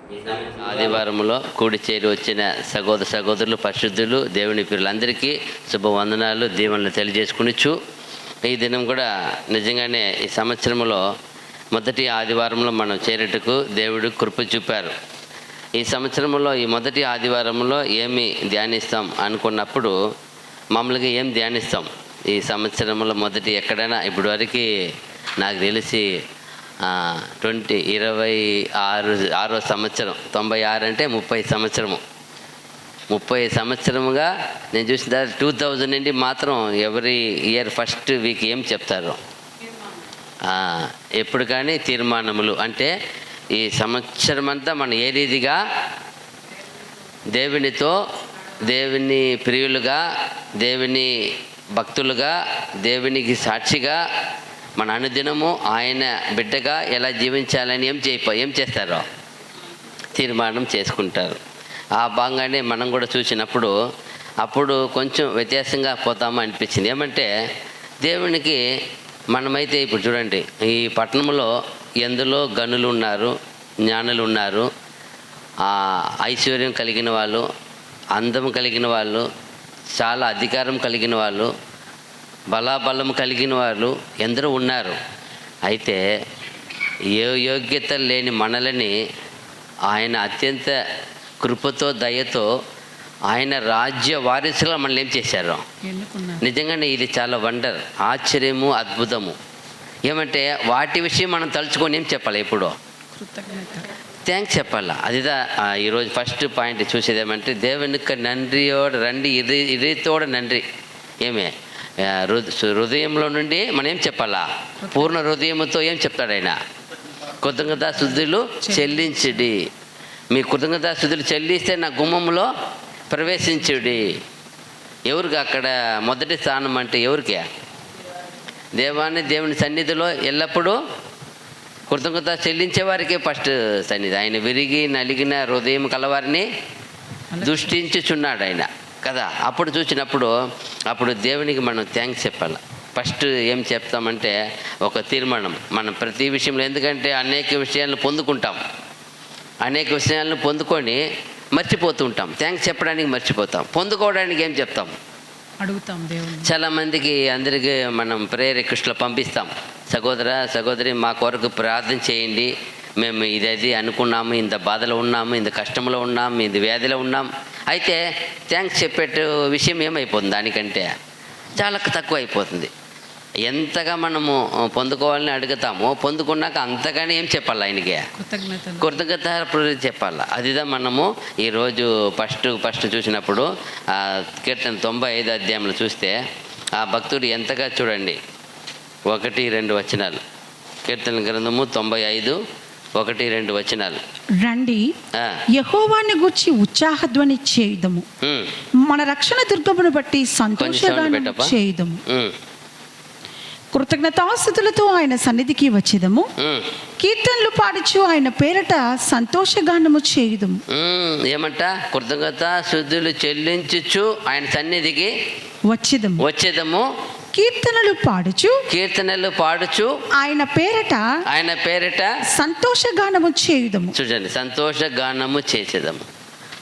ఆదివారంలో కూడి చేరి వచ్చిన సహోదరులు పరిశుద్ధులు దేవుని పిల్లలందరికీ శుభవందనాలు దీవెనలు తెలియజేసుకునిచ్చు. ఈ దినం కూడా నిజంగానే ఈ సంవత్సరంలో మొదటి ఆదివారంలో మనం చేరేటకు దేవుడు కృప చూపారు. ఈ సంవత్సరంలో ఈ మొదటి ఆదివారంలో ఏమి ధ్యానిస్తాం అనుకున్నప్పుడు మామూలుగా ఏం ధ్యానిస్తాం ఈ సంవత్సరంలో మొదటి ఎక్కడైనా ఇప్పటి వరకు నాకు తెలిసి 26వ సంవత్సరం, 96 అంటే 30 సంవత్సరముగా నేను చూసిన తర్వాత 2000 నుండి మాత్రం ఎవ్రీ ఇయర్ ఫస్ట్ వీక్ ఏం చెప్తారు, ఎప్పుడు కానీ తీర్మానములు. అంటే ఈ సంవత్సరం అంతా మనం ఏ రీతిగా దేవునితో, దేవుని ప్రియులుగా, దేవుని భక్తులుగా, దేవునికి సాక్షిగా మన అనుదినము ఆయన బిడ్డగా ఎలా జీవించాలని ఏం చేస్తారో తీర్మానం చేసుకుంటారు. ఆ భాగంగానే మనం కూడా చూసినప్పుడు అప్పుడు కొంచెం వ్యత్యాసంగా పోతామో అనిపించింది. ఏమంటే దేవునికి మనమైతే ఇప్పుడు చూడండి, ఈ పట్టణంలో ఎందులో గనులు ఉన్నారు, జ్ఞానులు ఉన్నారు, ఐశ్వర్యం కలిగిన వాళ్ళు, అందం కలిగిన వాళ్ళు, చాలా అధికారం కలిగిన వాళ్ళు, బలాబలం కలిగిన వాళ్ళు ఎందరో ఉన్నారు. అయితే ఏ యోగ్యత లేని మనలని ఆయన అత్యంత కృపతో, దయతో ఆయన రాజ్య వారసులుగా మనల్ని ఏం చేశారు. నిజంగానే ఇది చాలా వండర్, ఆశ్చర్యము, అద్భుతము. ఏమంటే వాటి విషయం మనం తలుచుకొని ఏం చెప్పాలి, ఎప్పుడో థ్యాంక్స్ చెప్పాలా. అదిదా ఈరోజు ఫస్ట్ పాయింట్ చూసేది ఏమంటే దేవునికి నండ్రియోడు రండి, ఇదితోడ నండ్రి. ఏమే హృదయంలో నుండి మనం ఏం చెప్పాలా, పూర్ణ హృదయంతో ఏం చెప్తాడు ఆయన, కృతజ్ఞతాస్తుతులు చెల్లించుడి. మీ కృతజ్ఞతాస్తుతులు చెల్లిస్తే నా గుమ్మంలో ప్రవేశించుడి. ఎవరికి అక్కడ మొదటి స్థానం అంటే ఎవరికి? దేవుని సన్నిధిలో ఎల్లప్పుడూ కృతజ్ఞత చెల్లించే వారికే ఫస్ట్ సన్నిధి. ఆయన విరిగి నలిగిన హృదయం కలవారిని దృష్టించుచున్నాడు ఆయన కదా. అప్పుడు చూసినప్పుడు అప్పుడు దేవునికి మనం థ్యాంక్స్ చెప్పాలి. ఫస్ట్ ఏం చెప్తామంటే ఒక తీర్మానం మనం ప్రతి విషయంలో. ఎందుకంటే అనేక విషయాలను పొందుకొని మర్చిపోతూ ఉంటాం. థ్యాంక్స్ చెప్పడానికి మర్చిపోతాం, పొందుకోవడానికి ఏం చెప్తాం, అడుగుతాం దేవుని. చాలామందికి అందరికీ మనం ప్రేయర్ రిక్వెస్ట్లో పంపిస్తాం, సహోదరి మా కొరకు ప్రార్థన చేయండి, మేము ఇది అనుకున్నాము, ఇంత బాధలో ఉన్నాము, ఇంత కష్టంలో ఉన్నాము, ఇంత వ్యాధిలో ఉన్నాం. అయితే థ్యాంక్స్ చెప్పేట విషయం ఏమైపోతుంది, దానికంటే చాలా తక్కువ అయిపోతుంది. ఎంతగా మనము పొందుకోవాలని అడుగుతామో పొందుకున్నాక అంతగానే ఏం చెప్పాలి, ఆయనకి కృతజ్ఞత చెప్పాలి. అదిదా మనము ఈరోజు ఫస్ట్ చూసినప్పుడు కీర్తన 95 అధ్యాయంలో చూస్తే ఆ భక్తుడు ఎంతగా చూడండి, 1-2 వచనాలు. కీర్తన గ్రంథము 95, 1-2 వచనాలు. రండి యెహోవాను గూర్చి ఉత్సాహధ్వని చేయుదము, మన రక్షణ దుర్గమును బట్టి సంతోషగానము చేయుదము, కృతజ్ఞతాస్తుతులతో ఆయన సన్నిధికి వచ్చేదము, కీర్తనలు పాడుచు ఆయన పేరట సంతోషగానము చేయుదము. ఏమంట? కృతజ్ఞతాస్తుతులు చెల్లించుచు ఆయన సన్నిధికి వచ్చేదము, కీర్తనలు పాడుచు ఆయన పేరట సంతోషగానము చేయుదము. చూడండి, సంతోషగానము చేసేదము.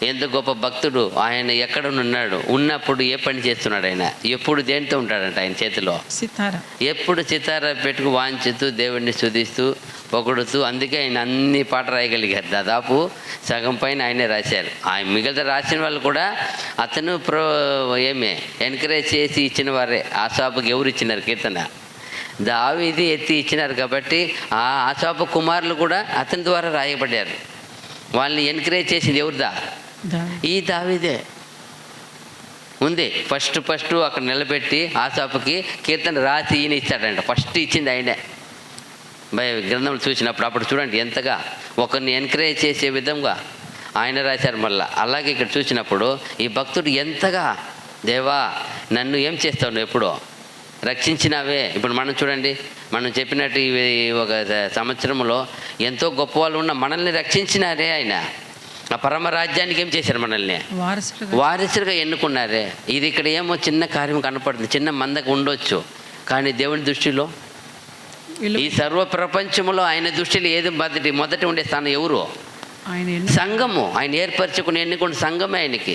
ఎంత గొప్ప భక్తుడు ఆయన. ఎక్కడ ఉన్నాడు, ఉన్నప్పుడు ఏ పని చేస్తున్నాడు ఆయన, ఎప్పుడు దేనితో ఉంటాడంట, ఆయన చేతిలో ఎప్పుడు సితారా పెట్టుకు వాంచుతూ దేవుడిని స్తుతిస్తూ పొగుడుతూ. అందుకే ఆయన అన్ని పాట రాయగలిగారు. దాదాపు సగం పైన ఆయనే రాశారు. ఆయన మిగతా రాసిన వాళ్ళు కూడా అతను ఎంకరేజ్ చేసి ఇచ్చిన వారే. ఆసాపుకి ఎవరు ఇచ్చినారు కీర్తన? దావీదు ఎత్తి ఇచ్చినారు. కాబట్టి ఆ ఆసాపు కుమారులు కూడా అతని ద్వారా రాయబడ్డారు. వాళ్ళని ఎంకరేజ్ చేసింది ఎవరిదా? ఈ దావీదే ఉంది. ఫస్ట్ అక్కడ నిలబెట్టి ఆసాపుకి కీర్తన రాసి ఈయన ఇచ్చాడంట. ఫస్ట్ ఇచ్చింది ఆయనే. గ్రంథంలో చూసినప్పుడు అప్పుడు చూడండి ఎంతగా ఒకరిని ఎంకరేజ్ చేసే విధంగా ఆయన రాశారు. మళ్ళీ అలాగే ఇక్కడ చూసినప్పుడు ఈ భక్తుడు ఎంతగా, దేవా నన్ను ఏం చేస్తావు, నువ్వు ఎప్పుడో రక్షించినావే. ఇప్పుడు మనం చూడండి, మనం చెప్పినట్టు ఒక సంవత్సరంలో ఎంతో గొప్ప వాళ్ళు ఉన్న మనల్ని రక్షించినారే. ఆయన ఆ పరమ రాజ్యానికి ఏం చేశారు, మనల్ని వారసులుగా ఎన్నుకున్నారే. ఇది ఇక్కడ ఏమో చిన్న కార్యం కనపడుతుంది, చిన్న మందకు ఉండొచ్చు, కానీ దేవుని దృష్టిలో ఈ సర్వ ప్రపంచంలో ఆయన దృష్టిలో ఏది మొదటి ఉండే స్థానం ఎవరు? సంఘము ఆయన ఏర్పరచుకుని ఎన్నుకున్న సంఘమే ఆయనకి.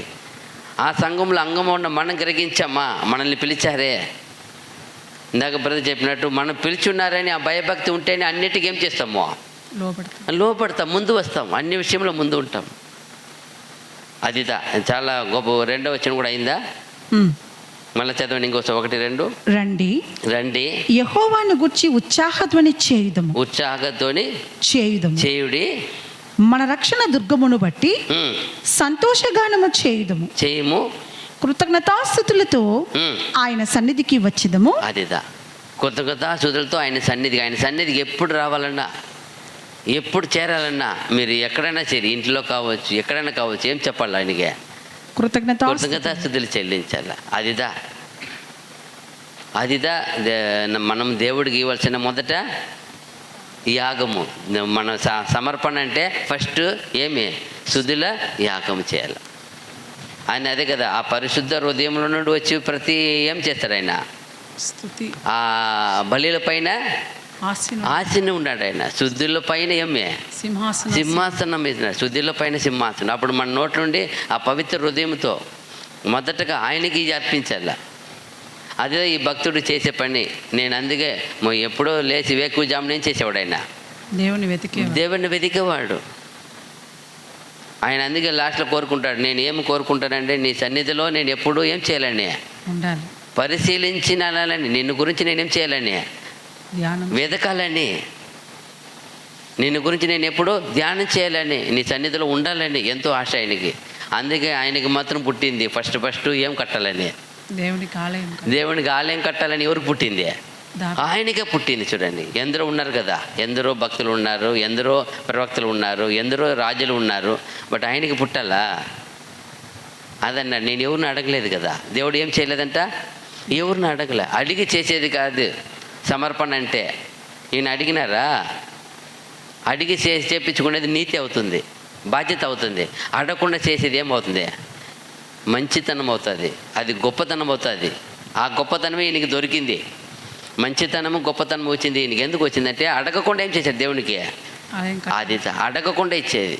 ఆ సంఘంలో అంగము ఉన్న మనం గ్రహించమ్మా, మనల్ని పిలిచారే. ఇందాక బ్రదర్ చెప్పినట్టు మనం పిలిచున్నారని ఆ భయభక్తి ఉంటేనే అన్నిటికీ ఏం చేస్తాము, లోపడతాం, ముందు వస్తాం, అన్ని విషయంలో ముందు ఉంటాం. అదిదా చాలా గొప్ప. 2వ వచనం కూడా అయిందా? మళ్ళీ చదవండి ఇంకోసం 1, 2. రండి రండి యెహోవాను గూర్చి ఉత్సాహధ్వని చేయుదము, ఉత్సాహధ్వని చేయుడి, మన రక్షణ దుర్గమును బట్టి సంతోషగానము చేయుదము, చేయము, కృతజ్ఞతాస్తుతులతో ఆయన సన్నిధికి వచ్చేదము. అదిదా కృతజ్ఞతాస్తుతులతో ఆయన సన్నిధికి ఎప్పుడు రావాలన్నా, ఎప్పుడు చేరాలన్నా, మీరు ఎక్కడైనా సరే, ఇంట్లో కావచ్చు, ఎక్కడైనా కావచ్చు, ఏం చెప్పాలి ఆయనకి? కృతజ్ఞతాస్తుతులు చెల్లించాల. అదిదా మనం దేవుడికి ఇవ్వాల్సిన మొదట యాగము. మన సమర్పణ అంటే ఫస్ట్ ఏమి? స్తుతుల యాగము చేయాలి. ఆయన అదే కదా, ఆ పరిశుద్ధ హృదయంలో నుండి వచ్చి ప్రతి ఏం చేస్తాడు ఆయన? ఆ బలిల పైన ఆసీనుడు ఉన్నాడు ఆయన. శుద్ధుల పైన ఏమే? సింహాసనం వేసినాడు. శుద్ధుల పైన సింహాసనం. అప్పుడు మన నోటి నుండి ఆ పవిత్ర హృదయంతో మొదటగా ఆయనకి అర్పించాల. అదే ఈ భక్తుడు చేసే పని. నేను అందుకే ఎప్పుడో లేచి వేకువజామున ఏం చేసేవాడు ఆయన? దేవుని వెతికేవాడు ఆయన. అందుకే లాస్ట్లో కోరుకుంటాడు, నేను ఏం కోరుకుంటానంటే నీ సన్నిధిలో నేను ఎప్పుడూ ఏం చేయాలని? పరిశీలించినాలని, నిన్ను గురించి నేనేం చేయాలని? వెతకాలని, నిన్ను గురించి నేను ఎప్పుడూ ధ్యానం చేయాలని, నీ సన్నిధిలో ఉండాలని ఎంతో ఆశ ఆయనకి. అందుకే ఆయనకి మాత్రం పుట్టింది ఫస్ట్ ఏం కట్టాలని? దేవునికి ఆలయం కట్టాలని. ఎవరికి పుట్టింది? ఆయనకే పుట్టింది. చూడండి, ఎందరో ఉన్నారు కదా, ఎందరో భక్తులు ఉన్నారు, ఎందరో ప్రవక్తలు ఉన్నారు, ఎందరో రాజులు ఉన్నారు, బట్ ఆయనకి పుట్టాలా? అదన్నా నేను ఎవరిని అడగలేదు కదా. దేవుడు ఏం చేయలేదంట, ఎవరిని అడగలే. అడిగి చేసేది కాదు సమర్పణ అంటే. ఈయన అడిగినారా? అడిగి చేపించుకునేది నీతి అవుతుంది, బాధ్యత అవుతుంది. అడగకుండా చేసేది ఏమవుతుంది? మంచితనం అవుతుంది, అది గొప్పతనం అవుతుంది. ఆ గొప్పతనమే ఈయనకి దొరికింది. మంచితనము గొప్పతనం వచ్చింది ఈయనకి. ఎందుకు వచ్చిందంటే అడగకుండా ఏం చేశాడు దేవునికి? అది అడగకుండా ఇచ్చేది.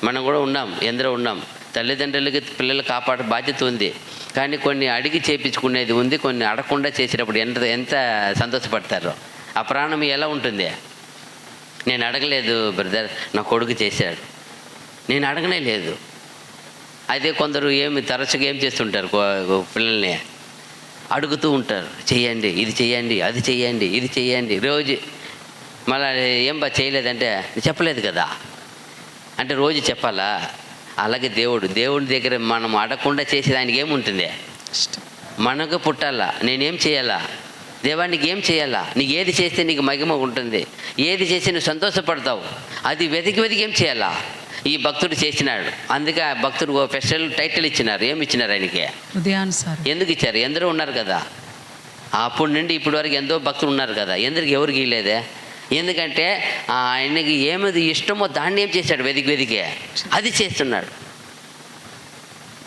మనం కూడా ఉన్నాం, ఎందరో ఉన్నాం. తల్లిదండ్రులకి పిల్లలు కాపాడే బాధ్యత ఉంది, కానీ కొన్ని అడిగి చేయించుకునేది ఉంది, కొన్ని అడగకుండా చేసేటప్పుడు ఎంత సంతోషపడతారో. ఆ ప్రాణం ఎలా ఉంటుంది? నేను అడగలేదు బ్రదర్, నా కొడుకు చేశాడు, నేను అడగనే లేదు. అయితే కొందరు తరచుగా ఏం చేస్తుంటారు, పిల్లల్ని అడుగుతూ ఉంటారు, చెయ్యండి, ఇది చెయ్యండి, అది చెయ్యండి, ఇది చెయ్యండి రోజు. మళ్ళీ ఏం చేయలేదంటే చెప్పలేదు కదా అంటే రోజు చెప్పాలా? అలాగే దేవుడి దగ్గర మనం అడగకుండా చేసేది ఆయనకి ఏముంటుంది? మనకు పుట్టాలా. నేనేం చేయాలా? దేవానికి ఏం చేయాలా? నీకు ఏది చేస్తే నీకు మహిమ ఉంటుంది, ఏది చేస్తే నువ్వు సంతోషపడతావు, అది వెతికి ఏం చేయాలా? ఈ భక్తుడు చేసినాడు. అందుకే ఆ భక్తుడు స్పెషల్ టైటిల్ ఇచ్చినారు. ఏమి ఇచ్చినారు ఆయనకి? ఎందుకు ఇచ్చారు? ఎందరో ఉన్నారు కదా, అప్పటి నుండి ఇప్పటి వరకు ఎంతో భక్తులు ఉన్నారు కదా, ఎవరికి ఇవ్వలేదే? ఎందుకంటే ఆయనకి ఏమిది ఇష్టమో దాన్ని ఏం చేశాడు? వెతికి అది చేస్తున్నాడు.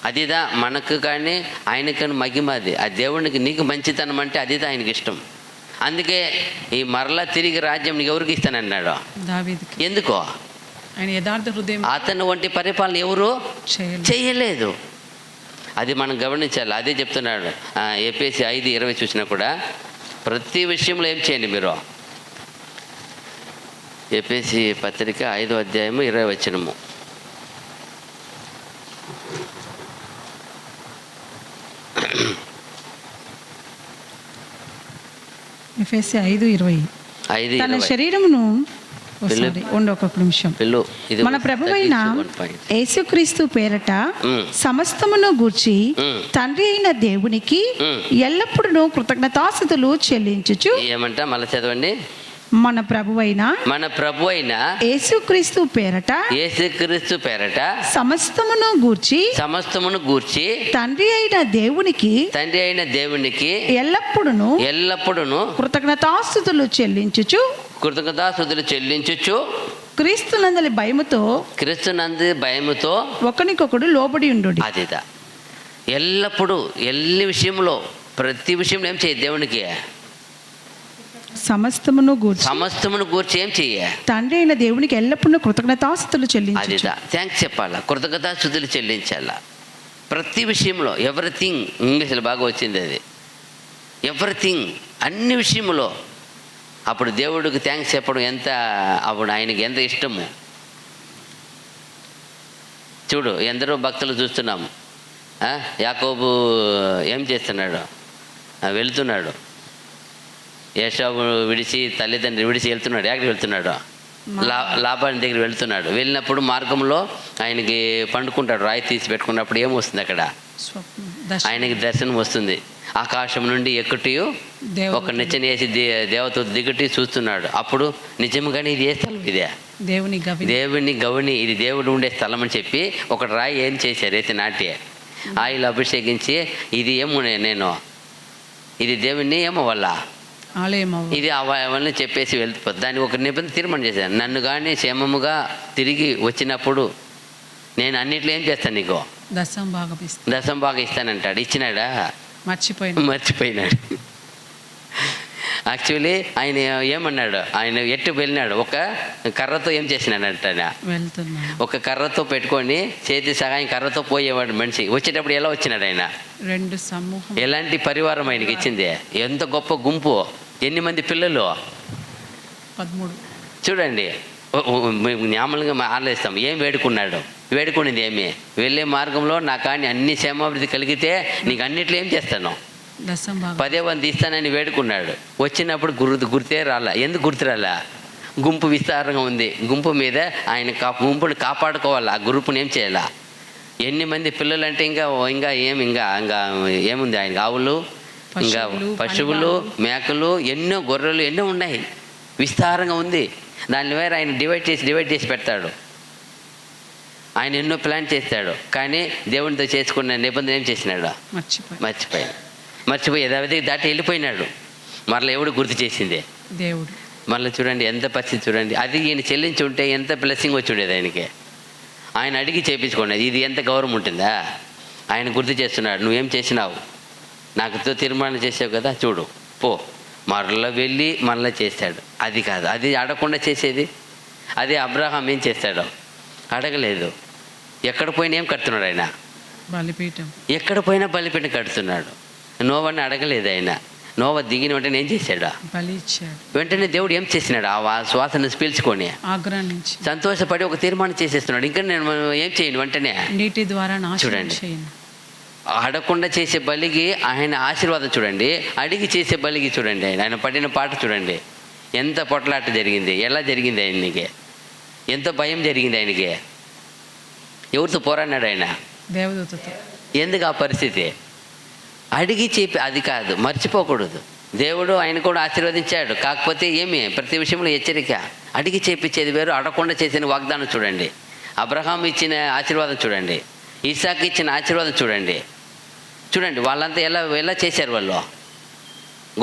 అదిదా మనకు కానీ ఆయనకని మహిమ. అది ఆ దేవునికి నీకు మంచితనం అంటే అదిదా ఆయనకి ఇష్టం. అందుకే ఈ మరలా తిరిగి రాజ్యం నీకు ఎవరికి ఇస్తానన్నాడు? ఎందుకో? ఆయన యథార్థ హృదయం. అతను వంటి పరిపాలన ఎవరు చేయలేదు. అది మనం గమనించాలి. అదే చెప్తున్నాడు ఎఫెసీ 5:20 చూసినా కూడా ప్రతి విషయంలో ఏం చేయండి మీరు? ఎఫెసీ పత్రిక 5వ అధ్యాయము 20వ వచనము. ఎఫెసీ 5:20. తన శరీరమును ఒక నిమిషం. మన ప్రభువైన యేసుక్రీస్తు పేరట సమస్తమును గూర్చి తండ్రి అయిన దేవునికి ఎల్లప్పుడూ కృతజ్ఞతాస్తుతులు చెల్లించుచు. ఏమంట? మళ్ళీ చదవండి. మన ప్రభువైన యేసుక్రీస్తు పేరట సమస్తమును గూర్చి తండ్రి అయిన దేవునికి ఎల్లప్పుడూ కృతజ్ఞతాస్తుతులు చెల్లించుచు క్రీస్తునందలి భయముతో ఒకనికొకడు లోబడి ఉండు. అదిదా ఎల్లప్పుడూ ఎన్ని విషయంలో ప్రతి విషయంలో ఏం చేయ? దేవునికి సమస్తమును గూర్చి ఏం చెయ్య? తండ్రి అయిన దేవునికి ఎల్లప్పుడూ కృతజ్ఞతాస్తుతులు చెల్లించు. అదిదా థ్యాంక్స్ చెప్పాలా, కృతజ్ఞతాస్తుతులు చెల్లించాలా ప్రతి విషయంలో. ఎవ్రీథింగ్ ఇంగ్లీష్లో బాగా వచ్చింది అది, ఎవ్రీథింగ్ అన్ని విషయంలో. అప్పుడు దేవుడికి థ్యాంక్స్ చెప్పడం ఎంత, అప్పుడు ఆయనకి ఎంత ఇష్టము. చూడు ఎందరో భక్తులు చూస్తున్నాము. యాకోబు ఏం చేస్తున్నాడు? వెళ్తున్నాడు, ఏశావు విడిచి తల్లిదండ్రులు విడిచి వెళ్తున్నాడు. ఎక్కడికి వెళ్తున్నాడు? లాభాని దగ్గర వెళ్తున్నాడు. వెళ్ళినప్పుడు మార్గంలో ఆయనకి పండుకుంటాడు, రాయి తీసి పెట్టుకున్నప్పుడు ఏమొస్తుంది అక్కడ? ఆయనకి దర్శనం వస్తుంది. ఆకాశం నుండి ఎక్కుటి ఒక నిచ్చెన వేసి దేవత దిగుటి చూస్తున్నాడు. అప్పుడు నిజంగానే ఇది ఏ స్థలం? ఇదే దేవుని గవిని, ఇది దేవుడు ఉండే స్థలం అని చెప్పి ఒక రాయి ఏం చేశారు? అయితే నాటి ఆయిల్ అభిషేకించి ఇది ఏమో నేను ఇది దేవుని ఏమో వల్ల ఇది అవన్నీ చెప్పేసి వెళ్తుంది. దానికి ఒక నిబంధన తీర్మానం చేశాను, నన్ను కానీ క్షేమముగా తిరిగి వచ్చినప్పుడు నేను అన్నిట్లో ఏం చేస్తాను? నీకు దశం బాగా ఇస్తానంటాడు. ఇచ్చినాడా? మర్చిపోయినాడు. యాక్చువల్లీ ఆయన ఏమన్నాడు? ఆయన ఎట్టు వెళ్ళినాడు, ఒక కర్రతో ఏం చేసినాడంట, ఒక కర్రతో పెట్టుకొని చేతి సహాయం కర్రతో పోయేవాడు మనిషి. వచ్చేటప్పుడు ఎలా వచ్చినాడు ఆయన? ఎలాంటి పరివారం ఆయనకి ఇచ్చింది? ఎంత గొప్ప గుంపు, ఎన్ని మంది పిల్లలు 13. చూడండి, జ్ఞాపకంగా ఆలోచిస్తాం. ఏం వేడుకున్నాడు? వేడుకునేది ఏమి? వెళ్ళే మార్గంలో నా కానీ అన్ని క్షేమాభివృద్ధి కలిగితే నీకు అన్నిట్లో ఏం చేస్తాను? 10 ఇస్తానని వేడుకున్నాడు. వచ్చినప్పుడు గుర్తే రాలా. ఎందుకు గుర్తు రాలా? గుంపు విస్తారంగా ఉంది. గుంపు మీద ఆయన గుంపుని కాపాడుకోవాలా. ఆ గ్రూపుని ఏం చేయాలా? ఎన్ని మంది పిల్లలు అంటే ఇంకా ఏముంది ఆయనకి? ఆవులు, ఇంకా పశువులు, మేకలు, ఎన్నో గొర్రెలు ఎన్నో ఉన్నాయి. విస్తారంగా ఉంది. దాని వేరే ఆయన డివైడ్ చేసి పెడతాడు. ఆయన ఎన్నో ప్లాన్ చేస్తాడు. కానీ దేవునితో చేసుకున్న నిబంధన ఏం చేసినాడు? మర్చిపోయి యథావిధి దాటి వెళ్ళిపోయినాడు. మరలా ఎవడు గుర్తు చేసిందే? దేవుడు. మరలా చూడండి ఎంత పరిస్థితి చూడండి. అది ఈయన చెల్లించి ఉంటే ఎంత బ్లెస్సింగ్ వచ్చి ఉండేది ఆయనకి. ఆయన అడిగి చేయించుకున్నది. ఇది ఎంత గౌరవం ఉంటుందా? ఆయన గుర్తు చేస్తున్నాడు, నువ్వేం చేసినావు? నాకుతో తీర్మానం చేసావు కదా, చూడు పో. మరలా వెళ్ళి మరలా చేశాడు. అది కాదు, అది అడగకుండా చేసేది. అదే అబ్రహాం ఏం చేస్తాడో? అడగలేదు. ఎక్కడ పోయినా ఏం కడుతున్నాడు ఆయన? బలిపీఠం. ఎక్కడ పోయినా బలిపీఠం కడుతున్నాడు. నోవాని అడగలేదు ఆయన. నోవా దిగిన వెంటనే ఏం చేశాడు? బలి ఇచ్చాడు. వెంటనే దేవుడు ఏం చేసినాడు? ఆ శ్వాసను పీల్చుకొని సంతోషపడి ఒక తీర్మానం చేసేస్తున్నాడు. ఇంకా నేను ఏం చేయను, వెంటనే నీటి ద్వారా చూడండి. అడగకుండా చేసే బలికి ఆయన ఆశీర్వాదం చూడండి, అడిగి చేసే బలికి చూడండి. ఆయన పడిన పాట చూడండి, ఎంత పొట్లాట జరిగింది, ఎలా జరిగింది ఆయనకి, ఎంత భయం జరిగింది ఆయనకి. ఎవరితో పోరాడినాడు ఆయన? దేవదూతతో. ఎందుకు ఆ పరిస్థితి? అడిగి చెప్పి, అది కాదు, మర్చిపోకూడదు. దేవుడు ఆయన కూడా ఆశీర్వదించాడు. కాకపోతే ఏమి? ప్రతి విషయంలో హెచ్చరిక. అడిగి చేపించేది వేరు, అడగకుండా చేసిన వాగ్దానం చూడండి. అబ్రహాం ఇచ్చిన ఆశీర్వాదం చూడంండి, ఇస్సాకు ఇచ్చిన ఆశీర్వాదం చూడండి. వాళ్ళంతా ఎలా చేశారు? వాళ్ళు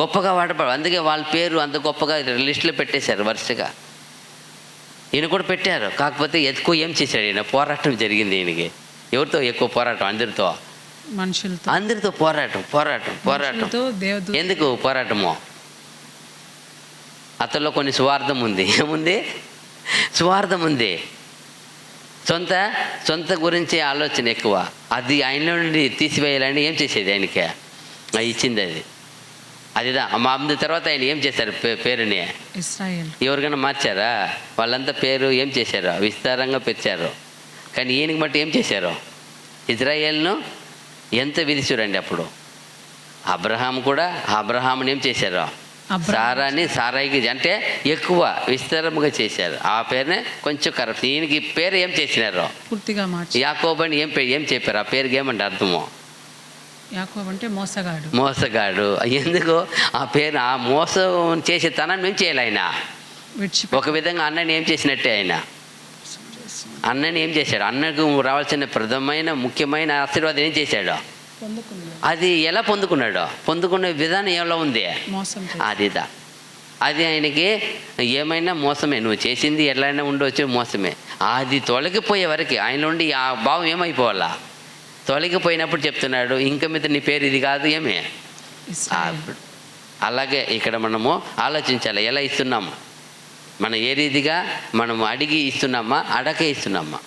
గొప్పగా వాడపడు. అందుకే వాళ్ళ పేరు అంత గొప్పగా లిస్టులో పెట్టేశారు వరుసగా. ఈయన కూడా పెట్టారు. కాకపోతే ఎక్కువ ఏం చేశాడు ఈయన? పోరాటం జరిగింది ఈయనకి. ఎవరితో ఎక్కువ పోరాటం? అందరితో పోరాటం. ఎందుకు పోరాటము? అతనిలో కొన్ని స్వార్థం ఉంది. ఏముంది? స్వార్థం ఉంది. సొంత గురించి ఆలోచన ఎక్కువ. అది ఆయనలో నుండి తీసివేయాలని ఏం చేసేది ఆయనకి? ఇచ్చింది అదిదా. మా ముందు తర్వాత ఆయన ఏం చేశారు? పేరుని ఇశ్రాయేల్. ఎవరికైనా మార్చారా? వాళ్ళంతా పేరు ఏం చేశారు? విస్తారంగా పెంచారు. కానీ ఈయనకి మట్టి ఏం చేశారు? ఇజ్రాయేల్ను ఎంత విధిచురండి. అప్పుడు అబ్రహాం కూడా అబ్రహాంని ఏం చేశారు? సారాయికి అంటే ఎక్కువ విస్తారముగా చేశారు. ఆ పేరునే కొంచెం కరెక్ట్. ఈయనకి పేరు ఏం చేసినారు? పూర్తిగా యాకోబు అని ఏం చెప్పారు? ఆ పేరుకి ఏమంటే అర్థము? యాకోబు అంటే మోసగాడు. ఎందుకు ఆ పేరు? ఆ మోసం చేసే తనాన్ని ఏం చేయాలి ఆయన? ఒక విధంగా అన్నని ఏం చేసినట్టే ఆయన. అన్నని ఏం చేశాడు? అన్నకు రావాల్సిన ప్రథమైన ముఖ్యమైన ఆశీర్వాదం ఏం చేశాడు? అది ఎలా పొందుకున్నాడు? పొందుకున్న విధానం ఎలా ఉంది? అది ఆయనకి ఏమైనా మోసమే. నువ్వు చేసింది ఎట్లయినా ఉండవచ్చు, మోసమే. అది తొలగిపోయే వరకు ఆయన నుండి ఆ భావం ఏమైపోవాలా? తొలగిపోయినప్పుడు చెప్తున్నాడు, ఇంక మీద నీ పేరు ఇది కాదు, ఏమే అలాగే ఇక్కడ మనము ఆలోచించాలి, ఎలా ఇస్తున్నాము, మనం ఏ రీతిగా మనము అడిగి ఇస్తున్నామా, అడగ ఇస్తున్నామా.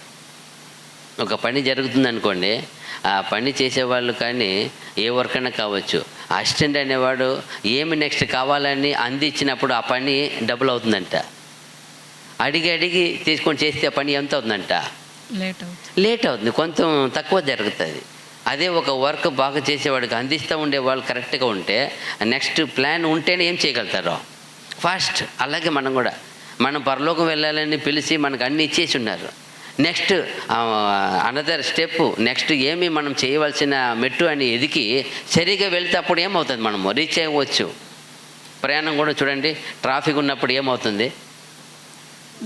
ఒక పని జరుగుతుంది అనుకోండి, ఆ పని చేసేవాళ్ళు కానీ ఏ వర్క్ అయినా కావచ్చు, అసిస్టెంట్ అనేవాడు ఏమి నెక్స్ట్ కావాలని అందించినప్పుడు ఆ పని డబుల్ అవుతుందంట. అడిగి తీసుకొని చేస్తే ఆ పని ఎంత అవుతుందంట, లేట్ అవుతుంది, కొంచెం తక్కువ జరుగుతుంది. అదే ఒక వర్క్ బాగా చేసేవాడికి అందిస్తూ ఉండేవాళ్ళు కరెక్ట్గా ఉంటే నెక్స్ట్ ప్లాన్ ఉంటేనే ఏం చేయగలుగుతారో ఫాస్ట్. అలాగే మనం కూడా, మనం పరలోకం వెళ్ళాలని పిలిచి మనకు అన్నీ ఇచ్చేసి ఉన్నారు. నెక్స్ట్ అనదర్ స్టెప్, నెక్స్ట్ ఏమి మనం చేయవలసిన మెట్టు అని ఎదికి సరిగా వెళ్తే అప్పుడు ఏమవుతుంది, మనము రీచ్ అవ్వచ్చు. ప్రయాణం కూడా చూడండి, ట్రాఫిక్ ఉన్నప్పుడు ఏమవుతుంది,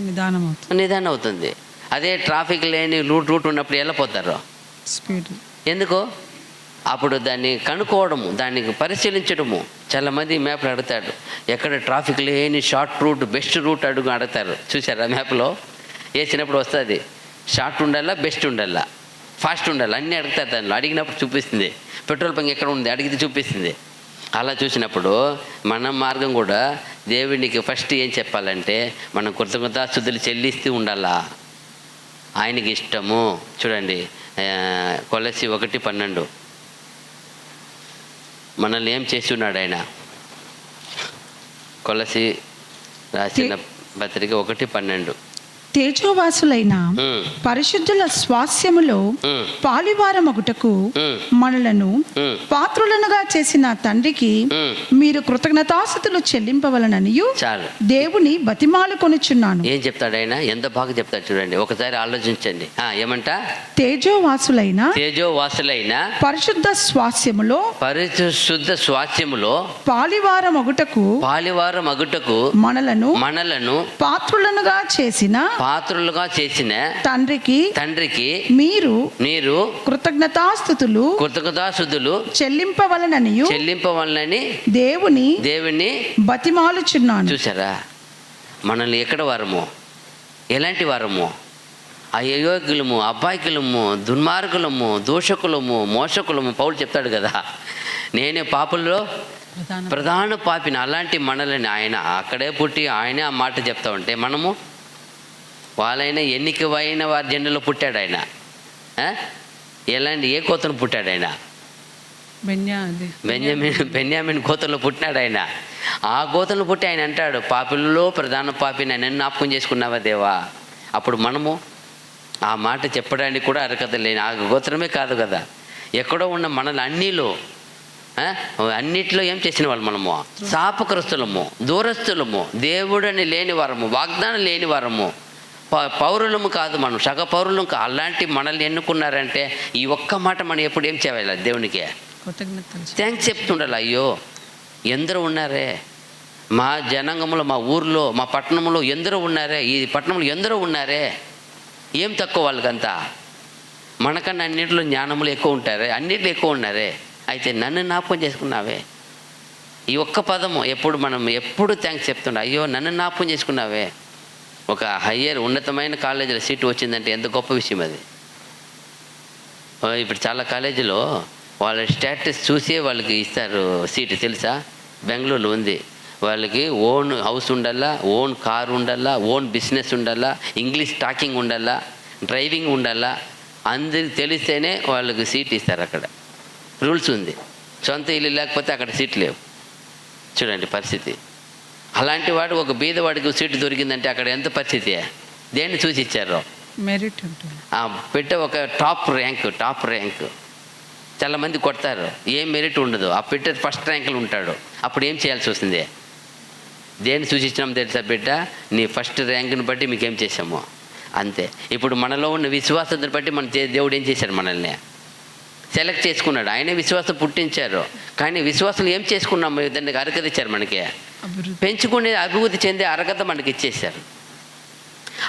నిదానం అవుతుంది. అదే ట్రాఫిక్ లేని రూట్ ఉన్నప్పుడు ఎలా పోతారు, స్పీడ్. ఎందుకు, అప్పుడు దాన్ని కనుక్కోవడము, దాన్ని పరిశీలించడము. చాలామంది మ్యాప్లు అడుగుతాడు, ఎక్కడ ట్రాఫిక్ లేని షార్ట్ రూట్, బెస్ట్ రూట్ అడుగుతారు. చూసారా, మ్యాప్లో వేసినప్పుడు వస్తుంది, షార్ట్ ఉండాలా, బెస్ట్ ఉండాలా, ఫాస్ట్ ఉండాలి, అన్నీ అడుగుతారు. దానిలో అడిగినప్పుడు చూపిస్తుంది, పెట్రోల్ బంక్ ఎక్కడ ఉంది అడిగితే చూపిస్తుంది. అలా చూసినప్పుడు మన మార్గం కూడా దేవునికి ఫస్ట్ ఏం చెప్పాలంటే మనం కృతజ్ఞతాస్తుతులు చెల్లిస్తూ ఉండాలా, ఆయనకి ఇష్టము. చూడండి కొలస్సీ 1:12 మనల్ని ఏం చేస్తున్నాడు ఆయన. కొలస్సీ రాసిన పత్రిక 1:12 తేజోవాసులైన పరిశుద్ధుల స్వాస్యములో పాలివారమగుటకు మనలను పాత్రులనుగా చేసిన తండ్రికి మీరు కృతజ్ఞతాస్తుతులు చెల్లింపవలననియు చాలు దేవుని బతిమాలు కొనుచున్నాను. ఏం చెప్తాడు ఆయన, ఎంత బాగా చెప్తాడు చూడండి, ఒకసారి ఆలోచించండి. ఏమంట, తేజోవాసులైన పరిశుద్ధ స్వాస్యములో పాలివారమగుటకు మనలను పాత్రులనుగా చేసిన తండ్రికి మీరు కృతజ్ఞతాస్తుతులు చెల్లింపవలనని దేవుని బతిమాలుచున్నాను. చూసారా, మనల్ని ఎక్కడ వారము, ఎలాంటి వారము, అయోగ్యులము, అబ్బాయికులము, దుర్మార్గులము, దూషకులము, మోసకులము. పౌలు చెప్తాడు కదా, నేనే పాపుల్లో ప్రధాన పాపిని. అలాంటి మనల్ని ఆయన అక్కడే పుట్టి ఆయనే ఆ మాట చెప్తా ఉంటే మనము వాళ్ళైనా ఎన్నికైన వారి జన్మలో పుట్టాడు ఆయన. ఎలాంటి ఏ కోతను పుట్టాడు ఆయన, బెన్యామిన్ కోతలో పుట్టినాడు ఆయన. ఆ కోతలు పుట్టి ఆయన అంటాడు, పాపిల్లో ప్రధాన పాపిని నన్ను జ్ఞాపకం చేసుకున్నావా దేవా. అప్పుడు మనము ఆ మాట చెప్పడానికి కూడా అర్హత లేని ఆ గోత్రమే కాదు కదా, ఎక్కడో ఉన్న మనల్ని అన్నిట్లో ఏం చేసిన వాళ్ళు మనము శాపగ్రస్తులము, దూరస్తులము, దేవుడని లేని వారము, వాగ్దానం లేని వారము, పౌరులము కాదు, మనం సగ పౌరులం కాదు. అలాంటి మనల్ని ఎన్నుకున్నారంటే ఈ ఒక్క మాట మనం ఎప్పుడు ఏం చేయాలి, దేవునికి థ్యాంక్స్ చెప్తుండాలి. అయ్యో ఎందరో ఉన్నారే మా జనాంగంలో, మా ఊర్లో, మా పట్టణంలో ఎందరో ఉన్నారే, ఈ పట్టణంలో ఎందరో ఉన్నారే, ఏం తక్కువ వాళ్ళకంతా, మనకన్నా అన్నింటిలో జ్ఞానములు ఎక్కువ ఉంటారే, అన్నింటిలో ఎక్కువ ఉన్నారే, అయితే నన్ను జ్ఞాపకం చేసుకున్నావే. ఈ ఒక్క పదము ఎప్పుడు థ్యాంక్స్ చెప్తుండే, అయ్యో నన్ను జ్ఞాపకం చేసుకున్నావే. ఒక హయ్యర్ ఉన్నతమైన కాలేజీలో సీటు వచ్చిందంటే ఎంత గొప్ప విషయం అది. ఇప్పుడు చాలా కాలేజీలో వాళ్ళ స్టేటస్ చూసే వాళ్ళకి ఇస్తారు సీటు, తెలుసా. బెంగళూరులో ఉంది, వాళ్ళకి ఓన్ హౌస్ ఉండాలా, ఓన్ కారు ఉండాలా, ఓన్ బిజినెస్ ఉండాలా, ఇంగ్లీష్ టాకింగ్ ఉండాలా, డ్రైవింగ్ ఉండాలా, అందరికి తెలిస్తేనే వాళ్ళకి సీట్ ఇస్తారు. అక్కడ రూల్స్ ఉంది, సొంత ఇల్లు లేకపోతే అక్కడ సీట్ లేవు. చూడండి పరిస్థితి. అలాంటి వాడు ఒక బీదవాడికి సీటు దొరికిందంటే అక్కడ ఎంత పరిస్థితి, దేన్ని చూసి ఇచ్చారో, మెరిట్ ఉంటుంది. పెట్టే ఒక టాప్ ర్యాంక్ చాలామంది కొడతారు, ఏం మెరిట్ ఉండదు. ఆ పెట్టే ఫస్ట్ ర్యాంకులు ఉంటాడు, అప్పుడు ఏం చేయాల్సి వస్తుంది, దేన్ని సూచించినాం తెలుసా బిడ్డ, నీ ఫస్ట్ ర్యాంకుని బట్టి మీకు ఏం చేసాము అంతే. ఇప్పుడు మనలో ఉన్న విశ్వాసాన్ని బట్టి దేవుడు ఏం చేశాడు, మనల్ని సెలెక్ట్ చేసుకున్నాడు. ఆయనే విశ్వాసం పుట్టించారు, కానీ విశ్వాసం ఏం చేసుకున్నాము, దానికి అర్హత ఇచ్చారు, మనకి పెంచుకునే అభివృద్ధి చెందే అర్హత మనకి ఇచ్చేశారు.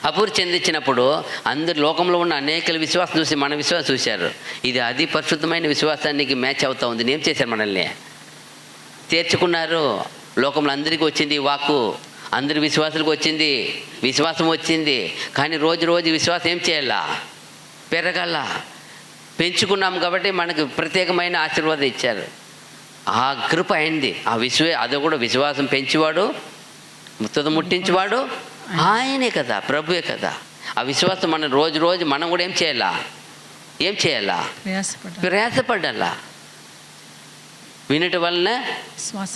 అభివృద్ధి చెందించినప్పుడు అందరు లోకంలో ఉన్న అనేకల విశ్వాసం చూసి మన విశ్వాసం చూశారు, ఇది పరిశుద్ధమైన విశ్వాసానికి మ్యాచ్ అవుతా ఉంది, ఏం చేశారు, మనల్ని చేర్చుకున్నారు. లోకంలో అందరికీ వచ్చింది వాక్కు, అందరి విశ్వాసులకు విశ్వాసం వచ్చింది, కానీ రోజు విశ్వాసం ఏం చేయాలా, పెరగాల. పెంచుకున్నాం కాబట్టి మనకు ప్రత్యేకమైన ఆశీర్వాదం ఇచ్చారు. ఆ కృప అయింది. అది కూడా విశ్వాసం పెంచేవాడు, తుద ముట్టించేవాడు ఆయనే కదా, ప్రభువే కదా. ఆ విశ్వాసం మనం రోజు మనం కూడా ఏం చేయాలా ప్రయాసపడాలా. వినటం వలన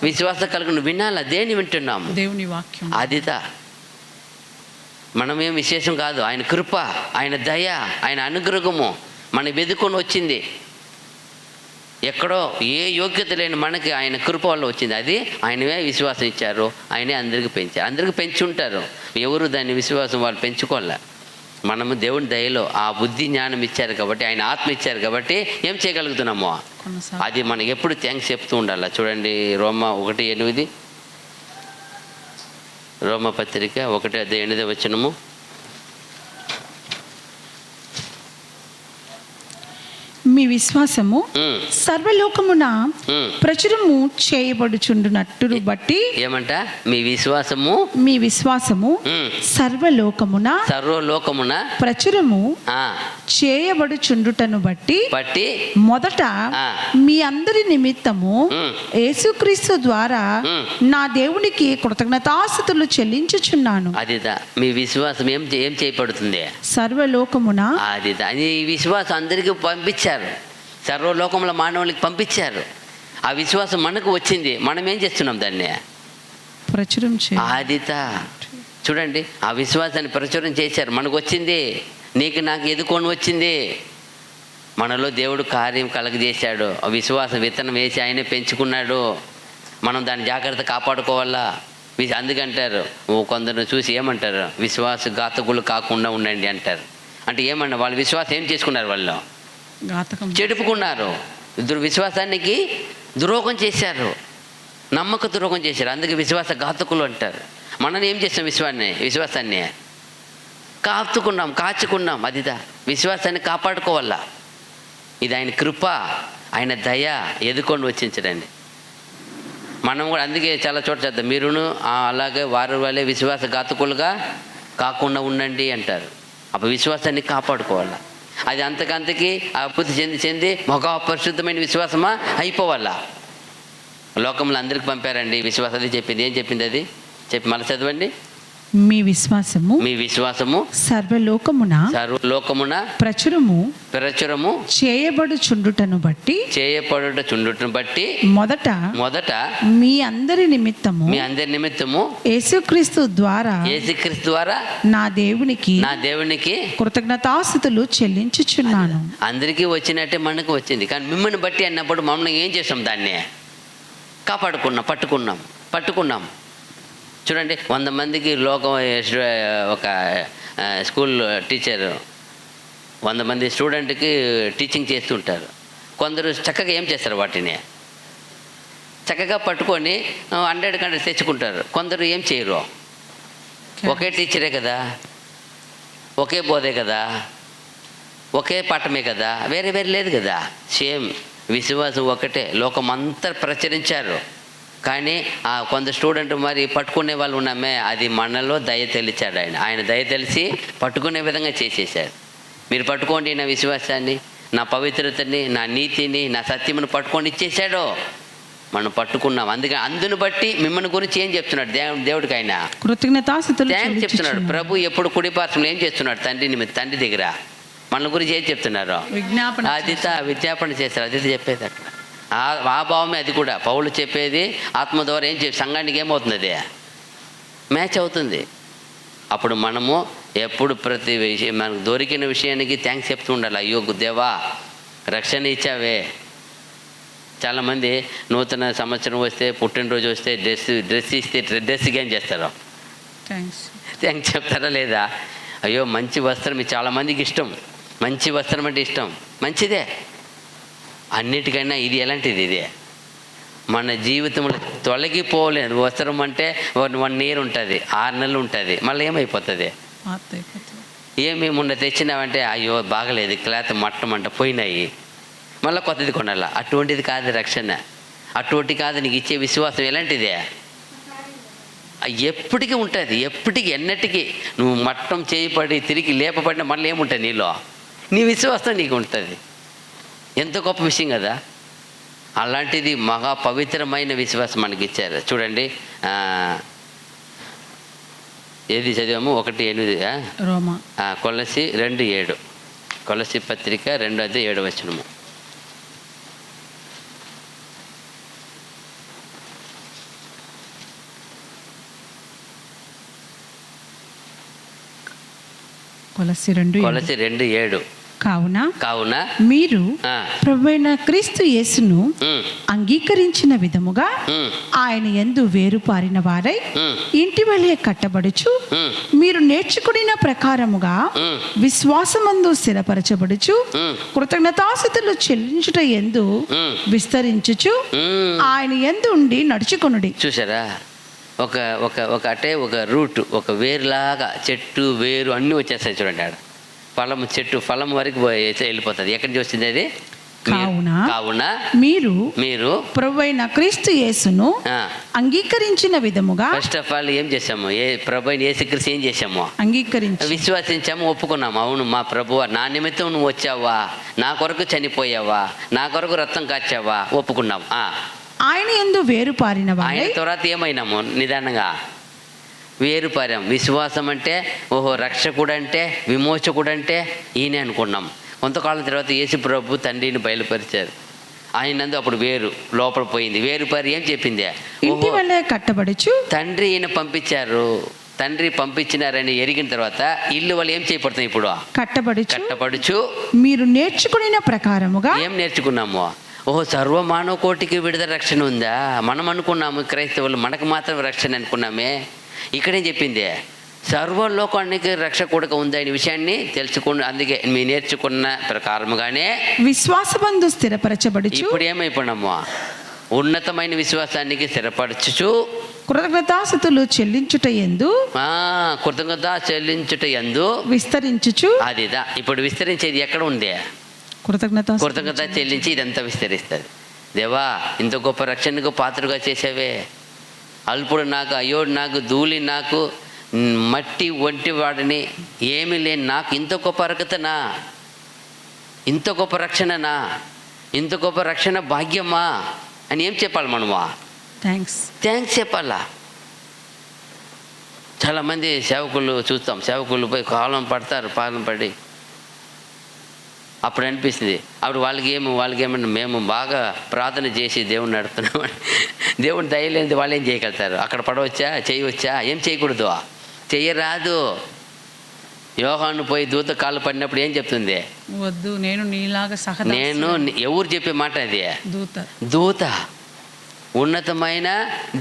విశ్వాసం కలుగును. వినాలా, దేని వింటున్నాము? దేవుని వాక్యం. అదిదా మనమేం విశేషం కాదు. ఆయన కృప, ఆయన దయ, ఆయన అనుగ్రహము మన వెదుకొని వచ్చింది. ఎక్కడో ఏ యోగ్యత లేని మనకి ఆయన కృప వల్ల వచ్చింది. అది ఆయనవే విశ్వాసం ఇచ్చారు, ఆయనే అందరికి పెంచారు. అందరికి పెంచి ఉంటారు, ఎవరు దాన్ని విశ్వాసం వాళ్ళు పెంచుకోలే. మనము దేవుని దయలో ఆ బుద్ధి జ్ఞానం ఇచ్చారు కాబట్టి, ఆయన ఆత్మ ఇచ్చారు కాబట్టి ఏం చేయగలుగుతున్నామో అది మనకి ఎప్పుడు థ్యాంక్స్ చెప్తూ ఉండాలి. చూడండి, రోమా 1:8, రోమపత్రిక 1:8 మీ విశ్వాసము సర్వలోకమున ప్రచురము చేయబడుచుండునట్టును బట్టి. ఏమంట? మీ విశ్వాసము సర్వలోకమున ప్రచురము చేయబడుచుండుటను బట్టి మొదట మీ అందరి నిమిత్తము యేసుక్రీస్తు ద్వారా నా దేవునికి కృతజ్ఞతాస్తుతులు చెల్లించుచున్నాను. అదిదా మీ విశ్వాసం ఏం చేయబడుతుంది? సర్వలోకమున. అదిదా ఈ విశ్వాసం అందరికీ పంపించారు, సర్వలోకంలో మానవులకి పంపించారు. ఆ విశ్వాసం మనకు వచ్చింది, మనం ఏం చేస్తున్నాం? దాన్ని ప్రచురం ఆదితా చూడండి, ఆ విశ్వాసాన్ని ప్రచురం చేశారు. మనకు వచ్చింది, నీకు నాకు ఎదుకొని వచ్చింది. మనలో దేవుడు కార్యం కలగజేశాడు. ఆ విశ్వాసం విత్తనం వేసి ఆయనే పెంచుకున్నాడు. మనం దాన్ని జాగ్రత్త కాపాడుకోవాలా. అందుకంటారు, కొందరు చూసి ఏమంటారు? విశ్వాసఘాతకులు కాకుండా ఉండండి అంటారు. అంటే ఏమన్నా వాళ్ళు విశ్వాసం ఏం చేసుకున్నారు? వాళ్ళు చెడుపుకున్నారు, విశ్వాసానికి ద్రోహం చేశారు, నమ్మక ద్రోహం చేశారు. అందుకే విశ్వాసఘాతకులు అంటారు. మనం ఏం చేస్తాం? విశ్వాసాన్ని కాచుకున్నాం. అదిదా విశ్వాసాన్ని కాపాడుకోవాలా. ఇది ఆయన కృప, ఆయన దయ ఎదుకొని వచ్చించడండి. మనం కూడా అందుకే చాలా చోట్ల చేద్దాం, మీరును అలాగే వారి వాళ్ళే విశ్వాసఘాతకులుగా కాకుండా ఉండండి అంటారు. అప్పుడు విశ్వాసాన్ని కాపాడుకోవాలా. అది అంతకంతకి అభివృద్ధి చెంది మగ పరిశుద్ధమైన విశ్వాసమా అయిపోవాలా. లోకంలో అందరికి పంపారండి విశ్వాసం. అది చెప్పింది. ఏం చెప్పింది? అది చెప్పి మళ్ళీ చదవండి. మీ విశ్వాసము సర్వలోకమున ప్రచురము చేయబడుచుండుటను బట్టి మొదట మీ అందరి నిమిత్తము యేసుక్రీస్తు ద్వారా నా దేవునికి కృతజ్ఞతాస్తుతులు చెల్లించుచున్నాను. అందరికీ వచ్చినట్టే మనకు వచ్చింది, కానీ మిమ్మల్ని బట్టి అన్నప్పుడు మమ్మల్ని ఏం చేసాం? దాన్ని పట్టుకున్నాం. చూడండి, 100 మందికి ఒక స్కూల్ టీచర్ 100 మంది స్టూడెంట్కి టీచింగ్ చేస్తుంటారు. కొందరు చక్కగా ఏం చేస్తారు? వాటిని చక్కగా పట్టుకొని 100 తెచ్చుకుంటారు. కొందరు ఏం చేయరు. ఒకే టీచరే కదా, ఒకే బోధే కదా, ఒకే పాఠమే కదా, వేరే లేదు కదా. సేమ్ విశ్వాసం ఒకటే, లోకమంతా ప్రచురించారు. కానీ కొంత స్టూడెంట్ మరి పట్టుకునే వాళ్ళు ఉన్నామే, అది మనలో దయ తెలిచాడు. ఆయన దయ తెలిసి పట్టుకునే విధంగా చేసేసాడు. మీరు పట్టుకోండి నా విశ్వాసాన్ని, నా పవిత్రతని, నా నీతిని, నా సత్యమును పట్టుకొని ఇచ్చేసాడు. మనం పట్టుకున్నాం. అందుకని అందును బట్టి మిమ్మల్ని గురించి ఏం చెప్తున్నాడు దేవుడికి? ఆయన కృతజ్ఞతాస్తుతులు చెప్తున్నాడు. ప్రభు ఎప్పుడు కుడిపార్శ్వంలో ఏం చేస్తున్నాడు? తండ్రి దగ్గర మన గురించి ఏం చెప్తున్నారు? విజ్ఞాపన చేస్తారు. అది చెప్పేది అక్కడ ఆ భావమే. అది కూడా పౌలు చెప్పేది ఆత్మ ద్వారా ఏం సంఘానికి ఏమవుతుంది? అది మ్యాచ్ అవుతుంది. అప్పుడు మనము ఎప్పుడు ప్రతి విషయం మనకు దొరికిన విషయానికి థ్యాంక్స్ చెప్తూ ఉండాలి. అయ్యో దేవా, రక్షణ ఇచ్చావే. చాలామంది నూతన సంవత్సరం వస్తే, పుట్టినరోజు వస్తే డ్రెస్ ఇస్తే డ్రెస్కి ఏం చేస్తారు? థ్యాంక్స్ చెప్తారా లేదా? అయ్యో మంచి వస్త్రం, చాలామందికి ఇష్టం. మంచి వస్త్రం అంటే ఇష్టం, మంచిదే. అన్నిటికైనా ఇది ఎలాంటిది? ఇదే మన జీవితంలో తొలగిపోలేదు. వస్త్రం అంటే 1 year ఉంటుంది, 6 నెలలు ఉంటుంది, మళ్ళీ ఏమైపోతుంది? ఏమేముండ తెచ్చినావంటే అయ్యో బాగలేదు, క్లాత్ మట్టమంట పోయినాయి, మళ్ళీ కొత్తది కొనాల. అటువంటిది కాదు రక్షణ. అటువంటి కాదు నీకు ఇచ్చే విశ్వాసం. ఎలాంటిదే? ఎప్పటికీ ఉంటుంది, ఎప్పటికీ ఎన్నటికీ. నువ్వు మట్టం చేయబడి తిరిగి లేపబడిన మళ్ళీ ఏముంటుంది నీలో? నీ విశ్వాసం నీకు ఉంటుంది. ఎంత గొప్ప విషయం కదా. అలాంటిది మహా పవిత్రమైన విశ్వాసం మనకి ఇచ్చారు. చూడండి, ఏది చదివాము? 1:8 రోమా, కొలసి 2:7, కొలసి పత్రిక 2:7. కొలసి 2:7. కావున మీరు ప్రభువైన క్రీస్తు యేసును అంగీకరించిన విధముగా ఆయన యందు వేరుపారిన వారై ఇంటి వలె కట్టబడుచు, మీరు నేర్చుకున్న ప్రకారముగా విశ్వాసమందు స్థిరపరచబడుచు, కృతజ్ఞతాస్తుతులు చెల్లించుట యందు విస్తరించుచు ఆయన యందు ఉండి నడుచుకొనుడి. చూసారా, ఒక ఒక ఒక అంటే ఒక రూట్, ఒక వేరులాగా చెట్టు వేరు అన్నీ వచ్చేస్తాయి. చూడండి, ఆడ ఫలము, చెట్టు ఫలం వరకు వెళ్ళిపోతుంది. ఎక్కడి నుంచి వచ్చింది అది? కావున మీరు ప్రభువైన క్రీస్తు యేసును అంగీకరించిన విధముగా, ఫస్ట్ ఆఫ్ ఆల్ ఏం చేసాము? ప్రభువైన యేసుక్రీస్తు ఏం చేసాము? విశ్వసించాము, ఒప్పుకున్నాము. అవును, మా ప్రభువా, నా నిమిత్తం నువ్వు వచ్చావా, నా కొరకు చనిపోయావా, నా కొరకు రక్తం కాచావా, ఒప్పుకున్నాం. ఆయన యందు వేరుపారిన వారై, ఆయన తర్వాత ఏమైనాము? నిదానంగా వేరుపారాం. విశ్వాసం అంటే ఓహో రక్షకుడు అంటే విమోచకుడు అంటే ఈయనే అనుకున్నాం. కొంతకాలం తర్వాత యేసు ప్రభు తండ్రిని బయలుపరిచారు. ఆయనందు అప్పుడు వేరు లోపల పోయింది. వేరుపారి ఏం చెప్పింది? ఇంటి వలె కట్టబడుచు, తండ్రి ఈయన పంపించారు, తండ్రి పంపించినారని ఎరిగిన తర్వాత ఇల్లు వాళ్ళు ఏం చేయబడుతుంది? ఇప్పుడు కట్టబడుచు మీరు నేర్చుకున్న ప్రకారముగా. ఏం నేర్చుకున్నాము? ఓహో, సర్వమానవ కోటికి విడుదల రక్షణ ఉందా? మనం అనుకున్నాము క్రైస్తవులు మనకు మాత్రం రక్షణ అనుకున్నామే. ఇక్కడేం చెప్పింది? సర్వలోకానికి రక్షకుడుగా ఉందనే విషయాన్ని తెలుసుకుని, అందుకే మీ నేర్చుకున్న ప్రకారముగానే విశ్వాసమందు స్థిరపరచబడుచు. ఇప్పుడు ఏమైపోయినాము? ఉన్నతమైన విశ్వాసానికి స్థిరపరచుచు, కృతజ్ఞతాస్తుతులు చెల్లించుట యందు విస్తరించుచు. అదిదా ఇప్పుడు విస్తరించేది ఎక్కడ ఉంది? కృతజ్ఞత చెల్లించి ఇదంతా విస్తరిస్తుంది. దేవా, ఇంత గొప్ప రక్షణకు పాత్రగా చేసావే, అల్పుడు నాకు, అయ్యోడు నాకు, ధూళి నాకు, మట్టి వంటి వాడిని, ఏమీ లేని నాకు ఇంత గొప్ప అర్హతనా, ఇంత గొప్ప రక్షణనా, ఇంత గొప్ప రక్షణ భాగ్యమా అని ఏం చెప్పాలి మనము? థ్యాంక్స్ చెప్పాలా. చాలామంది సేవకులు చూస్తాం, సేవకులు పోయి కాలం పడతారు, పాలన పడి అప్పుడు అనిపిస్తుంది. అప్పుడు వాళ్ళకేమన్నా మేము బాగా ప్రార్థన చేసి దేవుణ్ణి నడుపుతున్నాం, దేవుని దయలేనిది వాళ్ళు ఏం చేయగలుగుతారు? అక్కడ పడవచ్చా, చేయవచ్చా? ఏం చేయకూడదు, చెయ్యరాదు. యోహాను పోయి దూత కాళ్ళు పడినప్పుడు ఏం చెప్తుంది? వద్దు, నేను నీలాగా నేను ఎవరు చెప్పే మాట అది? దూత, ఉన్నతమైన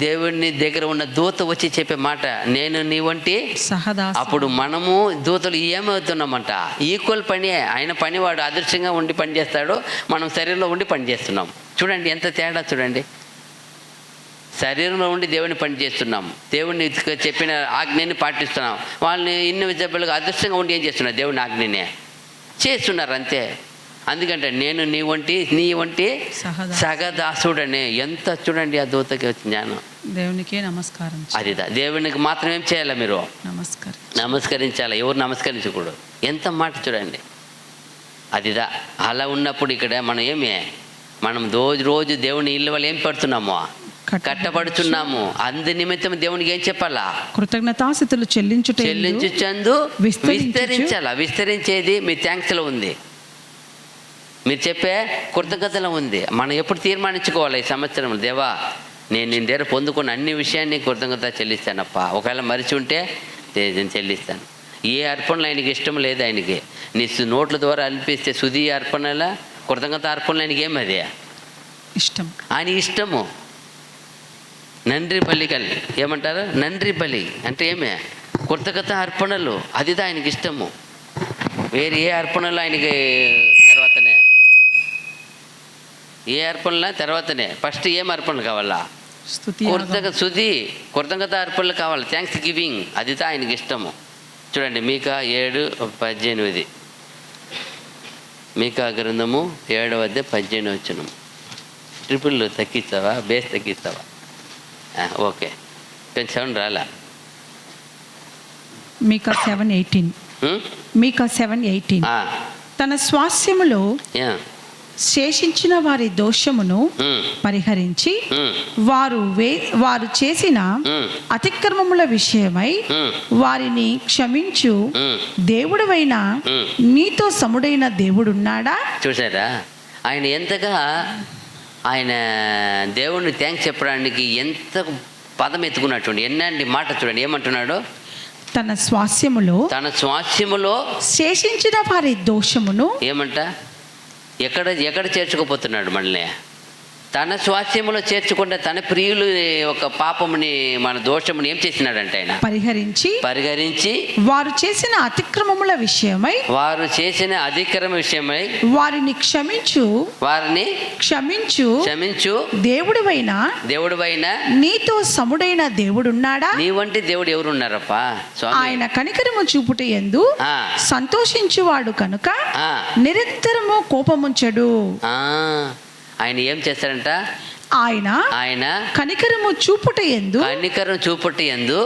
దేవుని దగ్గర ఉన్న దూత వచ్చి చెప్పే మాట, నేను నీ వంటి సహదాసు. అప్పుడు మనము దూతలు ఏమవుతున్నామంట? ఈక్వల్ పని. ఆయన పనివాడు అదృశ్యంగా ఉండి పని చేస్తాడు, మనం శరీరంలో ఉండి పని చేస్తున్నాం. చూడండి ఎంత తేడా. చూడండి, శరీరంలో ఉండి దేవుని పని చేస్తున్నాం, దేవుని చెప్పిన ఆజ్ఞని పాటిస్తున్నాం. వాళ్ళని ఇన్విజిబుల్గా అదృష్టంగా ఉండి ఏం చేస్తున్నారు? దేవుని ఆజ్ఞనే చేస్తున్నారు, అంతే. అందుకంటే నేను నీ వంటి సగదాసుడనే. ఎంత చూడండి ఆ దూతకి వచ్చిన జ్ఞానం. దేవునికే నమస్కారం. అదిదా, దేవునికి మాత్రం ఏం చేయాలి? మీరు నమస్కరించాలి, ఎవరు నమస్కరించకూడదు. ఎంత మాట చూడండి. అదిదా, అలా ఉన్నప్పుడు ఇక్కడ మనం రోజు దేవుని ఇల్లు వల్ల ఏం పెడుతున్నాము? కట్టబడుచున్నాము. అందు నిమిత్తం దేవునికి ఏం చెప్పాలా? కృతజ్ఞతాస్తుతులు చెల్లించుచందు విస్తరించాలా. విస్తరించేది మీ థ్యాంక్స్లో ఉంది, మీరు చెప్పే కృతజ్ఞతలో ఉంది. మనం ఎప్పుడు తీర్మానించుకోవాలి ఈ సంవత్సరం, దేవా నేను నీ దగ్గర పొందుకున్న అన్ని విషయాన్ని కృతజ్ఞత చెల్లిస్తానప్ప. ఒకవేళ మరిచి ఉంటే నేను చెల్లిస్తాను. ఏ అర్పణలు ఆయనకి ఇష్టం లేదు. ఆయనకి నీ నోట్ల ద్వారా అనిపిస్తే శుద్ధి అర్పణల, కృతజ్ఞత అర్పణలు ఆయనకి ఏమది ఇష్టం. ఆయన ఇష్టము. నండ్రి బలి ఏమంటారు? నండ్రి బలి అంటే ఏమే? కృతజ్ఞత అర్పణలు. అదిదా ఆయనకి ఇష్టము. వేరే ఏ అర్పణలు ఆయనకి తర్వాతనే, ఏ అర్పణల తర్వాతనే. ఫస్ట్ ఏం అర్పణలు కావాలా? కృతజ్ఞత అర్పణలు కావాలి, థ్యాంక్స్ గివింగ్. అదిదా ఆయనకి ఇష్టము. చూడండి, మీకా 7:18. మీకా గ్రంథము 7:18. ట్రిపుల్ తగ్గిస్తావా? బేస్ తగ్గిస్తావా? ఓకే, కొంచెం సౌండ్ రాలా. మీకా 7:18. తన స్వాస్యములో శేషించిన వారి దోషమును పరిహరించి వారు చేసిన అతిక్రమముల విషయమై వారిని క్షమించు దేవుడవైన నీతో సముడైన దేవుడున్నాడా. చూసారా, ఆయన ఎంతగా ఆయన దేవుడిని థ్యాంక్స్ చెప్పడానికి ఎంత పదం ఎత్తుకున్నట్టు ఎన్నండి మాట చూడండి. ఏమంటున్నాడు? తన స్వాస్యములో శేషించిన వారి దోషమును ఏమంట ఎక్కడ చేర్చుకోపోతున్నాడు మనల్ని? తన స్వాస్యములో చేర్చుకుంటే తన ప్రియులు ఒక పాపముని మన దోషముని ఏం చేసినాడంటే ఆయన పరిహరించి వారు చేసిన అతిక్రమముల విషయమై వారిని క్షమించు దేవుడవైన నీతో సముడైన దేవుడున్నాడా. నీ వంటి దేవుడు ఎవరు ఉన్నారప్పా? ఆయన కనికరము చూపుట యందు సంతోషించువాడు కనుక నిరంతరము కోపముంచడు. ఆయన ఏం చేస్తాడంట? ఆయన కనికరము చూపుట యందు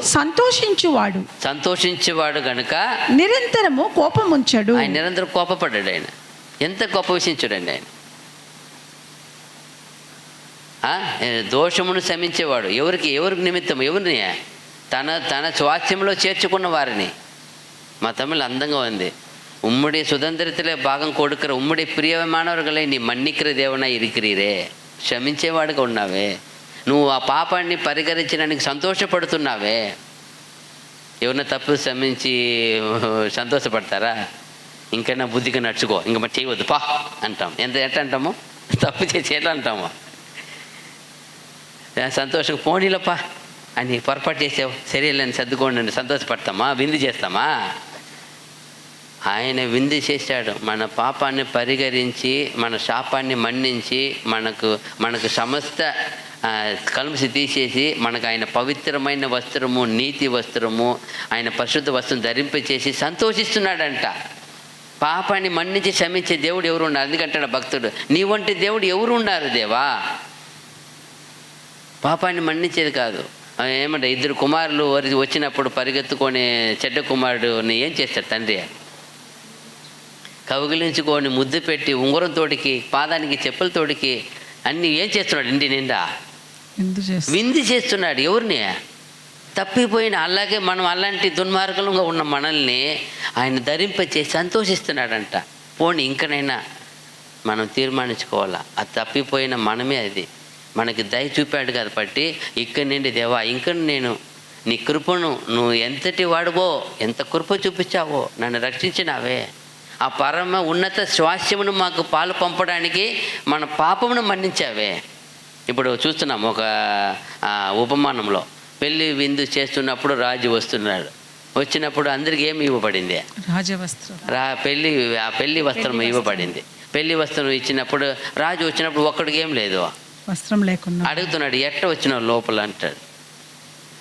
సంతోషించువాడు గనుక నిరంతరము కోపముంచడు. ఆయన నిరంతరం కోపపడ్డాడు. ఆయన ఎంత గొప్ప విషయం చూడండి. ఆయన దోషమును క్షమించేవాడు. ఎవరికి నిమిత్తం? ఎవరిని? తన స్వాస్థ్యంలో చేర్చుకున్న వారిని. మా తమిళ అందంగా ఉంది. உம்முடைய சுதந்திரத்தில் భాగం கொடுக்கிற உம்முடைய பிரியமானவர்களை நீ மன்னிக்கிற தேவனா இருக்கிறீரே. క్షమించేవాడుగా ఉన్నావే. నువ్వు ఆ పాపాన్ని పరిహరించడానికి సంతోషపడుతున్నావే. ఎవరిన తప్పు క్షమించి సంతోషపడతారా? ఇంకైనా బుద్ధిగా నడుచుకో, ఇంక మరి చేయవద్దు పా అంటాం. ఎట్ట అంటాము? తప్పు చేసి ఎట్లా అంటాము? సంతోషం పోనీలప్పా అని పొరపాటు చేసావు, సరేలేని సర్దుకోండి సంతోషపడతామా? విందు చేస్తామా? ఆయన విందు చేశాడు. మన పాపాన్ని పరిహరించి మన శాపాన్ని మన్నించి మనకు సమస్త కలుసి తీసేసి మనకు ఆయన పవిత్రమైన వస్త్రము, నీతి వస్త్రము, ఆయన పరిశుద్ధ వస్త్రం ధరింపచేసి సంతోషిస్తున్నాడంట. పాపాన్ని మన్నించి క్షమించే దేవుడు ఎవరు ఉన్నారు? అందుకంటాడు భక్తుడు, నీ వంటి దేవుడు ఎవరు ఉన్నారు దేవా? పాపాన్ని మన్నించేది కాదు. ఏమంటే 2 కుమారులు వచ్చినప్పుడు పరిగెత్తుకొని చెడ్డ కుమారుడుని ఏం చేస్తాడు తండ్రి? కౌగిలించుకొని ముద్దు పెట్టి ఉంగరం తోటికి పాదానికి చెప్పుల తోటికి అన్నీ ఏం చేస్తున్నాడు? ఇంటి నిండా విందు చేస్తున్నాడు. ఎవరిని? తప్పిపోయిన అలాగే మనం అలాంటి దుర్మార్గంగా ఉన్న మనల్ని ఆయన ధరింపచేసి సంతోషిస్తున్నాడంట. పోనీ ఇంకనైనా మనం తీర్మానించుకోవాలా, అది తప్పిపోయిన మనమే. అది మనకి దయ చూపాడు కాబట్టి ఇక్కడి నుండి దేవా ఇంక నేను నీ కృపను నువ్వు ఎంతటి వాడువో, ఎంత కృప చూపించావో, నన్ను రక్షించినావే. ఆ పరమ ఉన్నత స్వాస్థ్యమును మాకు పాలు పంపడానికి మన పాపమును మన్నించావే. ఇప్పుడు చూస్తున్నాం ఒక ఉపమానంలో పెళ్లి విందు చేస్తున్నప్పుడు రాజు వస్తున్నాడు. వచ్చినప్పుడు అందరికి ఏమి ఇవ్వబడింది? రాజవస్త్రం. పెళ్లి వస్త్రం ఇవ్వబడింది. పెళ్లి వస్త్రం ఇచ్చినప్పుడు రాజు వచ్చినప్పుడు ఒక్కడికి ఏం లేదు, వస్త్రం లేకుండా అడుగుతున్నాడు, ఎట్ట వచ్చినావు లోపల అంటాడు.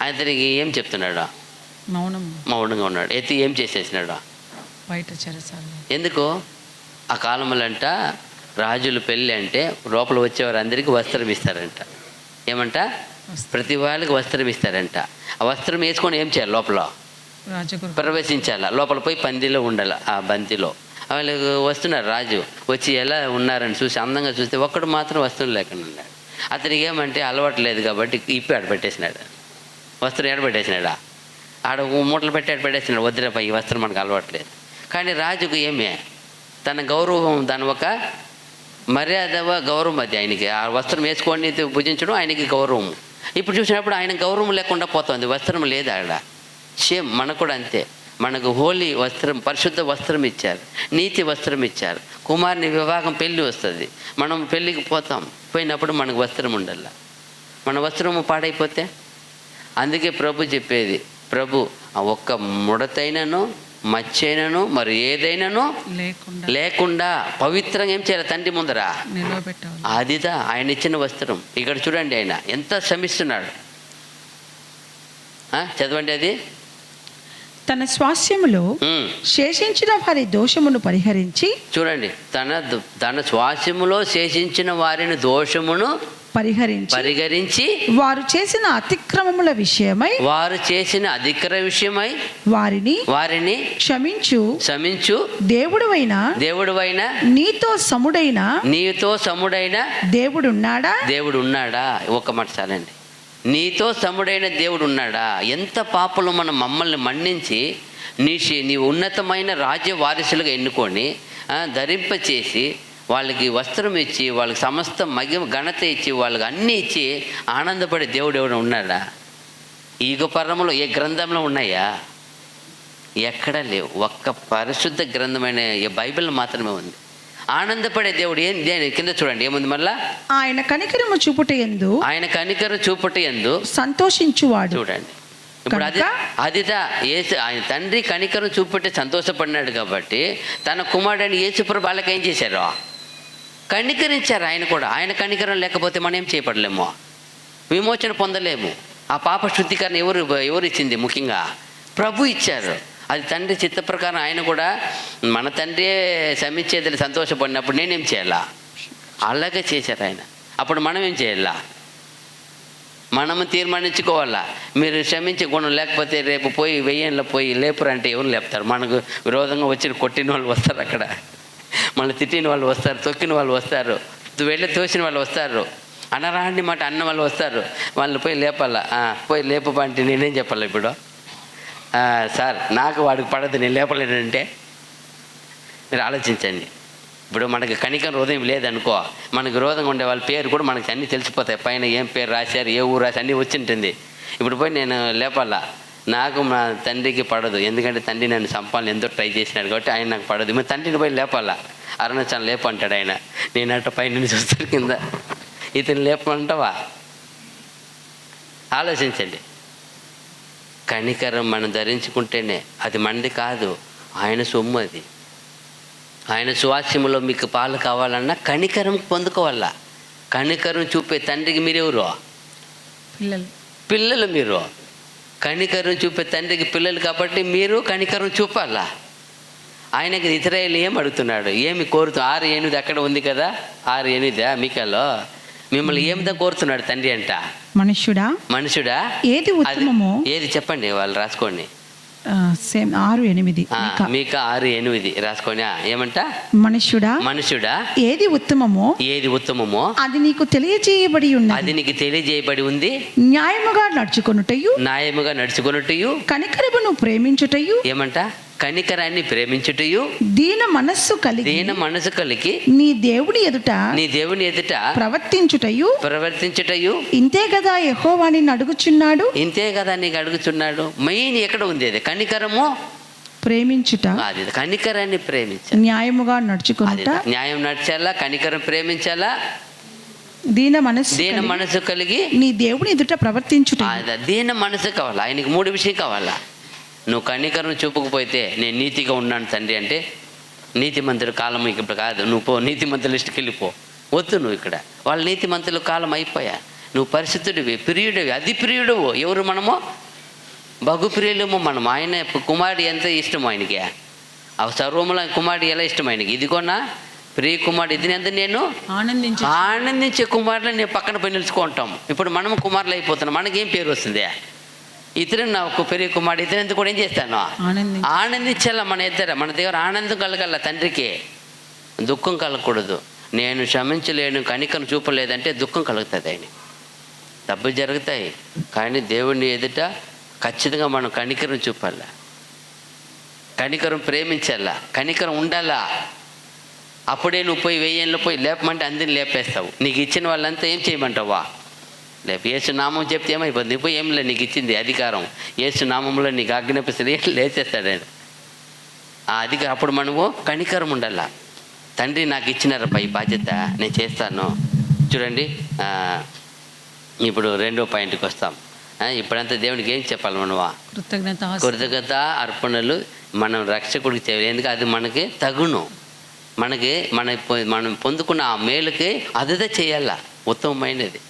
అతనికి ఏం చెప్తున్నాడు? మౌనంగా ఉన్నాడు. ఎత్తి ఏం చేసేసినాడు? బయట చెరసాల. ఎందుకు? ఆ కాలంలో అంట రాజులు పెళ్ళి అంటే లోపల వచ్చేవారు అందరికీ వస్త్రం ఇస్తారంట. ఏమంట? ప్రతి వాళ్ళకి వస్త్రం ఇస్తారంట. ఆ వస్త్రం వేసుకొని ఏం చేయాలి? లోపల ప్రవేశించాల. లోపల పోయి పందిలో ఉండాలి. ఆ బంతిలో వాళ్ళు వస్తున్నారు. రాజు వచ్చి ఎలా ఉన్నారని చూసి అందంగా చూస్తే ఒక్కడు మాత్రం వస్త్రం లేకుండా ఉన్నాడు. అతనికి ఏమంటే అలవాటు లేదు కాబట్టి ఇప్పి ఆడపెట్టేసినాడు. వస్త్రం ఏడబెట్టేసినాడా? ఆడ మూటలు పెట్టి ఆడపెట్టేసినాడు. వద్దురేప ఈ వస్త్రం మనకు అలవాటు లేదు. కానీ రాజుకు ఏమే తన గౌరవం, దాని ఒక మర్యాద గౌరవం అది ఆయనకి. ఆ వస్త్రం వేసుకొని భుజించడం ఆయనకి గౌరవం. ఇప్పుడు చూసినప్పుడు ఆయన గౌరవం లేకుండా పోతుంది. వస్త్రం లేదు ఆడ. సేమ్ మనకు కూడా అంతే. మనకు హోలీ వస్త్రం, పరిశుద్ధ వస్త్రం ఇచ్చారు, నీతి వస్త్రం ఇచ్చారు. కుమారుని వివాహం పెళ్ళి వస్తుంది, మనం పెళ్ళికి పోతాం. పోయినప్పుడు మనకు వస్త్రం ఉండాల. మన వస్త్రము పాడైపోతే అందుకే ప్రభు చెప్పేది, ప్రభు ఒక్క ముడతైనను మచ్చైనను మరి ఏదైనాను లేకుండా పవిత్రంగా ఏం చేయాలి? తండ్రి ముందర అదిదా ఆయన ఇచ్చిన వస్త్రం. ఇక్కడ చూడండి ఆయన ఎంత శ్రమిస్తున్నాడు. చదవండి అది. తన స్వాస్యములో శేషించిన వారి దోషమును పరిహరించి. చూడండి, తన స్వాస్యములో శేషించిన వారిని దోషమును పరిహరించి వారు చేసిన అతిక్రమముల విషయమై వారిని క్షమించు దేవుడవైన నీతో సముడైన దేవుడు ఉన్నాడా? ఒక మాట చాలండి. నీతో సముడైన దేవుడు ఉన్నాడా? ఎంత పాపలు మనం మమ్మల్ని మన్నించి నీ ఉన్నతమైన రాజ్య వారసులుగా ఎన్నుకొని ధరింపచేసి వాళ్ళకి వస్త్రం ఇచ్చి వాళ్ళకి సమస్త మగిమ ఘనత ఇచ్చి వాళ్ళకి అన్నీ ఇచ్చి ఆనందపడే దేవుడు ఎవడు ఉన్నాడా? ఈ పరములో ఏ గ్రంథంలో ఉన్నాయా? ఎక్కడా లేవు. ఒక్క పరిశుద్ధ గ్రంథమైన ఈ బైబిల్ మాత్రమే ఉంది. ఆనందపడే దేవుడు దేని కింద చూడండి ఏముంది మళ్ళా? ఆయన కనికరం చూపుట యందు సంతోషించువాడు. చూడండి ఇప్పుడు ఆయన తండ్రి కనికరం చూపెట్టి సంతోషపడినాడు కాబట్టి తన కుమారుడని యేసుప్రభు వాళ్ళకి ఏం చేశారు? కనికరించారు. ఆయన కూడా. ఆయన కనికరం లేకపోతే మనం ఏం చేయబడలేము, విమోచన పొందలేము. ఆ పాప శుద్ధీకరణ ఎవరు ఇచ్చింది? ముఖ్యంగా ప్రభు ఇచ్చారు. అది తండ్రి చిత్త ప్రకారం. ఆయన కూడా మన తండ్రి శ్రమించేది సంతోషపడినప్పుడు నేనేం చేయాలా? అలాగే చేశారు ఆయన. అప్పుడు మనం ఏం చేయాలా? మనము తీర్మానించుకోవాలా. మీరు క్షమించే గుణం లేకపోతే రేపు పోయి 1000 పోయి లేపురంటే ఎవరు లేపుతారు? మనకు విరోధంగా వచ్చి కొట్టిన వాళ్ళు వస్తారు, అక్కడ మళ్ళీ తిట్టిన వాళ్ళు వస్తారు, తొక్కిన వాళ్ళు వస్తారు, వెళ్ళి తోసిన వాళ్ళు వస్తారు, అనరాని మాట అన్న వాళ్ళు వస్తారు. వాళ్ళు పోయి లేపాలా? పోయి లేపు అంటే నేనేం చెప్పాలి ఇప్పుడు? సార్ నాకు వాడికి పడదు, నేను లేపలేనంటే మీరు ఆలోచించండి. ఇప్పుడు మనకి కనికరం హృదయం లేదనుకో, మనకు విరోధంగా ఉండే వాళ్ళ పేరు కూడా మనకి అన్నీ తెలిసిపోతాయి. పైన ఏం పేరు రాశారు, ఏ ఊరు రాసి అన్నీ వచ్చింటుంది. ఇప్పుడు పోయి నేను లేపాలా? నాకు మా తండ్రికి పడదు, ఎందుకంటే తండ్రి నన్ను సంపాలని ఎంతో ట్రై చేసినాడు కాబట్టి ఆయన నాకు పడదు. మీ తండ్రిని పోయి లేపాలా? అరుణాచలం లేపు అంటాడు ఆయన. నేనంట పైన చూస్తాను కింద, ఇతను లేపమంటావా? ఆలోచించండి. కనికరం మనం ధరించుకుంటేనే అది మనది కాదు, ఆయన సొమ్ము. అది ఆయన సువాస్యములో మీకు పాలు కావాలన్నా కనికరం పొందుకోవాలా. కనికరం చూపే తండ్రికి మీరెవరు? పిల్లలు. మీరు కనికరం చూపే తండ్రికి పిల్లలు కాబట్టి మీరు కనికరం చూపాలా. ఆయనకి ఇశ్రాయేలు ఏం అడుగుతున్నాడు, ఏమి కోరుతూ 6:8 అక్కడ ఉంది కదా, 6:8 మీకాలో మిమ్మల్ని ఏమిదా కోరుతున్నాడు తండ్రి అంట? మనుషుడా ఏది ఉత్తమమో ఏది చెప్పండి, వాళ్ళు రాసుకోండి. 6:8 మీకా 6:8 రాసుకోండి. ఏమంట? మనుషుడా ఏది ఉత్తమమో అది నీకు తెలియజేయబడి ఉంది. న్యాయముగా నడుచుకొనుటయు కనికరమును ప్రేమించుటయు. ఏమంట? కనికరాన్ని ప్రేమించుటయు దీన మనస్సు కలిగి నీ దేవుని ఎదుట ప్రవర్తించుటయు. ఇంతే కదా యెహోవా నిన్ను అడుగుచున్నాడు. ఇంతే కదా నీకు అడుగుచున్నాడు. మెయిన్ ఎక్కడ ఉంది అది? కనికరము ప్రేమించుట. అది కనికరాన్ని ప్రేమించ, న్యాయముగా నడుచుకుంట, న్యాయం నడిచాలా, కనికరం ప్రేమించాలా, దీన మనసు కలిగి నీ దేవుని ఎదుట ప్రవర్తించుట. దీన మనసు కావాలా. ఆయనకి 3 విషయం కావాలా. నువ్వు కనికరం చూపకపోతే నేను నీతిగా ఉన్నాను తండ్రి అంటే, నీతిమంతుల కాలం ఇప్పుడు కాదు, నువ్వు పో నీతిమంతుల లిస్టుకి వెళ్ళిపో. వద్దు నువ్వు ఇక్కడ. వాళ్ళ నీతిమంతుల కాలం అయిపోయా. నువ్వు పరిశుద్ధుడివి, ప్రియుడివి, అతి ప్రియుడువు. ఎవరు? మనము బహుప్రియులము. మనం ఆయన కుమారుడు ఎంత ఇష్టం ఆయనకి, ఆ సర్వముల కుమారుడు ఎలా ఇష్టం ఆయనకి. ఇదిగోనా ప్రియ కుమారుడు, ఇది ఎంత నేను ఆనందించే కుమారులు నేను పక్కన పోయి నిలుచుకుంటాం. ఇప్పుడు మనము కుమారులు అయిపోతున్నాం. మనకేం పేరు వస్తుంది? ఇతరు నాకు పెరిగి కుమారుడు, ఇతరుంత కూడా ఏం చేస్తాను? ఆనందించాలా. మన దగ్గర ఆనందం కలగాల. తండ్రికి దుఃఖం కలగకూడదు. నేను క్షమించలేను, కనికరం చూపలేదంటే దుఃఖం కలుగుతుంది. ఆయన డబ్బులు జరుగుతాయి, కానీ దేవుని ఎదుట ఖచ్చితంగా మనం కనికరం చూపాలా, కనికరం ప్రేమించాలా, కనికరం ఉండాలా. అప్పుడే నువ్వు పోయి 1000 పోయి లేపమంటే అందరిని లేపేస్తావు. నీకు ఇచ్చిన వాళ్ళంతా ఏం చేయమంటావా? లేపు. యేసు నామం చెప్తే ఏమైపోతుంది? ఇప్పుడు ఏం లేదు, నీకు ఇచ్చింది అధికారం. యేసు నామంలో నీకు ఆజ్ఞాపిస్తుంది, లేచేస్తాడు ఆయన. ఆ అధికారం. అప్పుడు మనము కనికరం ఉండాలా. తండ్రి నాకు ఇచ్చినారప్ప ఈ బాధ్యత, నేను చేస్తాను. చూడండి, ఇప్పుడు 2వ పాయింట్కి వస్తాం. ఇప్పుడంతా దేవునికి ఏం చెప్పాలి? మనవా కృతజ్ఞత అర్పణలు మనం రక్షకుడికి చేయాలి. ఎందుకంటే అది మనకి తగును. మనం పొందుకున్న ఆ మేలుకి అదే చేయాలా, ఉత్తమమైనది.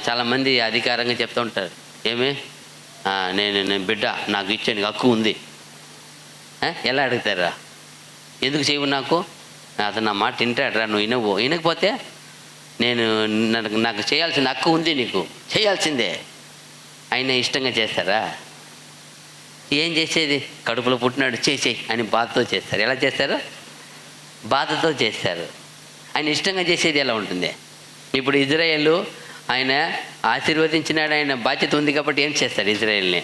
చాలామంది అధికారంగా చెప్తూ ఉంటారు, ఏమి నేను బిడ్డ నాకు ఇచ్చాను, హక్కు ఉంది. ఎలా అడుగుతారా? ఎందుకు చేయవు నాకు? అతను నా మాట వింటాడరా, నువ్వు వినకపోతే నేను నాకు చేయాల్సిన హక్కు ఉంది, నీకు చేయాల్సిందే. ఆయన ఇష్టంగా చేస్తారా? ఏం చేసేది? కడుపులో పుట్టినాడు చేసేయి అని బాధతో చేస్తారు. ఎలా చేస్తారు? బాధతో చేస్తారు. ఆయన ఇష్టంగా చేసేది ఎలా ఉంటుంది? ఇప్పుడు ఇజ్రాయేల్ ఆయన ఆశీర్వదించినాడు, ఆయన బాధ్యత ఉంది కాబట్టి ఏం చేస్తాడు? ఇజ్రాయేల్ని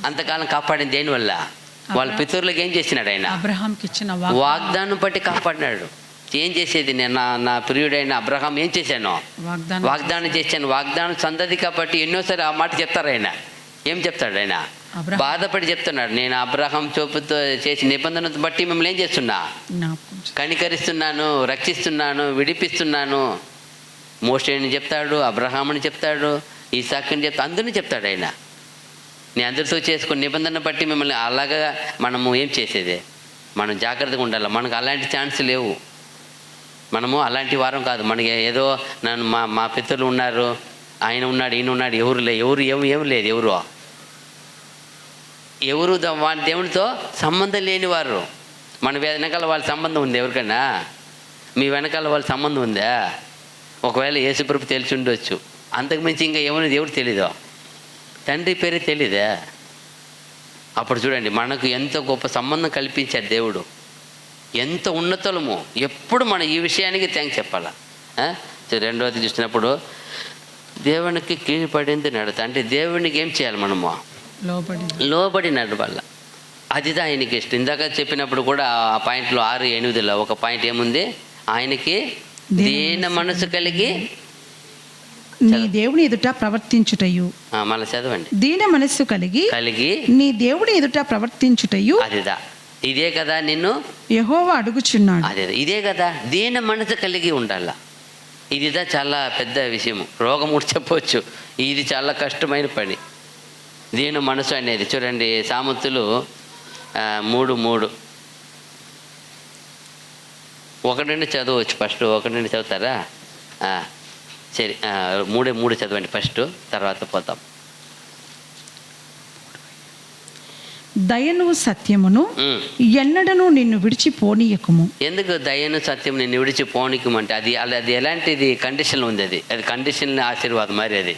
అంతకాలం కాపాడింది దేనివల్ల? వాళ్ళ పితరులకు ఏం చేసినాడు? ఆయన అబ్రహాంకి ఇచ్చిన వాగ్దానం బట్టి కాపాడినాడు. ఏం చేసేది? నేను నా ప్రియుడైన అబ్రహాం ఏం చేశాను? వాగ్దానం చేశాను. వాగ్దానం సంతతి కాబట్టి ఎన్నోసారి ఆ మాట చెప్తారు. ఆయన ఏం చెప్తాడు? ఆయన బాధపడి చెప్తున్నాడు, నేను అబ్రహాం చూపుతో చేసి నిబంధనను బట్టి మిమ్మల్ని ఏం చేస్తున్నా? కనికరిస్తున్నాను, రక్షిస్తున్నాను, విడిపిస్తున్నాను. మోషేని చెప్తాడు, అబ్రహాముని చెప్తాడు, ఇసాకుని చెప్తాడు, అందరినీ చెప్తాడు. ఆయన నేను అందరితో చేసుకుని నిబంధన బట్టి మిమ్మల్ని. అలాగా మనము ఏం చేసేది? మనం జాగ్రత్తగా ఉండాలి. మనకు అలాంటి ఛాన్స్ లేవు. మనము అలాంటి వారం కాదు. మనకి ఏదో నన్ను మా పితరులు ఉన్నారు, ఆయన ఉన్నాడు, ఈయన ఉన్నాడు, ఎవరు ఏం లేదు. ఎవరు వాళ్ళ దేవునితో సంబంధం లేని వారు. మన వెనకాల వాళ్ళ సంబంధం ఉంది ఎవరికైనా? మీ వెనకాల వాళ్ళ సంబంధం ఉందా? ఒకవేళ యేసుప్రభు తెలిసి ఉండొచ్చు, అంతకుమించి ఇంకా ఎవరు తెలీదో? తండ్రి పేరే తెలీదా? అప్పుడు చూడండి, మనకు ఎంత గొప్ప సంబంధం కల్పించాడు దేవుడు, ఎంత ఉన్నతలము. ఎప్పుడు మనం ఈ విషయానికి థ్యాంక్స్ చెప్పాలా? రెండవది చూసినప్పుడు దేవునికి కీழ்పడింది నడత. అంటే దేవునికి ఏం చేయాలి? మనము లోబడి నడవాల. అదిదా ఆయనకి ఇష్టం. ఇందాక చెప్పినప్పుడు కూడా ఆ పాయింట్లో 6, 8లో ఒక పాయింట్ ఏముంది? ఆయనకి దీన మనసు కలిగి నీ దేవుని ఎదుట ప్రవర్తించుటయు. మళ్ళీ చదవండి. దీన మనస్సు కలిగి నీ దేవుని ఎదుట ప్రవర్తించుటయు. అదిదా, ఇదే కదా నిన్ను యెహోవా అడుగుచున్నాడు. అదే, ఇదే కదా దీన మనసు కలిగి ఉండాల. ఇదిదా చాలా పెద్ద విషయం. రోగం కూడా చెప్పవచ్చు. ఇది చాలా కష్టమైన పని, దీన మనసు అనేది. చూడండి, సామెతలు 3:3 1 నుండి చదవచ్చు. ఫస్ట్ 1 నుండి చదువుతారా? సరే, 3 చదవండి ఫస్ట్, తర్వాత పోతాం. దయను సత్యమును ఎన్నడను నిన్ను విడిచిపోనీయకుము. ఎందుకు దయను సత్యం నిన్ను విడిచిపోనీయకము అంటే అది ఎలాంటిది? కండిషన్ ఉంది. అది కండిషన్ ఆశీర్వాదం. మరి అది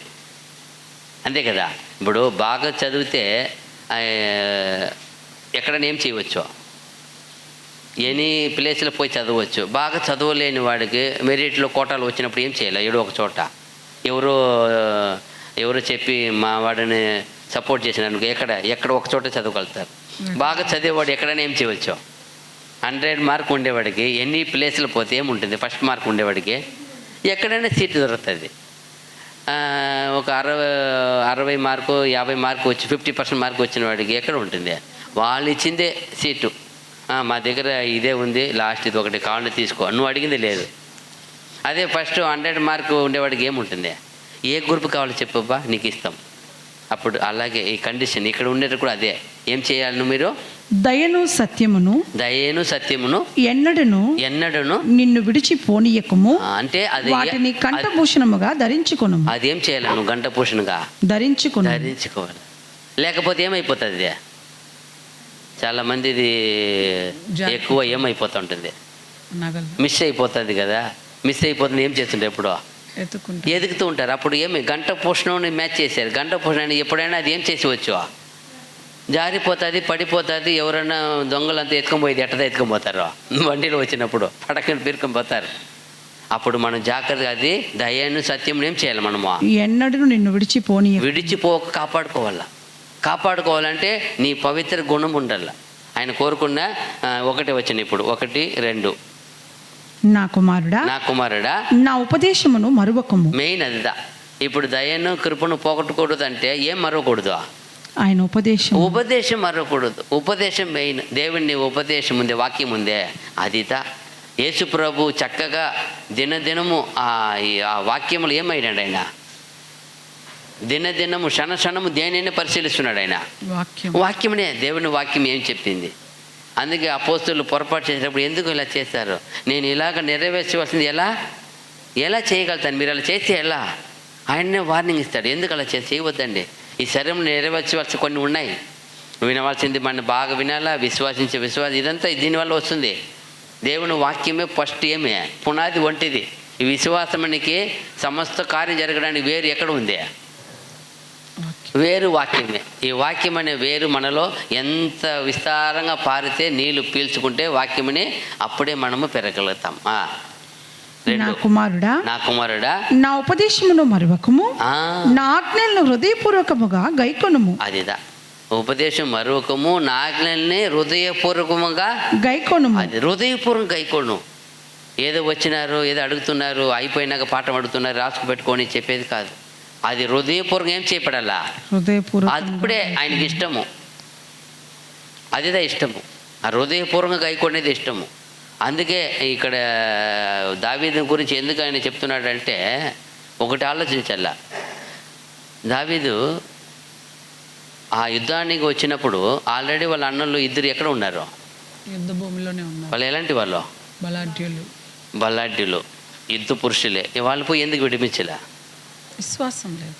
అంతే కదా. ఇప్పుడు బాగా చదివితే ఎక్కడైనా ఏం చేయవచ్చు? ఎనీ ప్లేస్లో పోయి చదవచ్చు. బాగా చదవలేని వాడికి మెరిట్లో కోటాలు వచ్చినప్పుడు ఏం చేయాలి? ఏడో ఒక చోట ఎవరో చెప్పి మా వాడిని సపోర్ట్ చేసినాను, ఎక్కడ ఒక చోట చదవగలుగుతారు. బాగా చదివేవాడు ఎక్కడైనా ఏం చేయవచ్చు? 100 మార్క్ ఉండేవాడికి ఎన్ని ప్లేస్లో పోతే ఏముంటుంది? ఫస్ట్ మార్క్ ఉండేవాడికి ఎక్కడైనా సీటు దొరుకుతుంది. ఒక 60 మార్కు 50 మార్కు వచ్చి 50% మార్కు వచ్చిన వాడికి ఎక్కడ ఉంటుంది? వాళ్ళు ఇచ్చిందే సీటు. మా దగ్గర ఇదే ఉంది, లాస్ట్ ఇది ఒకటి కావాలని తీసుకో, నువ్వు అడిగింది లేదు. అదే ఫస్ట్ 100 మార్కు ఉండేవాడికి ఏముంటుంది? ఏ గ్రూప్ కావాలో చెప్పబ్బా, నీకు ఇస్తాం. అప్పుడు అలాగే ఈ కండిషన్ ఇక్కడ ఉండేది కూడా అదే. ఏం చేయాలి? నువ్వు మీరు దయను సత్యమును ఎన్నడను నిన్ను విడిచిపోనీయకము. అంటే అది వాటిని కంఠభూషణముగా ధరించుకొను. అదేం చేయాలి? నువ్వు కంఠభూషణగా ధరించుకోవాలి. లేకపోతే ఏమైపోతుంది? చాలా మందిది ఎక్కువ ఏమైపోతుంటుంది, మిస్ అయిపోతుంది కదా. మిస్ అయిపోతుంది. ఏం చేస్తుంటే ఎప్పుడో ఎదుగుతూ ఉంటారు. అప్పుడు ఏమి గంట పోషణ మ్యాచ్ చేశారు. గంట పోషణ ఎప్పుడైనా అది ఏం చేసేవచ్చు? జారిపోతుంది, పడిపోతుంది. ఎవరైనా దొంగలంతా ఎత్తుకొని పోయేది ఎట్టదా ఎత్తుకొని పోతారు? బండిలో వచ్చినప్పుడు పడకని పీరుకొని పోతారు. అప్పుడు మనం జాగ్రత్తగా అది దయను సత్యం ఏం చేయాలి? మనము ఎన్నడూ నిన్ను విడిచిపోక కాపాడుకోవాలంటే నీ పవిత్ర గుణం ఉండాలి. ఆయన కోరుకున్న 1 వచ్చిన ఇప్పుడు 1, 2 నా కుమారుడా నా ఉపదేశమును మరువకము. మెయిన్ అదిదా. ఇప్పుడు దయను కృపను పోగొట్టకూడదు అంటే ఏం మరవకూడదు? ఆయన ఉపదేశం మరవకూడదు. ఉపదేశం మెయిన్. దేవుని ఉపదేశం ఉందే, వాక్యం ఉందే, అదిదా. యేసు ప్రభు చక్కగా దినదినము ఆ వాక్యములు ఏమైనాడు? ఆయన దినదినము క్షణము దేనైనా పరిశీలిస్తున్నాడు. ఆయన వాక్యమునే, దేవుని వాక్యం ఏం చెప్పింది. అందుకే అపోస్తలులు పొరపాటు చేసినప్పుడు ఎందుకు ఇలా చేస్తారు? నేను ఇలాగ నెరవేర్చవలసింది ఎలా చేయగలుగుతాను? మీరు అలా చేస్తే ఎలా? ఆయన్నే వార్నింగ్ ఇస్తాడు. ఎందుకు అలా చేయవద్దండి. ఈ శరీరం నెరవేర్చవలసి కొన్ని ఉన్నాయి. వినవలసింది మన బాగా వినాలా, విశ్వాసం ఇదంతా దీనివల్ల వస్తుంది. దేవుని వాక్యమే ఫస్ట్, ఏమే పునాది వంటిది. ఈ విశ్వాసమునికి సమస్త కార్యం జరగడానికి వేరు ఎక్కడ ఉంది? వేరు వాక్యమే. ఈ వాక్యం అనే వేరు మనలో ఎంత విస్తారంగా పారితే నీళ్లు పీల్చుకుంటే వాక్యముని అప్పుడే మనము పెరగలుగుతాం. నా కుమారుడా, నా కుమారుడా, నా ఉపదేశమును మరువకము, నా ఆజ్ఞలను హృదయపూర్వకముగా గైకొనుము. అదిదా ఉపదేశం మరువకము, నా ఆజ్ఞల్ని హృదయపూర్వకముగా గైకొనుము. అది హృదయపూర్వకం గైకొను. ఏదో వచ్చినారు, ఏదో అడుగుతున్నారు, అయిపోయినాక పాఠం అడుగుతున్నారు, రాసుకు పెట్టుకొని చెప్పేది కాదు. అది హృదయపూర్వకం ఏం చేయపడాలా? హృదయపూర్వకం. అప్పుడే ఆయనకి ఇష్టము. అదిదా ఇష్టము. ఆ హృదయపూర్వకంగా గైకొనేది ఇష్టము. అందుకే ఇక్కడ దావీదు గురించి ఎందుకు ఆయన చెప్తున్నాడంటే, ఒకటి ఆలోచించాల. దావీదు ఆ యుద్ధానికి వచ్చినప్పుడు ఆల్రెడీ వాళ్ళ అన్నలు ఇద్దరు ఎక్కడ ఉన్నారు? యుద్ధ భూమిలోనే ఉన్నారు. వాళ్ళు ఎలాంటి వాళ్ళు? బలాఢ్యులు, యుద్ధ పురుషులే. వాళ్ళు పోయి ఎందుకు విడిపించలే? విశ్వాసం లేదు.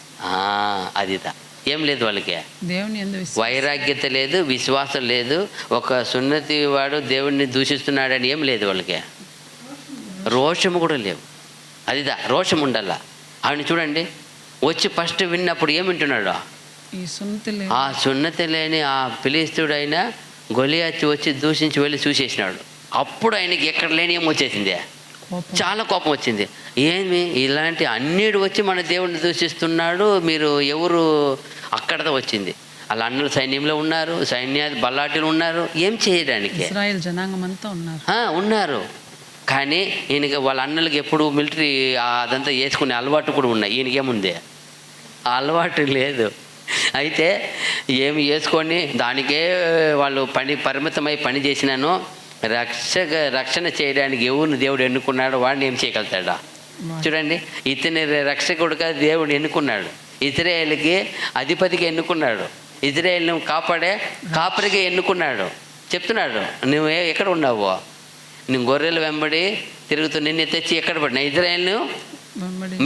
అదిదా ఏం లేదు వాళ్ళకి, దేవుని వైరాగ్యత లేదు, విశ్వాసం లేదు. ఒక సున్నతి వాడు దేవుణ్ణి దూషిస్తున్నాడని ఏం లేదు వాళ్ళకి, రోషము కూడా లేవు. అదిదా రోషం ఉండాల. ఆయన చూడండి, వచ్చి ఫస్ట్ విన్నప్పుడు ఏం వింటున్నాడు? ఆ సున్నతి లేని ఆ ఫిలిష్తీయుడైన గొలియాతు వచ్చి దూషించి వెళ్ళి చూసేసినాడు. అప్పుడు ఆయనకి ఎక్కడ లేని ఏం వచ్చేసింది, చాలా కోపం వచ్చింది. ఏమి ఇలాంటి అన్నిడు వచ్చి మన దేవుడిని దూషిస్తున్నాడు, మీరు ఎవరు? అక్కడతో వచ్చింది. వాళ్ళ అన్నలు సైన్యంలో ఉన్నారు, బల్లాటిలు ఉన్నారు, ఏం చేయడానికి? ఇశ్రాయేల్ జనాంగం అంతా ఉన్నారు. కానీ ఈయనకి వాళ్ళ అన్నలకి ఎప్పుడు మిలిటరీ అదంతా వేసుకునే అలవాటు కూడా ఉన్నాయి. ఈయనకేముంది? ఆ అలవాటు లేదు. అయితే ఏమి వేసుకొని దానికే వాళ్ళు పరిమితమై పని చేసినాను. రక్షణ చేయడానికి ఎవరిని దేవుడు ఎన్నుకున్నాడో వాడిని ఏం చేయగలుగుతాడా? చూడండి, ఇతని రక్షకుడుగా దేవుడు ఎన్నుకున్నాడు. ఇజ్రాయేలుకి అధిపతిగా ఎన్నుకున్నాడు. ఇజ్రాయేల్ను కాపాడే కాపరిగా ఎన్నుకున్నాడు. చెప్తున్నాడు, నువ్వు ఎక్కడ ఉన్నావు? నువ్వు గొర్రెలు వెంబడి తిరుగుతూ నిన్ను తెచ్చి ఎక్కడ పడినా ఇజ్రాయేల్ను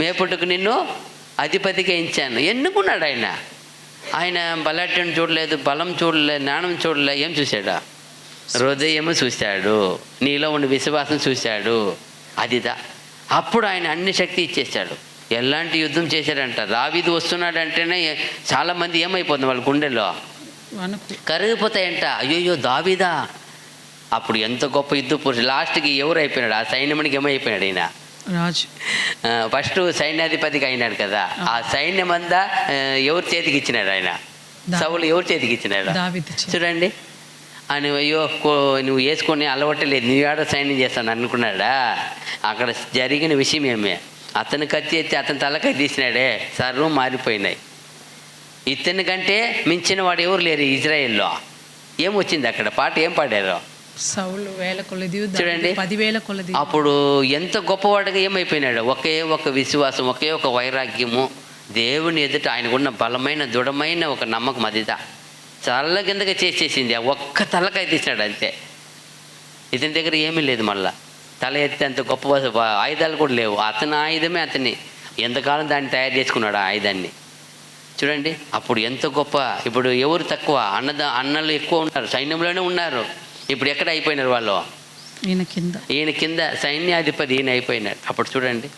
మేపుటకు నిన్ను అధిపతిగా ఇచ్చాను. ఎన్నుకున్నాడు ఆయన. ఆయన బలాఢ్యం చూడలేదు, బలం చూడలేదు, జ్ఞానం చూడలేదు. ఏం చూశాడా? హృదయము చూశాడు, నీలో ఉన్న విశ్వాసం చూశాడు. అదిదా అప్పుడు ఆయన అన్ని శక్తి ఇచ్చేశాడు. ఎలాంటి యుద్ధం చేశాడంట. దావీదు వస్తున్నాడంటేనే చాలామంది ఏమైపోతుంది, వాళ్ళ గుండెల్లో కరిగిపోతాయంట. అయ్యో దావీదా! అప్పుడు ఎంత గొప్ప యుద్ధ పురుషుడు. లాస్ట్కి ఎవరు అయిపోయినాడు? ఆ సైన్యానికి ఏమైపోయినాడు? ఈయన రాజు. ఫస్ట్ సైన్యాధిపతిగా అయినాడు కదా. ఆ సైన్యం అంతా ఎవరి చేతికి ఇచ్చినాడు? ఆయన సౌలు ఎవరి చేతికి ఇచ్చినాడు? చూడండి, అని అయ్యో నువ్వు వేసుకొని అలవాటు లేదు, నీ ఆడ సైన్యం చేస్తాను అనుకున్నాడా? అక్కడ జరిగిన విషయం ఏమే, అతను కత్తి ఎత్తి అతని తలకై తీసినాడే, సర్వం మారిపోయినాయి. ఇతని కంటే మించిన వాడు ఎవరు లేరు ఇజ్రాయెల్లో. ఏమొచ్చింది అక్కడ? పాట ఏం పాడారు? సౌలు వేల కొలది, చూడండి 10,000 కొలది. అప్పుడు ఎంత గొప్పవాడుగా ఏమైపోయినాడు? ఒకే ఒక విశ్వాసం, ఒకే ఒక వైరాగ్యము, దేవుని ఎదుట ఆయనకున్న బలమైన దృఢమైన ఒక నమ్మకం. అదిదా చల్ల కిందగా చేసేసింది. ఒక్క తలకాయ తీసినాడు అంతే. ఇతని దగ్గర ఏమీ లేదు. మళ్ళా తల ఎత్తే అంత గొప్ప ఆయుధాలు కూడా లేవు. అతని ఆయుధమే అతని. ఎంతకాలం దాన్ని తయారు చేసుకున్నాడు ఆ ఆయుధాన్ని. చూడండి, అప్పుడు ఎంత గొప్ప. ఇప్పుడు ఎవరు తక్కువ? అన్నలు ఎక్కువ ఉన్నారు, సైన్యంలోనే ఉన్నారు. ఇప్పుడు ఎక్కడ అయిపోయినారు వాళ్ళు? ఈయన కింద సైన్యాధిపతి ఈయన అయిపోయినాడు. అప్పుడు చూడండి,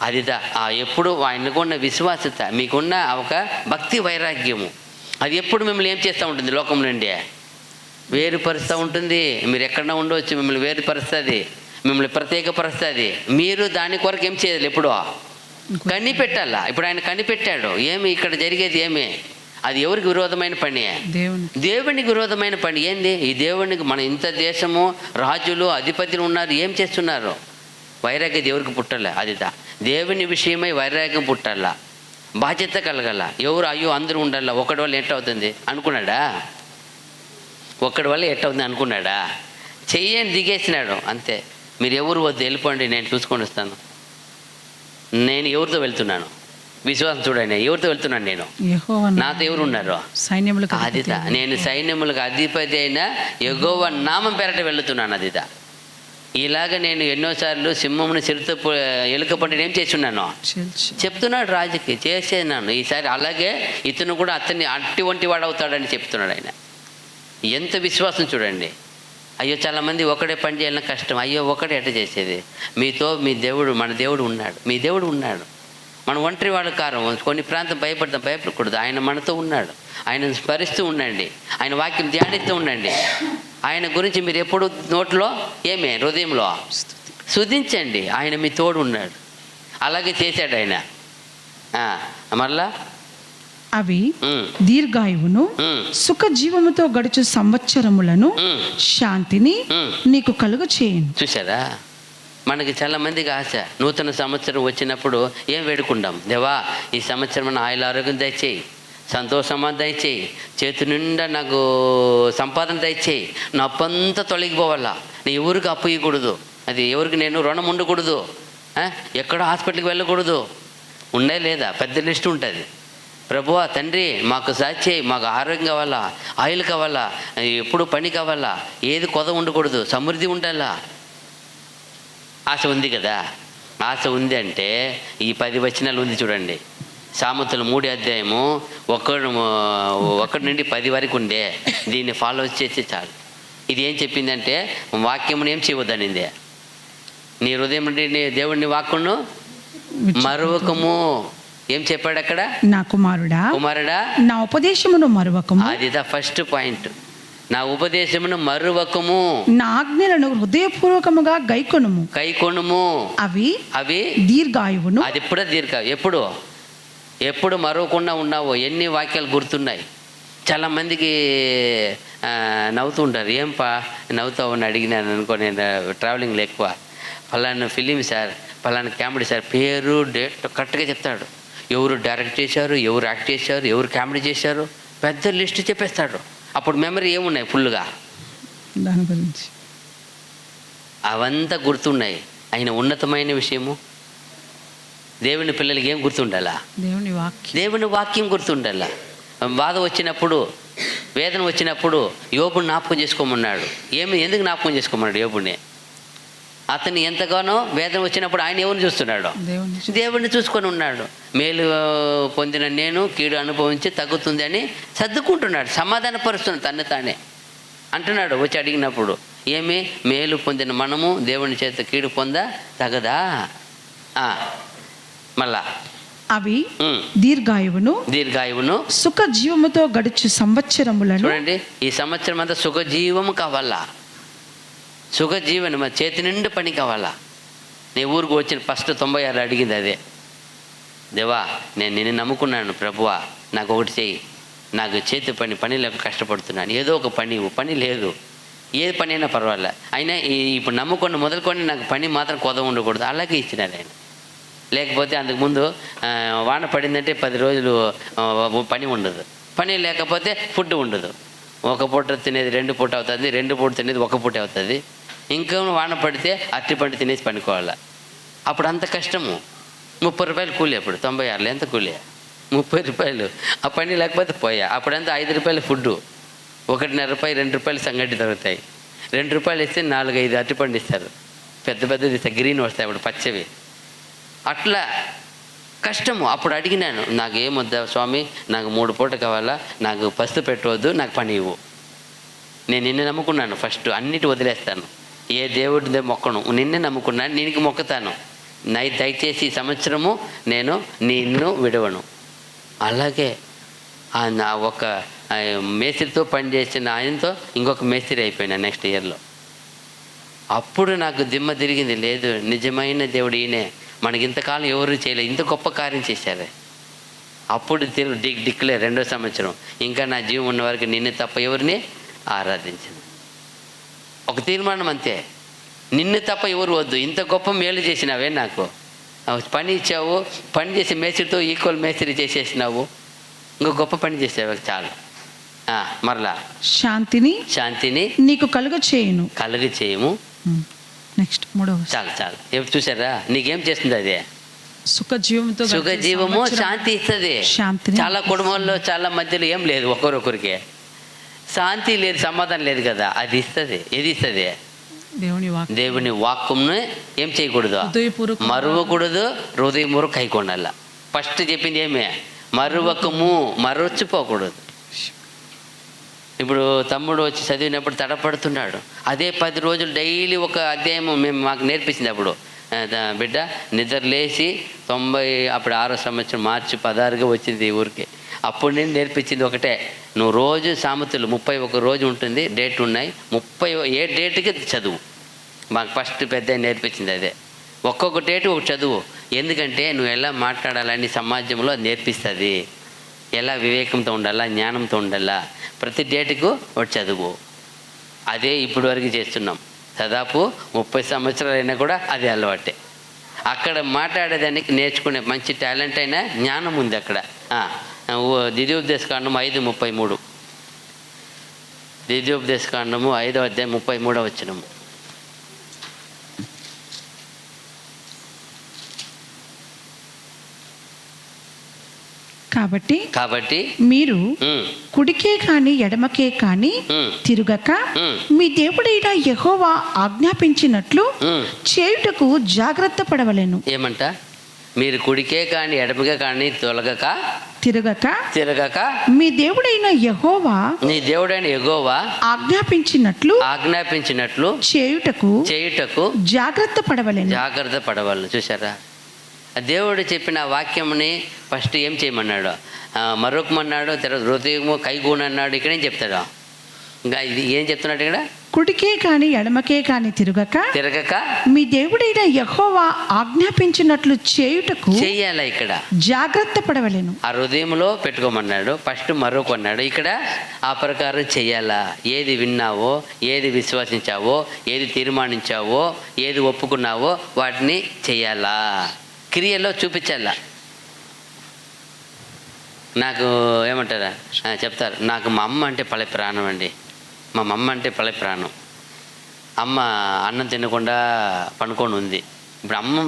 అదిదా ఎప్పుడు ఆయనకున్న విశ్వాసత, మీకున్న ఒక భక్తి వైరాగ్యము, అది ఎప్పుడు మిమ్మల్ని ఏం చేస్తూ ఉంటుంది? లోకం నుండి వేరుపరుస్తూ ఉంటుంది. మీరు ఎక్కడన్నా ఉండవచ్చు, మిమ్మల్ని వేరుపరుస్తుంది, మిమ్మల్ని ప్రత్యేకపరుస్తుంది. మీరు దాని కొరకు ఏం చేయాలి? ఎప్పుడో కనిపెట్టాలా. ఇప్పుడు ఆయన కనిపెట్టాడు. ఏమి ఇక్కడ జరిగేది ఏమి? అది ఎవరికి విరోధమైన పని? దేవునికి విరోధమైన పని. ఏంది ఈ దేవునికి? మన ఇంత దేశము, రాజులు, అధిపతులు ఉన్నారు, ఏం చేస్తున్నారు? వైరాగ్యం ఎవరికి పుట్టాల? అదిదా దేవుని విషయమై వైరాగ్యం పుట్టాల, బాధ్యత కలగాల. ఎవరు అయ్యో అందరూ ఉండాల, ఒకటి వల్ల ఎట్టవుతుంది అనుకున్నాడా? ఒక్కడి వల్ల ఎట్టవుతుంది అనుకున్నాడా? చెయ్యని దిగేసినాడు అంతే. మీరు ఎవరు వద్దు, వెళ్ళిపోండి, నేను చూసుకొని వస్తాను. నేను ఎవరితో వెళ్తున్నాను? విశ్వాసం చూడండి, ఎవరితో వెళ్తున్నాను? నేను నాతో ఎవరు ఉన్నారు? సైన్యములకు అదిదా నేను సైన్యములకు అధిపతి అయిన యెహోవా నామం పేరట వెళుతున్నాను. అదిదా ఇలాగ నేను ఎన్నోసార్లు సింహమును చిరుత ఎలుక పండుని ఏం చేసి ఉన్నాను చెప్తున్నాడు రాజుకి. చేసేనాను ఈసారి అలాగే ఇతను కూడా అతన్ని అట్టి వంటి వాడు అవుతాడని చెప్తున్నాడు ఆయన. ఎంత విశ్వాసం చూడండి. అయ్యో చాలామంది ఒకడే పని చేయాలన్నా కష్టం. అయ్యో ఒకడే ఎట్ట చేసేది? మీతో మీ దేవుడు, మన దేవుడు ఉన్నాడు. మీ దేవుడు ఉన్నాడు. మనం ఒంటరి వాళ్ళ కారం కొన్ని ప్రాంతం భయపడకూడదు. ఆయన మనతో ఉన్నాడు. ఆయన స్మరిస్తూ ఉండండి, ఆయన వాక్యం ధ్యానిస్తూ ఉండండి. ఆయన గురించి మీరు ఎప్పుడు నోట్లో హృదయంలో స్తుతించండి. ఆయన మీ తోడు ఉన్నాడు. అలాగే చేశాడు ఆయన. మళ్ళా అవి దీర్ఘాయువును సుఖ జీవముతో గడుచు సంవత్సరములను శాంతిని నీకు కలుగ చేయను. చూసారా, మనకి చాలా మందికి ఆశ. నూతన సంవత్సరం వచ్చినప్పుడు ఏం వేడుకుంటాం? దేవా, ఈ సంవత్సరం మన ఆయుల ఆరోగ్యం దయచేయి, సంతోషమా దయచేయి, చేతి నిండా నాకు సంపాదన దయచేయి, నా అప్పంతా తొలగిపోవాలా, నేను ఎవరికి అప్పు ఇవ్వకూడదు, అది ఎవరికి నేను రుణం ఉండకూడదు, ఎక్కడో హాస్పిటల్కి వెళ్ళకూడదు. ఉండే లేదా పెద్ద లిస్ట్ ఉంటుంది. ప్రభువా తండ్రి, మాకు సాధ్యే, మాకు ఆరోగ్యం కావాలా, ఆయిల్ కావాలా, ఎప్పుడు పని కావాలా, ఏది కొద ఉండకూడదు, సమృద్ధి ఉండాలా. ఆశ ఉంది కదా. ఆశ ఉంది అంటే ఈ 10 వచనాలు ఉంది చూడండి. సామెతలు 3వ అధ్యాయము 1 నుండి 10 వరకు ఉండే. దీన్ని ఫాలో చేస్తే చాలు. ఇది ఏం చెప్పిందంటే, వాక్యమును ఏం చేయవద్దనిందే. నీ హృదయం నుండి నీ దేవుడిని వాక్కును మరువకము. ఏం చెప్పాడు అక్కడ? నా కుమారుడా నా ఉపదేశమును మరువకము. అది ద ఫస్ట్ పాయింట్. నా ఉపదేశమును మరువకము, నా ఆజ్ఞలను హృదయపూర్వకముగా గైకొనుము. అవి దీర్ఘాయువును. అది ఇప్పుడే ఎప్పుడు మరవకుండా ఉన్నావో. ఎన్ని వాక్యాలు గుర్తున్నాయి. చాలామందికి నవ్వుతూ ఉంటారు. నవ్వుతావు అని అడిగినాను అనుకో. నేను ట్రావెలింగ్లో ఎక్కువ, ఫలానా ఫిలిం సార్, ఫలానా కామెడీ సార్, పేరు డేట్ కరెక్ట్గా చెప్తాడు. ఎవరు డైరెక్ట్ చేశారు, ఎవరు యాక్ట్ చేశారు, ఎవరు కామెడీ చేశారు, పెద్ద లిస్ట్ చెప్పేస్తాడు. అప్పుడు మెమరీ ఏమున్నాయి ఫుల్గా, దాని గురించి అవంతా గుర్తున్నాయి. ఆయన ఉన్నతమైన విషయము. దేవుని పిల్లలకి ఏం గుర్తుండాలా? దేవుని వాక్యం గుర్తుండాలా. బాధ వచ్చినప్పుడు, వేదన వచ్చినప్పుడు యోబుని జ్ఞాపకం చేసుకోమన్నాడు. ఎందుకు జ్ఞాపకం చేసుకోమన్నాడు యోబుని? అతను ఎంతగానో వేదన వచ్చినప్పుడు ఆయన ఎవరిని చూస్తున్నాడు? దేవుడిని చూసుకొని ఉన్నాడు. మేలు పొందిన నేను కీడు అనుభవించి తగ్గుతుంది అని సర్దుకుంటున్నాడు, సమాధానపరుస్తున్నాడు తన్ను తానే. అంటున్నాడు వచ్చి అడిగినప్పుడు, మేలు పొందిన మనము దేవుని చేత కీడు తగదా? మళ్ళా అవి దీర్ఘాయువును సుఖ జీవముతో గడుచు సంవత్సరములను. చూడండి, ఈ సంవత్సరం అంతా సుఖజీవము కావాలా. సుఖజీవనం, చేతి నిండు పని కావాలా. నీ ఊరికి వచ్చిన ఫస్ట్ 96 అడిగింది అదే. దేవా, నేను నిన్ను నమ్ముకున్నాను ప్రభువా, నాకు ఒకటి చెయ్యి. నాకు చేతి పని లేక కష్టపడుతున్నాను, ఏదో ఒక పని లేదు, ఏ పని అయినా పర్వాలే. అయినా ఇప్పుడు నమ్ముకొని మొదలుకొని నాకు పని మాత్రం కొద ఉండకూడదు. అలాగే ఇచ్చినాడు ఆయన. లేకపోతే అంతకుముందు వాన పడిందంటే 10 రోజులు పని ఉండదు. పని లేకపోతే ఫుడ్ ఉండదు. ఒక పూట తినేది 2 పూట అవుతుంది, 2 పూట తినేది 1 పూట అవుతుంది. ఇంకా వాన పడితే అరటిపండు తినేసి పనుకోవాలి. అప్పుడు అంత కష్టము. 30 రూపాయలు కూలి. అప్పుడు 96 ఎంత కూలి? 30 రూపాయలు. ఆ పని లేకపోతే పోయా. అప్పుడంతా 5 రూపాయలు ఫుడ్డు, 1.5 రూపాయలు 2 రూపాయలు సంగటి దొరుకుతాయి. 2 రూపాయలు ఇస్తే 4-5 అరటిపండు ఇస్తారు. పెద్దది ఇస్తారు, గ్రీన్ వస్తాయి అప్పుడు, పచ్చవి. అట్లా కష్టము. అప్పుడు అడిగినాను, నాకు ఏమొద్దా స్వామి, నాకు 3 పూట కావాలా, నాకు పస్తు పెట్టవద్దు, నాకు పని ఇవ్వు. నేను నిన్ను నమ్ముకున్నాను, ఫస్ట్ అన్నిటి వదిలేస్తాను, ఏ దేవుడి మొక్కను, నిన్నే నమ్ముకున్నాను, నీకు మొక్కుతాను. దయచేసి ఈ సంవత్సరము నేను నిన్ను విడవను. అలాగే నా ఒక మేస్త్రితో పనిచేసిన ఆయనతో ఇంకొక మేస్త్రి అయిపోయినా నెక్స్ట్ ఇయర్లో. అప్పుడు నాకు దిమ్మ తిరిగింది. లేదు, నిజమైన దేవుడు ఈయనే, మనకి ఇంతకాలం ఎవరు చేయలేదు, ఇంత గొప్ప కార్యం చేశారే. అప్పుడు డిక్లేర్ 2వ సంవత్సరం, ఇంకా నా జీవం ఉన్న వరకు నిన్ను తప్ప ఎవరిని ఆరాధించను. ఒక తీర్మానం అంతే, నిన్ను తప్ప ఎవరు వద్దు. ఇంత గొప్ప మేలు చేసినావే, నాకు పని ఇచ్చావు, పని చేసి మేస్త్రితో ఈక్వల్ మేస్త్రి చేసేసినావు, ఇంకో గొప్ప పని చేసావు, చాలు. మరలా శాంతిని నీకు కలుగ చేయము. నెక్స్ట్ 3వ. చాలు. ఎప్పుడు చూసారా, నీకేం చేస్తుంది అది? సుఖజీవము, శాంతి ఇస్తుంది. చాలా కుటుంబంలో చాలా మధ్యలో ఏం లేదు, ఒకరొకరికి శాంతి లేదు, సమాధానం లేదు కదా. అది ఇస్తుంది. ఏది ఇస్తుంది? దేవుని వాక్యంను ఏం చేయకూడదు? మరువకూడదు, హృదయపూర్వకంగా కైకొనాల. ఫస్ట్ చెప్పింది మరువకము, మరచిపోకూడదు. ఇప్పుడు తమ్ముడు వచ్చి చదివినప్పుడు తడపడుతున్నాడు. అదే 10 రోజులు డైలీ ఒక అధ్యాయం మేము మాకు నేర్పించింది. అప్పుడు బిడ్డ నిద్ర లేచి 90 అప్పుడు 6వ సంవత్సరం మార్చి 16గా వచ్చింది ఈ ఊరికి. అప్పుడు నేను నేర్పించింది ఒకటే, నువ్వు రోజు సామెతలు 31 రోజు ఉంటుంది, డేట్ ఉన్నాయి, 37 డేట్కి చదువు. మాకు ఫస్ట్ పెద్ద నేర్పించింది అదే. ఒక్కొక్క డేటు ఒక చదువు. ఎందుకంటే నువ్వు ఎలా మాట్లాడాలని సమాజంలో అది నేర్పిస్తుంది. ఎలా వివేకంతో ఉండాలా, జ్ఞానంతో ఉండాలా, ప్రతి డేటుకు ఒక చదువు. అదే ఇప్పటి వరకు చేస్తున్నాం. దాదాపు 30 సంవత్సరాలైనా కూడా అది అలవాటే. అక్కడ మాట్లాడేదానికి నేర్చుకునే మంచి టాలెంట్ అయినా జ్ఞానం ఉంది అక్కడ. ద్వితీయోపదేశకాండము 5:33, ద్వితీయోపదేశకాండము 5వ అధ్యాయం 33వ వచనము. కాబట్టి మీరు కుడికే కాని ఎడమకే కాని తిరుగక మీ దేవుడైన యెహోవా ఆజ్ఞాపించినట్లు చేయుటకు జాగ్రత్త పడవలెను. ఏమంట? మీరు కుడికే కాని ఎడమకే కాని తిరగక మీ దేవుడైన యెహోవా ఆజ్ఞాపించినట్లు చేయుటకు జాగ్రత్త పడవలెను. చూసారా? దేవుడు చెప్పిన వాక్యంని ఫస్ట్ ఏం చేయమన్నాడు? మరొకమన్నాడు, తర్వాత హృదయము కైగూన అన్నాడు. ఇక్కడ ఏం చెప్తాడు? ఇంకా ఇది ఏం చెప్తున్నాడు ఇక్కడ? కుడికే కాని ఎడమకే కాని తిరగక మీ దేవుడైన యెహోవా ఆజ్ఞాపించినట్లు చేయాలా? ఇక్కడ జాగ్రత్త పడవలెను. ఆ హృదయంలో పెట్టుకోమన్నాడు. ఫస్ట్ మరొకన్నాడు. ఇక్కడ ఆ ప్రకారం చెయ్యాలా? ఏది విన్నావో, ఏది విశ్వసించావో, ఏది తీర్మానించావో, ఏది ఒప్పుకున్నావో వాటిని చెయ్యాలా, క్రియలో చూపించాలా. నాకు ఏమంటారా చెప్తారు, నాకు మా అమ్మ అంటే పలే ప్రాణం అండి. మా అమ్మ అంటే పలే ప్రాణం. అమ్మ అన్నం తినకుండా పనుకొని ఉంది. ఇప్పుడు అమ్మ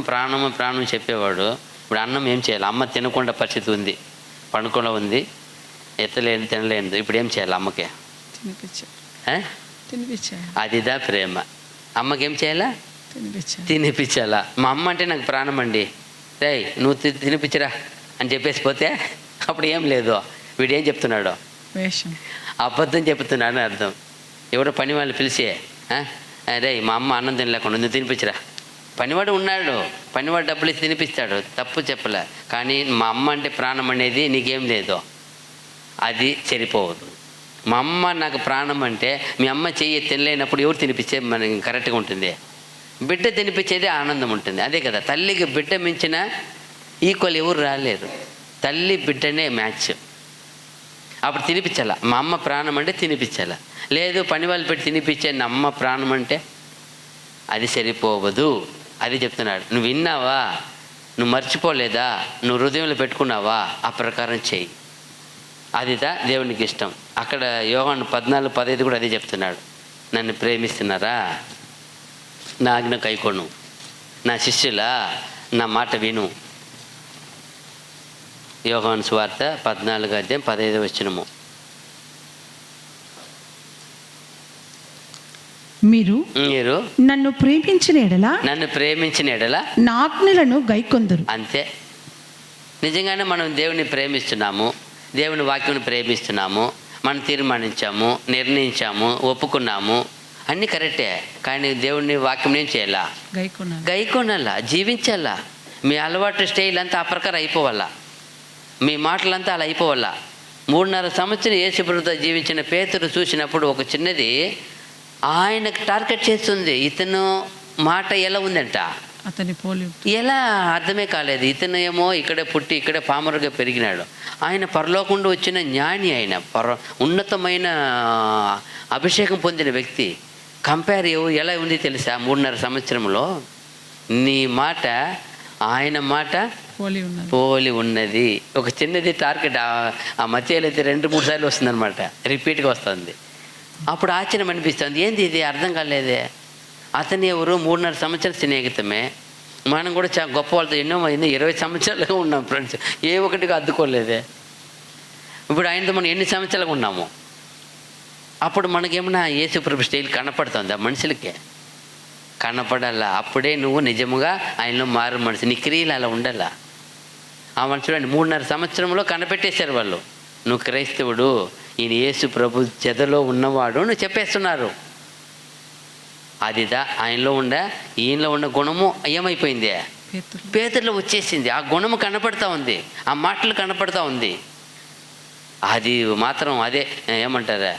ప్రాణం చెప్పేవాడు. ఇప్పుడు అన్నం ఏం చేయాలి? అమ్మ తినకుండా పరిస్థితి ఉంది, పనుకుండా ఉంది, ఎత్తలేని తినలేదు. ఇప్పుడు ఏం చేయాలి? అమ్మకే అదిదా ప్రేమ. అమ్మకేం చేయాలా? తినిపించాలా. మా అమ్మ అంటే నాకు ప్రాణం అండి, రేయ్ నువ్వు తినిపించరా అని చెప్పేసి పోతే అప్పుడు ఏం లేదు. వీడు ఏం చెప్తున్నాడు? అబద్ధం చెప్తున్నాడు అని అర్థం. ఎవరో పని వాళ్ళు పిలిచే, రే మా అమ్మ అన్నం తినలేకుండా నువ్వు తినిపించరా. పనివాడు ఉన్నాడు, పనివాడు డబ్బులు ఇచ్చి తినిపిస్తాడు, తప్పు చెప్పలే. కానీ మా అమ్మ అంటే ప్రాణం అనేది నీకేం లేదు, అది సరిపోవద్దు. మా అమ్మ నాకు ప్రాణం అంటే మీ అమ్మ చెయ్యి తినలేనప్పుడు ఎవరు తినిపించే మనకి కరెక్ట్గా ఉంటుంది? బిడ్డ తినిపించేది ఆనందం ఉంటుంది. అదే కదా, తల్లికి బిడ్డ మించిన ఈక్వల్ ఎవరు రాలేరు. తల్లి బిడ్డనే మ్యాచ్. అప్పుడు తినిపించాలా. మా అమ్మ ప్రాణం అంటే తినిపించాలా. లేదు పని వాళ్ళు పెట్టి తినిపించే నా అమ్మ ప్రాణం అంటే అది సరిపోవదు. అది చెప్తున్నాడు. నువ్వు విన్నావా, నువ్వు మర్చిపోలేదా, నువ్వు హృదయంలో పెట్టుకున్నావా, ఆ ప్రకారం చెయ్యి. అదిదా దేవునికి ఇష్టం. అక్కడ యోహాను 14:15 కూడా అదే చెప్తున్నాడు. నన్ను ప్రేమిస్తున్నారా, నా ఆజ్ఞ కైకొను, నా శిష్యులా నా మాట విను. యోహాను సువార్త 14:15. మీరు నన్ను ప్రేమించిన ఎడల నా ఆజ్ఞలను గైకొందురు. అంతే. నిజంగానే మనం దేవుని ప్రేమిస్తున్నాము, దేవుని వాక్యం ప్రేమిస్తున్నాము, మనం తీర్మానించాము, నిర్ణయించాము, ఒప్పుకున్నాము, అన్నీ కరెక్టే. కానీ దేవుని వాక్యం ఏం చేయాలా? గైకొనాలా, జీవించాలా. మీ అలవాటు స్టైల్ అంతా ఆ ప్రకారం అయిపోవాలా, మీ మాటలంతా అలా అయిపోవాలా. 3.5 సంవత్సరం యేసుప్రభుతో జీవించిన పేతురు చూసినప్పుడు ఒక చిన్నది ఆయనకు టార్గెట్ చేస్తుంది. ఇతను మాట ఎలా ఉందంట, అతని పోలి ఎలా అర్థమే కాలేదు. ఇతను ఏమో ఇక్కడే పుట్టి ఇక్కడే పామరుగా పెరిగినాడు. ఆయన పరలోకుండా వచ్చిన జ్ఞాని, ఆయన ఉన్నతమైన అభిషేకం పొందిన వ్యక్తి. కంపేర్ ఎలా ఉంది తెలుసా? 3.5 సంవత్సరంలో నీ మాట ఆయన మాట పోలి ఉన్నది. ఒక చిన్నది టార్గెట్ ఆ మధ్యలో అయితే 2-3 సార్లు వస్తుందన్నమాట, రిపీట్గా వస్తుంది. అప్పుడు ఆశ్చర్యం అనిపిస్తుంది, ఏంది ఇది అర్థం కాలేదే. అతను ఎవరు? 3.5 సంవత్సరాల స్నేహితమే. మనం కూడా చాలా గొప్ప వాళ్ళతో ఎన్నో 20 సంవత్సరాలుగా ఉన్నాం ఫ్రెండ్స్, ఏ ఒకటిగా అద్దుకోలేదే. ఇప్పుడు ఆయనతో మనం ఎన్ని సంవత్సరాలుగా ఉన్నాము. అప్పుడు మనకేమన్నా యేసుప్రభు స్టైల్ కనపడుతుందా? మనుషులకే కనపడాలా. అప్పుడే నువ్వు నిజముగా ఆయనలో మారు మనసు, నీ క్రియలు అలా ఉండాలా. ఆ మనుషుడు 3.5 సంవత్సరంలో కనిపెట్టేశారు వాళ్ళు. నువ్వు క్రైస్తవుడు, ఈయన యేసు ప్రభు చెదలో ఉన్నవాడు అని చెప్పేస్తున్నారు. అదిదా ఆయనలో ఈయనలో ఉన్న గుణము ఏమైపోయింది? పేతురులో వచ్చేసింది. ఆ గుణము కనపడతా ఉంది, ఆ మాటలు కనపడతా ఉంది. అది మాత్రం అదే ఏమంటారా,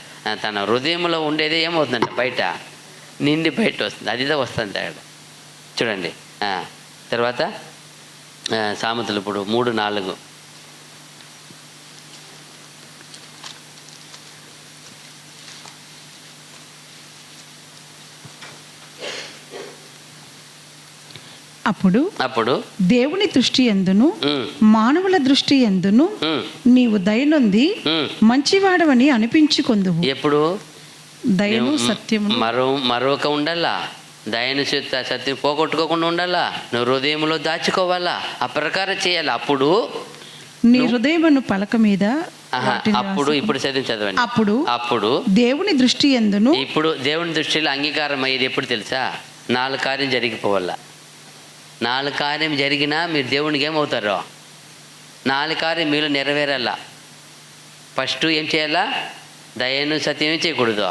తన హృదయంలో ఉండేదే ఏమవుతుందంట బయట నిండి బయట వస్తుంది. అదిదా వస్తుంది అక్కడ చూడండి. తర్వాత సామెతలు ఇప్పుడు 3:4. అప్పుడు దేవుని దృష్టి యందును మానవుల దృష్టి యందును నీవు దయనుంది మంచివాడవని అనిపించుకొందువు. ఎప్పుడు దయను సత్యము మరొక ఉండాలా, దయను సత్యం పోగొట్టుకోకుండా ఉండాలా, నువ్వు హృదయంలో దాచుకోవాలా, ఆ ప్రకారం చేయాలి. అప్పుడు నీ హృదయమును పలక మీద అప్పుడు ఇప్పుడు చదవండి. అప్పుడు దేవుని దృష్టి యందును, ఇప్పుడు దేవుని దృష్టిలో అంగీకారం అయ్యేది ఎప్పుడు తెలుసా? 4 కార్యం జరిగిపోవాలా. 4 కార్యం జరిగినా మీరు దేవునికి ఏమవుతారో? 4 కార్యం మీలో నెరవేరాల. ఫస్ట్ ఏం చేయాలా? దయను సత్యం ఏం చేయకూడదు,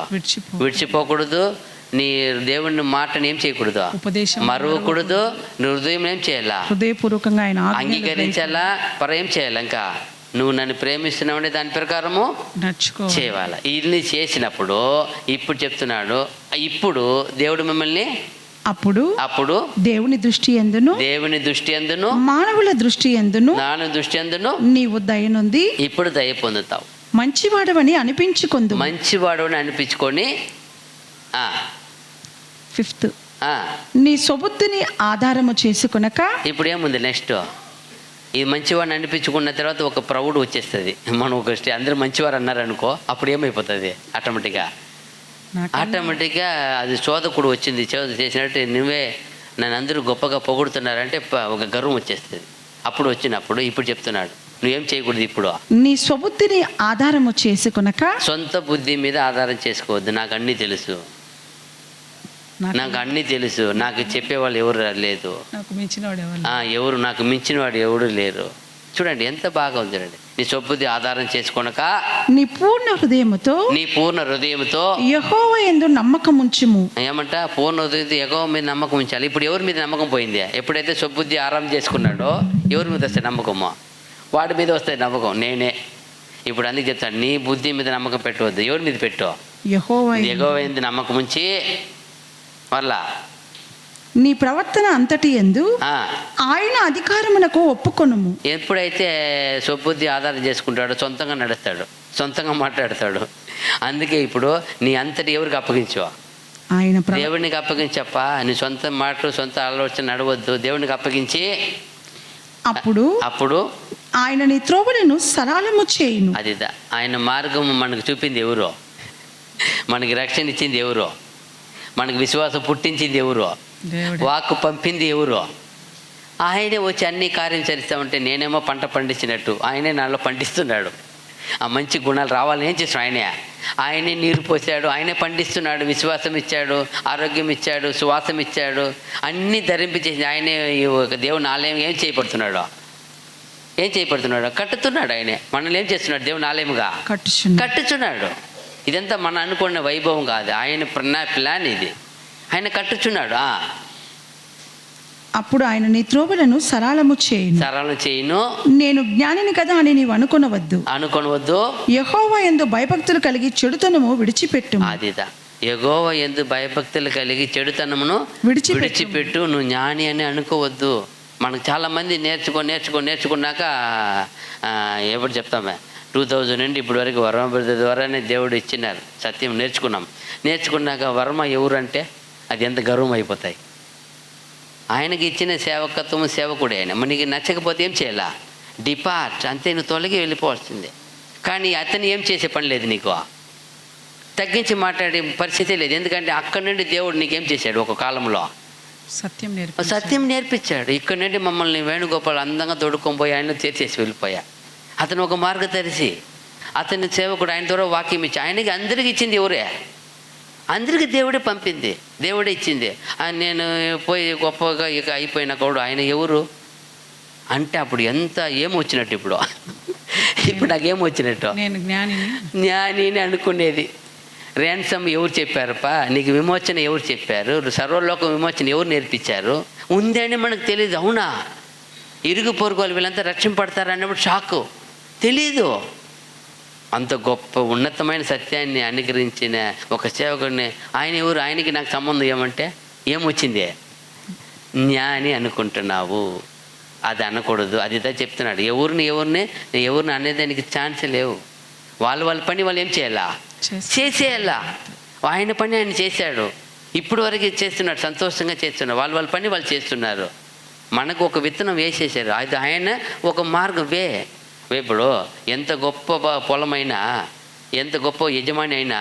విడిచిపోకూడదు. నీ దేవుని మాటను ఏం చేయకూడదు, మరవకూడదు. నీ హృదయం ఏం చేయాలా? హృదయపూర్వకంగా ఆయన అంగీకరించాలా. ఏం చేయాలి? ఇంకా నువ్వు నన్ను ప్రేమిస్తున్నావు దాని ప్రకారము చేయాలి. ఇన్ని చేసినప్పుడు ఇప్పుడు చెప్తున్నాడు, ఇప్పుడు దేవుడు మిమ్మల్ని అప్పుడు దేవుని దృష్టి యందును మానవుల దృష్టి యందును నీవు దయనుంది ఇప్పుడు దయ పొందుతావు. మంచివాడవని అనిపించుకొని 5th నీ సొబుద్ధిని ఆధారము చేసుకొనక. ఇప్పుడు ఏముంది నెక్స్ట్? ఇది మంచివాడిని అనిపించుకున్న తర్వాత ఒక ప్రౌడ్ వచ్చేస్తుంది. మనం అందరూ మంచివారు అన్నారు అనుకో, అప్పుడు ఏమైపోతుంది? ఆటోమేటిక్గా అది చోదకుడు వచ్చింది, చోద చేసినట్టు నువ్వే నన్ను అందరూ గొప్పగా పొగుడుతున్నారంటే ఒక గర్వం వచ్చేస్తుంది. అప్పుడు వచ్చినప్పుడు ఇప్పుడు చెప్తున్నాడు నువ్వేం చేయకూడదు. ఇప్పుడు నీ స్వబుద్ధిని ఆధారము చేసుకొనక. సొంత బుద్ధి మీద ఆధారం చేసుకోవద్దు. నాకు అన్నీ తెలుసు, నాకు చెప్పేవాళ్ళు ఎవరు లేదు, నాకు మించిన వాడు ఎవరు లేరు. చూడండి ఎంత బాగా ఉంది. చూడండి, నీ సొబుద్ధి ఆధారం చేసుకొనక నీ పూర్ణ హృదయముతో యెహోవా యందు నమ్మకం ఉంచుము. ఏమంట? పూర్ణ హృదయంతో యెహోవా మీద నమ్మకం ఉంచాలి. ఇప్పుడు ఎవరి మీద నమ్మకం పోయింది? ఎప్పుడైతే సొబుద్ధి ఆరాధన చేసుకున్నాడో ఎవరి మీద వస్తాయి నమ్మకమో? వాడి మీద వస్తాయి నమ్మకం. నేనే ఇప్పుడు అందుకు చెప్తాను, నీ బుద్ధి మీద నమ్మకం పెట్టవద్దు. ఎవరి మీద పెట్టు? యెహోవా యందు నమ్మకం ఉంచి మళ్ళా నీ ప్రవర్తన అంతటి యందు ఆయన అధికారమునకు ఒప్పుకొనుము. ఎప్పుడైతే సొబుద్ధి ఆధారం చేసుకుంటాడో సొంతంగా నడుస్తాడు, సొంతంగా మాట్లాడతాడు. అందుకే ఇప్పుడు నీ అంతటి ఎవరికి అప్పగించు? ఆయన దేవునికి అప్పగించప్ప. నీ సొంత మాటలు సొంత ఆలోచన నడవద్దు, దేవునికి అప్పగించి అప్పుడు ఆయన నీ త్రోవలను సరళము చేయును. అదిదా ఆయన మార్గం మనకు చూపింది ఎవరో, మనకి రక్షణ ఇచ్చింది ఎవరో, మనకు విశ్వాసం పుట్టించింది ఎవరో, వాక్కు పంపింది ఎవరో? ఆయనే వచ్చి అన్ని కార్యం చేస్తూ ఉంటే నేనేమో పంట పండించినట్టు ఆయనే నాలో పండిస్తున్నాడు. ఆ మంచి గుణాలు రావాలని ఏం చేస్తాడు? ఆయనే నీరు పోసాడు, ఆయనే పండిస్తున్నాడు. విశ్వాసం ఇచ్చాడు, ఆరోగ్యం ఇచ్చాడు, సువాసం ఇచ్చాడు, అన్నీ ధరింపచేసి ఆయనే దేవుని ఆలయం ఏం చేయబడుతున్నాడు? కట్టుతున్నాడు. ఆయనే మనల్ని ఏం చేస్తున్నాడు? దేవుని ఆలయముగా కట్టుచున్నాడు. ఇదంతా మనం అనుకున్న వైభవం కాదు, ఆయన ప్లాన్ ఇది. ఆయన కట్టుచున్నాడు. అప్పుడు ఆయన నీ త్రోవలను సరళము చేయును. నేను జ్ఞానిని కదా అని నీవు అనుకొనవద్దు. యెహోవా యందు భయభక్తులు కలిగి చెడుతనము విడిచిపెట్టు. అదిదా యెహోవా యందు భయభక్తులు కలిగి చెడుతనమును విడిచిపెట్టు. నువ్వు జ్ఞాని అని అనుకోవద్దు. మనకు చాలామంది నేర్చుకున్నాక ఎప్పుడు చెప్తామే 2000 నుండి ఇప్పటి వరకు వర్మ బ్రదర్ ద్వారానే దేవుడు ఇచ్చినారు సత్యం నేర్చుకున్నాక వర్మ ఎవరంటే అది ఎంత గర్వం అయిపోతాయి. ఆయనకి ఇచ్చిన సేవకత్వము సేవకుడే ఆయన. మనకి నచ్చకపోతే ఏం చేయాలా? డిపార్ట్, అంతే, నువ్వు తొలగి వెళ్ళిపోవాల్సిందే. కానీ అతను ఏం చేసే పని లేదు, నీకు తగ్గించి మాట్లాడే పరిస్థితి లేదు. ఎందుకంటే అక్కడి నుండి దేవుడు నీకేం చేశాడు? ఒక కాలంలో సత్యం నేర్పించాడు. ఇక్కడ నుండి మమ్మల్ని వేణుగోపాల్ అందంగా తొడుక్కొని పోయి ఆయన చేసేసి వెళ్ళిపోయా. అతను ఒక మార్గదర్శి, అతని సేవకుడు. ఆయన ద్వారా వాక్యం ఇచ్చి ఆయనకి అందరికి ఇచ్చింది ఎవరే? అందరికీ దేవుడే పంపింది, దేవుడే ఇచ్చింది. నేను పోయి గొప్పగా ఇక అయిపోయిన కూడా ఆయన ఎవరు అంటే అప్పుడు ఎంత ఏమొచ్చినట్టు ఇప్పుడు ఇప్పుడు నాకేం వచ్చినట్టు నేను జ్ఞానిని అనుకునేది. ర్యాన్సమ్ ఎవరు చెప్పారప్పా, నీకు విమోచన ఎవరు చెప్పారు, సర్వలోక విమోచన ఎవరు నేర్పించారు, ఉంది అని మనకు తెలియదు. అవునా, ఇరుగు పొరుగు వాళ్ళు వీళ్ళంతా రక్షింపడతారు అన్నప్పుడు షాకు, తెలీదు. అంత గొప్ప ఉన్నతమైన సత్యాన్ని అనుగ్రహించిన ఒక సేవకుడిని ఆయన ఎవరు, ఆయనకి నాకు సంబంధం ఏమంటే ఏమొచ్చింది, జ్ఞాని అనుకుంటున్నావు. అది అనకూడదు, అది ఇదా చెప్తున్నాడు. ఎవరిని అనేదానికి ఛాన్స్ లేవు. వాళ్ళ పని వాళ్ళు ఏం చేయాలా, చేసేయాలా. ఆయన పని ఆయన చేశాడు, ఇప్పుడు వరకు చేస్తున్నాడు, సంతోషంగా చేస్తున్నాడు. వాళ్ళ పని వాళ్ళు చేస్తున్నారు. మనకు ఒక విత్తనం వేసేసారు, అది ఆయన ఒక మార్గం ఇప్పుడు ఎంత గొప్ప పొలమైనా, ఎంత గొప్ప యజమాని అయినా,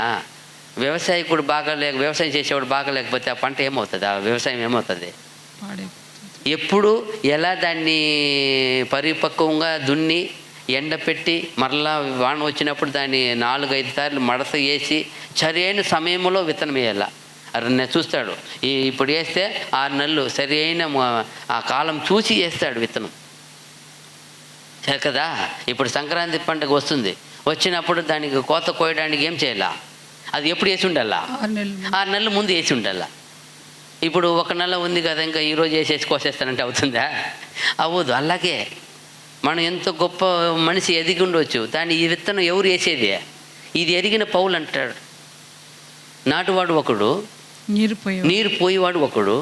వ్యవసాయకుడు వ్యవసాయం చేసేవాడు బాగాలేకపోతే ఆ పంట ఏమవుతుంది, ఆ వ్యవసాయం ఏమవుతుంది? ఎప్పుడు ఎలా దాన్ని పరిపక్వంగా దున్ని ఎండపెట్టి మరలా వాన వచ్చినప్పుడు దాన్ని 4-5 సార్లు మడత వేసి సరైన సమయంలో విత్తనం వేయాల. చూస్తాడు, ఇప్పుడు వేస్తే 6 నెలలు సరి అయిన ఆ కాలం చూసి వేస్తాడు విత్తనం, సరే కదా. ఇప్పుడు సంక్రాంతి పండుగ వస్తుంది, వచ్చినప్పుడు దానికి కోత కోయడానికి ఏం చేయాలా, అది ఎప్పుడు వేసి ఉండాలా, 6 నెలలు ముందు వేసి ఉండాలా. ఇప్పుడు 1 నెల ఉంది కదా, ఇంకా ఈరోజు వేసేసి కోసేస్తానంటే అవుతుందా? అవ్వదు. అలాగే మనం ఎంత గొప్ప మనిషి ఎదిగి ఉండవచ్చు, దాన్ని ఈ విత్తనం ఎవరు వేసేది? ఇది ఎరిగిన పౌలు అంటాడు, నాటువాడు ఒకడు, నీరు పోయేవాడు ఒకడు,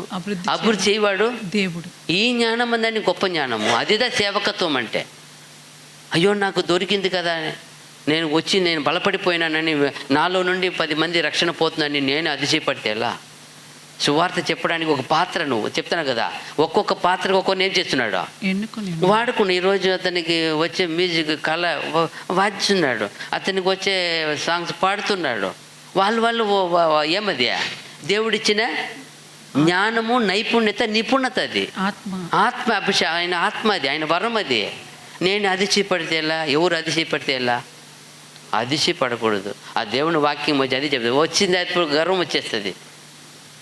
అభివృద్ధి చేయవాడు దేవుడు. ఈ జ్ఞానం దాన్ని గొప్ప జ్ఞానము, అదిదా సేవకత్వం అంటే. అయ్యో నాకు దొరికింది కదా, నేను బలపడిపోయినానని, నాలో నుండి 10 మంది రక్షణ పోతుందని నేను అతిశయపడితే ఎలా? సువార్త చెప్పడానికి ఒక పాత్ర, నువ్వు చెప్తున్నావు కదా, ఒక్కొక్క పాత్రకు ఒక్కొక్క ఏం చేస్తున్నాడు, వాడుకుని. ఈరోజు అతనికి వచ్చే మ్యూజిక్ కళ వాదిస్తున్నాడు, అతనికి వచ్చే సాంగ్స్ పాడుతున్నాడు. వాళ్ళు ఏమది, దేవుడిచ్చిన జ్ఞానము, నైపుణ్యత, నిపుణత. అది ఆత్మ అభిషేకం, ఆయన ఆత్మ, అది ఆయన వరం. అది నేను అతిశయపడితే ఎలా, ఎవరు అతిశయపడితే ఎలా? అతిశయపడకూడదు. ఆ దేవుని వాక్యం వచ్చి అది చెప్తుంది, వచ్చింది అప్పుడు గర్వం వచ్చేస్తుంది.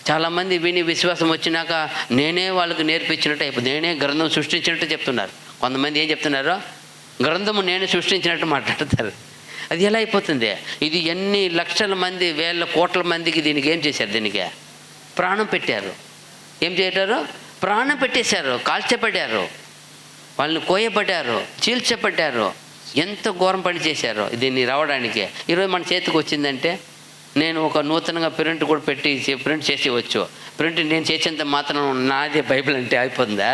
చాలామంది విని విశ్వాసం వచ్చినాక నేనే వాళ్ళకి నేర్పించినట్టు అయిపోతుంది, నేనే గ్రంథం సృష్టించినట్టు చెప్తున్నారు. కొంతమంది ఏం చెప్తున్నారో, గ్రంథము నేను సృష్టించినట్టు మాట్లాడతారు. అది ఎలా అయిపోతుంది? ఇది ఎన్ని లక్షల మంది, వేల కోట్ల మందికి దీనికి ఏం చేశారు, దీనికి ప్రాణం పెట్టారు. ఏం చేయటారు? ప్రాణం పెట్టేశారు, కాల్చబడ్డారు, వాళ్ళని కోయబడ్డారు, చీల్చబడ్డారు. ఎంత ఘోరం పని చేశారో దీన్ని రావడానికి. ఈరోజు మన చేతికి వచ్చిందంటే, నేను ఒక నూతనంగా ప్రింట్ కూడా పెట్టి ప్రింట్ చేసేవచ్చు. ప్రింట్ నేను చేసేంత మాత్రం నాదే బైబిల్ అంటే అయిపోతుందా?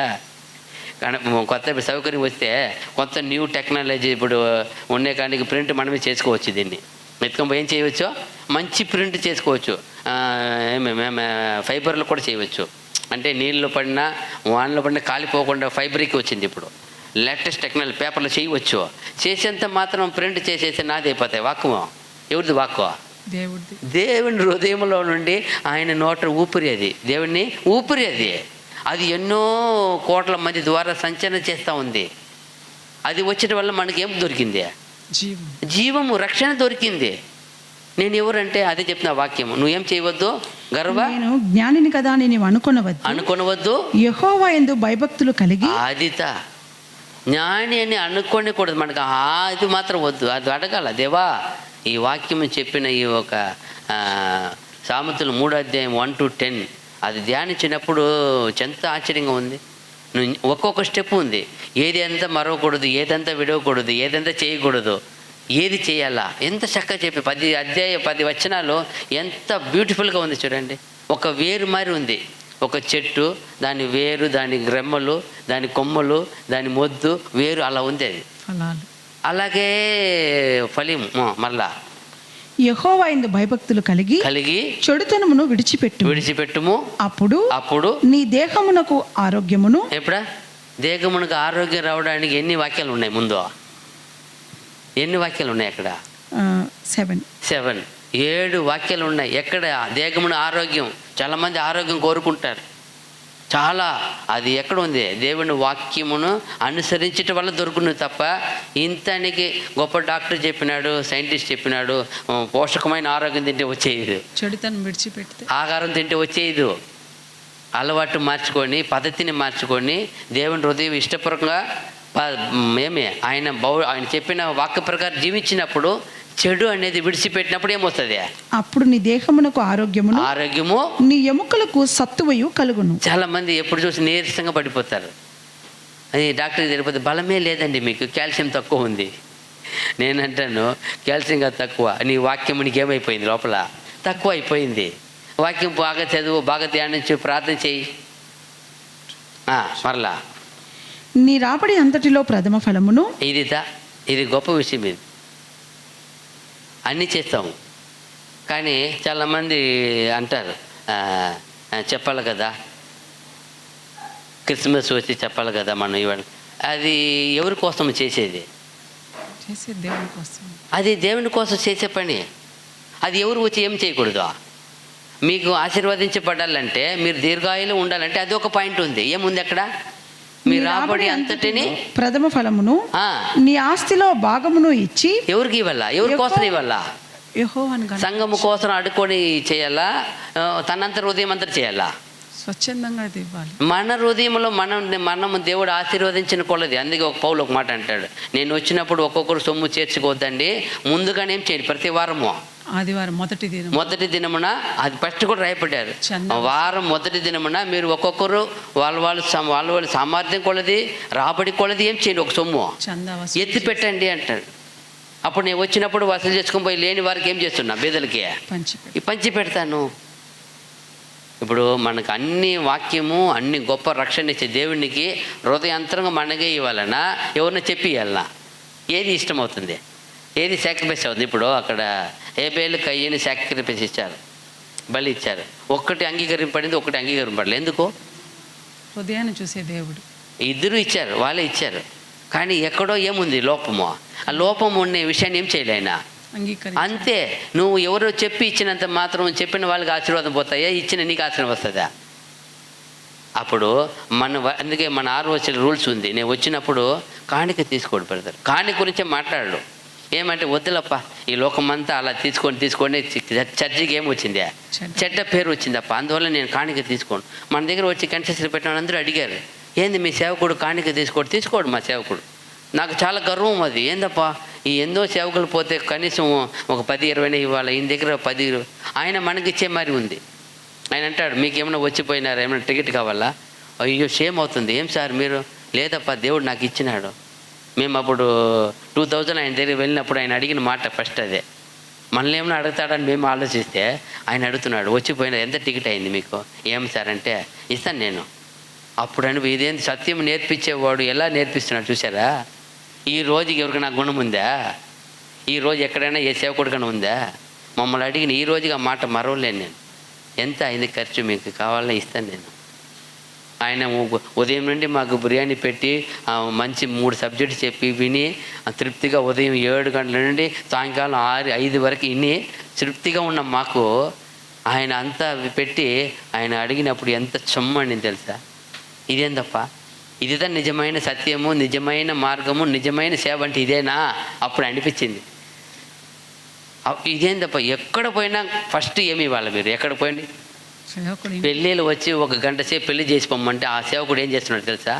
కానీ కొత్త సౌకర్యం వస్తే, కొత్త న్యూ టెక్నాలజీ ఇప్పుడు ఉండే కానీ ప్రింట్ మనమే చేసుకోవచ్చు. దీన్ని ఎత్తుకొని ఏం చేయవచ్చు, మంచి ప్రింట్ చేసుకోవచ్చు. ఫైబర్లు కూడా చేయవచ్చు. అంటే నీళ్ళు పడినా వానలో పడినా కాలిపోకుండా ఫైబర్కి వచ్చింది ఇప్పుడు. లేటెస్ట్ టెక్నాలజీ పేపర్లు చేయవచ్చు. చేసేంత మాత్రం ప్రింట్ చేసేసి నాది అయిపోతాయి. వాక్కు ఎవరిది? వాక్కు దేవుని హృదయంలో నుండి ఆయన నోట ఊపిరి. అది దేవుని ఊపిరి. అది ఎన్నో కోట్ల మంది ద్వారా సంచలనం చేస్తూ ఉంది. అది వచ్చిన వల్ల మనకేం దొరికింది? జీవము, రక్షణ దొరికింది. నేను ఎవరంటే అదే చెప్తున్నా వాక్యము. నువ్వేం చేయవద్దు, నేను జ్ఞానిని కదా అని నీవు అనుకొనవద్దు. యెహోవా యందు భయభక్తులు కలిగి. అదిత జ్ఞాని అని అనుకోకూడదు. మనకు అది మాత్రం వద్దు. అది అడగాల, దేవా ఈ వాక్యం చెప్పిన ఈ ఒక సామెతలు 3:1-10 అది ధ్యానించినప్పుడు ఎంత ఆశ్చర్యంగా ఉంది. ఒక్కొక్క స్టెప్ ఉంది. ఏది అంతా మరవకూడదు, ఏదంతా విడవకూడదు, ఏదంతా చేయకూడదు, ఏది చేయాలా, ఎంత చక్కగా చెప్పి 10 వచనాలు ఎంత బ్యూటిఫుల్గా ఉంది చూడండి. ఒక వేరు మారి ఉంది. ఒక చెట్టు, దాని వేరు, దాని గ్రెమ్మలు, దాని కొమ్మలు, దాని మొద్దు, వేరు అలా ఉంది. అది అలాగే ఫలిం మరలా యెహోవా యందు భయభక్తులు కలిగి చెడుతనమును విడిచిపెట్టుము. అప్పుడు నీ దేహమునకు ఆరోగ్యమును. ఎప్పుడా దేహమునకు ఆరోగ్యం రావడానికి ఎన్ని వాక్యాలు ఉన్నాయి? ముందు ఎన్ని వాక్యాలు ఉన్నాయి? అక్కడ 7 వాక్యాలు ఉన్నాయి. ఎక్కడ దేహమున ఆరోగ్యం? చాలామంది ఆరోగ్యం కోరుకుంటారు. చాలా అది ఎక్కడ ఉంది? దేవుని వాక్యమును అనుసరించటం వల్ల దొరుకును తప్ప ఇంతానికి గొప్ప డాక్టర్ చెప్పినాడు, సైంటిస్ట్ చెప్పినాడు, పోషకమైన ఆరోగ్యం తింటే వచ్చేది, చెడుతనం విడిచిపెడితే ఆహారం తింటే వచ్చేది. అలవాటు మార్చుకొని, పద్ధతిని మార్చుకొని, దేవుని హృదయం ఇష్టపూర్వకంగా ఏమి ఆయన చెప్పిన వాక్య ప్రకారం జీవించినప్పుడు చెడు అనేది విడిచిపెట్టినప్పుడు ఏమొస్తుంది? అప్పుడు నీ దేహమునకు ఆరోగ్యము, నీ ఎముకలకు సత్తువయు కలుగును. చాలా మంది ఎప్పుడు చూసి నీరసంగా పడిపోతారు. అది డాక్టర్కి తెలియకపోతే బలమే లేదండి, మీకు కాల్షియం తక్కువ ఉంది. నేనంటాను కాల్షియం కాదు తక్కువ, నీ వాక్యం నీకు ఏమైపోయింది, లోపల తక్కువ అయిపోయింది. వాక్యం బాగా చదువు, బాగా ధ్యానించు, ప్రార్థన చేయి. మరలా నీ రాబడి అంతటిలో ప్రథమ ఫలమును. ఇది గొప్ప విషయం. ఇది అన్నీ చేస్తాము, కానీ చాలామంది అంటారు చెప్పాలి కదా, క్రిస్మస్ వచ్చి చెప్పాలి కదా మనం ఇవాళ. అది ఎవరి కోసం చేసేది? దేవుని కోసం. అది దేవుని కోసం చేసే పని. అది ఎవరు వచ్చి ఏం చేయకూడదు. మీకు ఆశీర్వదించబడాలంటే, మీరు దీర్ఘాయులు ఉండాలంటే అది ఒక పాయింట్ ఉంది. ఏముంది అక్కడ? మీ రాబడి అంతటిని ప్రథమ ఫలమును, నీ ఆస్తిలో భాగమును ఇచ్చి. ఎవరికి ఇవ్వాలా? ఎవరి కోసం ఇవ్వాలా? సంఘము కోసం అడుకొని చేయాలా? తనంత హృదయం అంతా చేయాలా? స్వచ్ఛందంగా ఇవ్వాలి. మన హృదయంలో మనం దేవుడు ఆశీర్వదించిన కొలది. అందుకే ఒక పౌలు ఒక మాట అంటాడు, నేను వచ్చినప్పుడు ఒక్కొక్కరు సొమ్ము చేర్చుకోవద్దండి, ముందుగానే ఏం చేయండి, ప్రతి వారము ఆదివారం మొదటి దినమున, అది ఫస్ట్ కూడా రాయపడ్డారు, వారం మొదటి దినమున మీరు ఒక్కొక్కరు వాళ్ళ సామర్థ్యం కొలది, రాబడి కొలది ఏం చేయండి, ఒక సొమ్ము ఎత్తి పెట్టండి అంటాడు. అప్పుడు నేను వచ్చినప్పుడు వసూలు చేసుకొని పోయి లేని వారికి ఏం చేస్తున్నా, బీదలకి పంచి పెడతాను. ఇప్పుడు మనకు అన్ని వాక్యము, అన్ని గొప్ప రక్షణ ఇచ్చే దేవునికి హృదయాంతరంగా మనగే ఇవ్వాలన్నా, ఎవరిని చెప్పి ఇవ్వాలన్నా? ఏది ఇష్టమవుతుంది, ఏది సాక్రిఫైస్ అవుతుంది? ఇప్పుడు అక్కడ హేబేలు కయ్యని సాక్రిఫైస్ ఇచ్చారు, బలి ఇచ్చారు. ఒక్కటి అంగీకరింపడింది, ఒకటి అంగీకరింపడలేదు. ఎందుకు? హృదయాన్ని చూసే దేవుడు. ఇద్దరు ఇచ్చారు, వాళ్ళే ఇచ్చారు, కానీ ఎక్కడో ఏముంది లోపము. ఆ లోపం ఉండే విషయాన్ని ఏం చేయలేనా? అంతే. నువ్వు ఎవరో చెప్పి ఇచ్చినంత మాత్రం చెప్పిన వాళ్ళకి ఆశీర్వాదం పోతాయా? ఇచ్చిన నీకు ఆశీర్వాదం వస్తుందా? అప్పుడు అందుకే మన 6 వచ్చే రూల్స్ ఉంది. నేను వచ్చినప్పుడు కాணிక తీసుకోడు పెడతారు. కాணிక గురించే మాట్లాడు. ఏమంటే వద్దులప్ప, ఈ లోకమంతా అలా తీసుకొని చర్చికి ఏమొచ్చింది, చెడ్డ పేరు వచ్చిందప్ప, అందువల్ల నేను కాணிక తీసుకోను. మన దగ్గర వచ్చి కన్సెషన్ పెట్టిన అందరూ అడిగారు, ఏంది మీ సేవకుడు కాணிక తీసుకోడు మా సేవకుడు. నాకు చాలా గర్వం అది. ఏందప్ప, ఈ ఎన్నో సేవకులు పోతే కనీసం ఒక 10-20 ఇవ్వాలి, ఈయన దగ్గర 10. ఆయన మనకిచ్చే మరి ఉంది. ఆయన అంటాడు, మీకు ఏమైనా వచ్చిపోయినారా, ఏమైనా టికెట్ కావాలా? అయ్యో షేమ్ అవుతుంది. ఏం సార్ మీరు? లేదప్ప, దేవుడు నాకు ఇచ్చినాడు. మేము అప్పుడు 2000 ఆయన దగ్గర వెళ్ళినప్పుడు ఆయన అడిగిన మాట ఫస్ట్ అదే. మనల్ని ఏమైనా అడుగుతాడని మేము ఆలోచిస్తే ఆయన అడుగుతున్నాడు, వచ్చిపోయినా ఎంత టికెట్ అయింది మీకు? ఏం సార్ అంటే, ఇస్తాను నేను. అప్పుడు అని ఇదేంటి సత్యం నేర్పించేవాడు ఎలా నేర్పిస్తున్నాడు చూసారా? ఈ రోజుకి ఎవరికైనా గుణం ఉందా? ఈ రోజు ఎక్కడైనా ఏ సేవకుడికైనా ఉందా? మమ్మల్ని అడిగిన ఈ రోజుకి ఆ మాట మరవలేను నేను. ఎంత అయింది ఖర్చు, మీకు కావాలని ఇస్తాను నేను. ఆయన ఉదయం నుండి మాకు బిర్యానీ పెట్టి మంచి 3 సబ్జెక్టు చెప్పి విని తృప్తిగా ఉదయం 7 గంటల నుండి సాయంకాలం 6-5 వరకు ఇన్ని తృప్తిగా ఉన్న మాకు ఆయన అంతా పెట్టి ఆయన అడిగినప్పుడు ఎంత చొమ్మండి తెలుసా? ఇదేం తప్ప, ఇదిదా నిజమైన సత్యము, నిజమైన మార్గము, నిజమైన సేవ అంటే ఇదేనా? అప్పుడు అనిపించింది. ఇదేం తప్ప, ఎక్కడ పోయినా ఫస్ట్ ఏమి ఇవ్వాలి మీరు? ఎక్కడ పోయింది పెళ్ళిళ్ళు వచ్చి 1 గంట సేపు పెళ్లి చేసి పొమ్మంటే ఆ సేవకుడు ఏం చేస్తున్నాడు తెలుసా?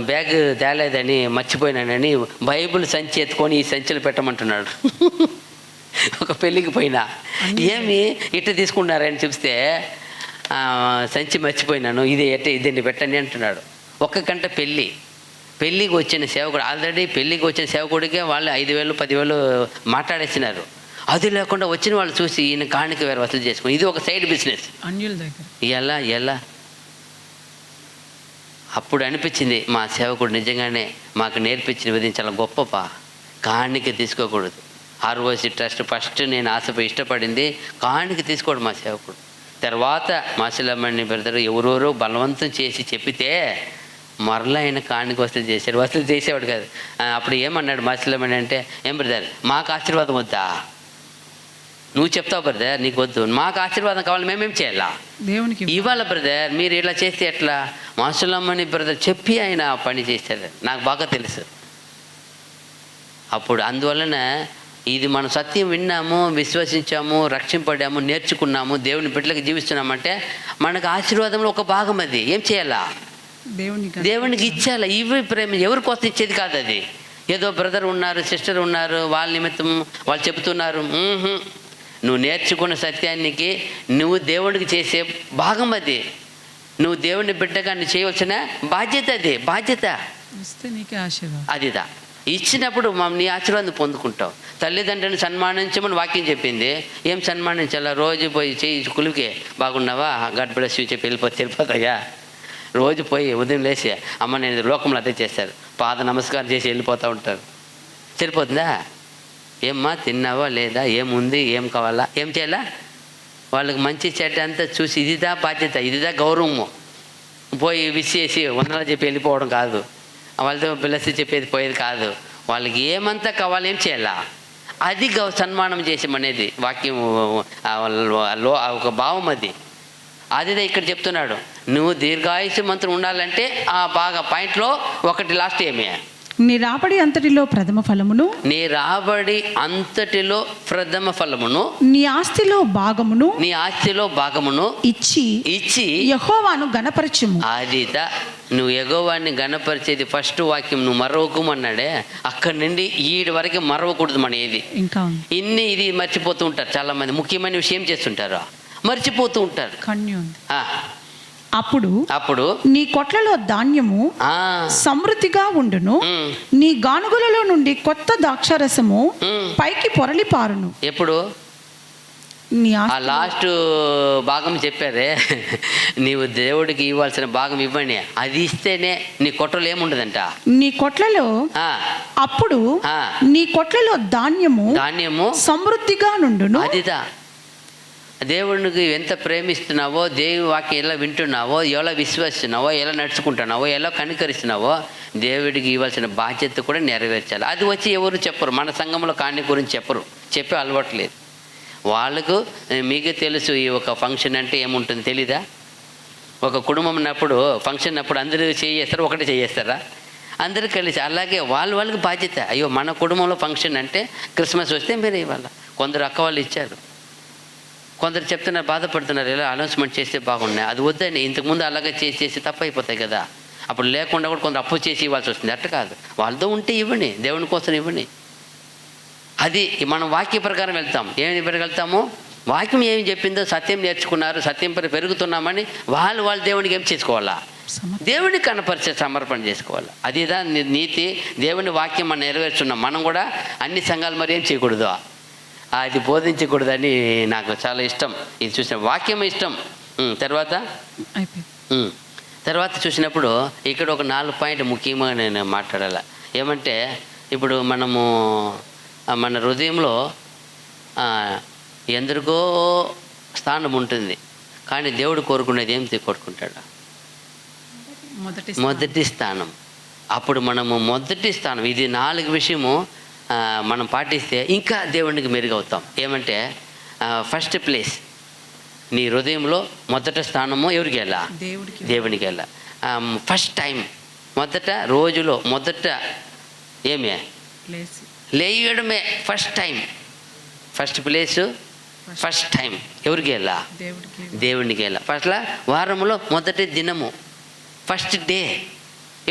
బ్యాగ్ తేలేదని మర్చిపోయినానని బైబిల్ సంచి ఎత్తుకొని ఈ సంచిలో పెట్టమంటున్నాడు. ఒక పెళ్ళికి పోయినా ఏమి ఇట్లా తీసుకున్నారని చూస్తే సంచి మర్చిపోయినాను, ఇదండి పెట్టండి అంటున్నాడు. 1 గంట పెళ్ళికి వచ్చిన సేవకుడు, ఆల్రెడీ పెళ్ళికి వచ్చిన సేవకుడికే వాళ్ళు 5,000-10,000 మాట్లాడేసినారు. అది లేకుండా వచ్చిన వాళ్ళు చూసి ఈయన కాணிక వేరే వసూలు చేసుకుని, ఇది ఒక సైడ్ బిజినెస్. ఎలా అప్పుడు అనిపించింది, మా సేవకుడు నిజంగానే మాకు నేర్పించిన విధంగా చాలా గొప్పపా. కాணிక తీసుకోకూడదు. ROC ట్రస్ట్ ఫస్ట్ నేను ఆశపై ఇష్టపడింది కాணிక తీసుకోడు మా సేవకుడు. తర్వాత మాసిలమ్మని బ్రదర్ ఎవరెవరో బలవంతం చేసి చెప్పితే మరలా ఆయన కాணிక వసూలు చేశాడు. వసూలు చేసేవాడు కాదు. అప్పుడు ఏమన్నాడు మాసిలమ్మని అంటే, ఏం బ్రదర్ మాకు ఆశీర్వాదం వద్దా? నువ్వు చెప్తావు బ్రదర్, నీకు వద్దు, మాకు ఆశీర్వాదం కావాలి, మేమేం చేయాలా? దేవునికి ఇవ్వాలి బ్రదర్, మీరు ఇలా చేస్తే ఎట్లా? మాసులమ్మని బ్రదర్ చెప్పి ఆయన పని చేశాడు, నాకు బాగా తెలుసు. అప్పుడు అందువలన ఇది మనం సత్యం విన్నాము, విశ్వసించాము, రక్షింపడాము, నేర్చుకున్నాము, దేవుని బిడ్డలకు జీవిస్తున్నామంటే మనకు ఆశీర్వాదంలో ఒక భాగం. అది ఏం చేయాలా? దేవునికి ఇచ్చేయాలి. ఇవి ప్రేమ ఎవరి కోసం ఇచ్చేది కాదు. అది ఏదో బ్రదర్ ఉన్నారు, సిస్టర్ ఉన్నారు, వాళ్ళ నిమిత్తం వాళ్ళు చెబుతున్నారు. నువ్వు నేర్చుకున్న సత్యానికి నువ్వు దేవుడికి చేసే భాగం అది. నువ్వు దేవుడిని బిడ్డగా నువ్వు చేయవలసిన బాధ్యత. అది బాధ్యత. అదిదా ఇచ్చినప్పుడు నీ ఆశీర్వాదం పొందుకుంటావు. తల్లిదండ్రులను సన్మానించమని వాక్యం చెప్పింది. ఏం సన్మానించాలా? రోజు పోయి చేయి కులికే, బాగున్నావా, గాడ్ బ్లెస్ యూ చెప్పి వెళ్ళిపోతాయా? రోజు పోయి ఉదయం లేచి అమ్మ నేను లోకంలో అదే చేస్తారు, పాద నమస్కారం చేసి వెళ్ళిపోతూ ఉంటారు. సరిపోతుందా? ఏమ్మా తిన్నావా లేదా, ఏముంది, ఏం కావాలా, ఏం చేయాలా? వాళ్ళకి మంచి చెడ్డ అంతా చూసి ఇదిదా బాధ్యత, ఇదిదా గౌరవము. పోయి విసిసి వందనాలు చెప్పి వెళ్ళిపోవడం కాదు, వాళ్ళతో పిల్లసి చెప్పేది పోయేది కాదు. వాళ్ళకి ఏమంతా కావాలి, ఏం చేయాలా, అది సన్మానం చేసామనేది వాక్యం ఒక భావం. అదిదే ఇక్కడ చెప్తున్నాడు. నువ్వు దీర్ఘాయుషు మంత్రం ఉండాలంటే ఆ బాగా పాయింట్లో ఒకటి లాస్ట్ ఏమి, నీ రాబడి అంతటిలో ప్రథమ ఫలమును, నీ రాబడి అంతటిలో ప్రథమ ఫలమును, నీ ఆస్తిలో భాగమును, నీ ఆస్తిలో భాగమును ఇచ్చి యెహోవాను గణపరచుము. అదిదా నువ్వు యెహోవాని గణపరిచేది ఫస్ట్ వాక్యం. నువ్వు మరవకుమన్నాడే, అక్కడి నుండి ఈడి వరకు మరవకూడదు. మన ఏది ఇంకా ఇది మర్చిపోతూ ఉంటారు చాలా మంది. ముఖ్యమైన విషయం చేస్తుంటారు, మర్చిపోతూ ఉంటారు. అప్పుడు నీ కొట్లలో ధాన్యము సమృద్ధిగా ఉండును, నీ గానుగులలో నుండి కొత్త ద్రాక్షారసము పైకి పొరలి పారును. ఎప్పుడు ఆ లాస్ట్ భాగం చెప్పారే, నీవు దేవుడికి ఇవ్వాల్సిన భాగం ఇవ్వండి, అది ఇస్తేనే నీ కొట్లలో ఏముండదంట. నీ కొట్లలో అప్పుడు నీ కొట్లలో ధాన్యము సమృద్ధిగా నుండును. అదిదా దేవుడికి ఎంత ప్రేమిస్తున్నావో, దేవుని వాక్యం ఎలా వింటున్నావో, ఎలా విశ్వసిస్తున్నావో, ఎలా నడుచుకుంటున్నావో, ఎలా కనికరిస్తున్నావో, దేవుడికి ఇవ్వాల్సిన బాధ్యత కూడా నెరవేర్చాలి. అది వచ్చి ఎవరు చెప్పరు. మన సంఘంలో కాని గురించి చెప్పరు, చెప్పే అలవాట్లేదు వాళ్ళకు. మీకు తెలుసు ఈ ఒక ఫంక్షన్ అంటే ఏముంటుంది తెలీదా? ఒక కుటుంబం ఉన్నప్పుడు ఫంక్షన్ అప్పుడు అందరూ చేస్తారు, ఒకటే చేస్తారా? అందరూ కలిసి. అలాగే వాళ్ళకి బాధ్యత. అయ్యో మన కుటుంబంలో ఫంక్షన్ అంటే క్రిస్మస్ వస్తే మీరు ఇవ్వాలి. కొందరు అక్క వాళ్ళు ఇచ్చారు, కొందరు చెప్తున్నారు, బాధపడుతున్నారు, ఎలా అనౌన్స్మెంట్ చేస్తే బాగున్నాయి. అది వద్దని ఇంతకుముందు అలాగే చేసి తప్పు అయిపోతాయి కదా. అప్పుడు లేకుండా కూడా కొందరు అప్పు చేసి ఇవ్వాల్సి వస్తుంది. అట్ట కాదు, వాళ్ళతో ఉంటే ఇవ్వని, దేవుని కోసం ఇవ్వని. అది మనం వాక్య ప్రకారం వెళ్తాం. ఏమి వెళ్తాము? వాక్యం ఏమి చెప్పిందో సత్యం నేర్చుకున్నారు, సత్యం పెరుగుతున్నామని వాళ్ళు దేవునికి ఏం చేసుకోవాలా? దేవుడిని కనపరిచే సమర్పణ చేసుకోవాలి. అదిదా నీతి. దేవుని వాక్యం మనం నెరవేర్చున్నాం. మనం కూడా అన్ని సంఘాలు మరి ఏం చేయకూడదు, అది బోధించకూడదని నాకు చాలా ఇష్టం. ఇది చూసిన వాక్యం ఇష్టం. తర్వాత చూసినప్పుడు ఇక్కడ ఒక 4 పాయింట్ ముఖ్యంగా నేను మాట్లాడాలి. ఏమంటే ఇప్పుడు మనము మన హృదయంలో ఎందరికో స్థానం ఉంటుంది, కానీ దేవుడు కోరుకునేది ఏం కోరుకుంటాడు? మొదటి స్థానం. అప్పుడు మనము మొదటి స్థానం, ఇది 4 విషయము మనం పాటిస్తే ఇంకా దేవునికి మెరుగవుతాం. ఏమంటే ఫస్ట్ ప్లేస్, నీ హృదయంలో మొదటి స్థానము ఎవరికి వెళ్ళా? దేవునికి వెళ్ళా. ఫస్ట్ టైం, మొదట రోజులో మొదట ఏమే లేయడమే first time. First place, first time ఎవరికి వెళ్ళా? దేవునికి వెళ్ళా. ఫస్ట్లా వారంలో మొదటి దినము, ఫస్ట్ డే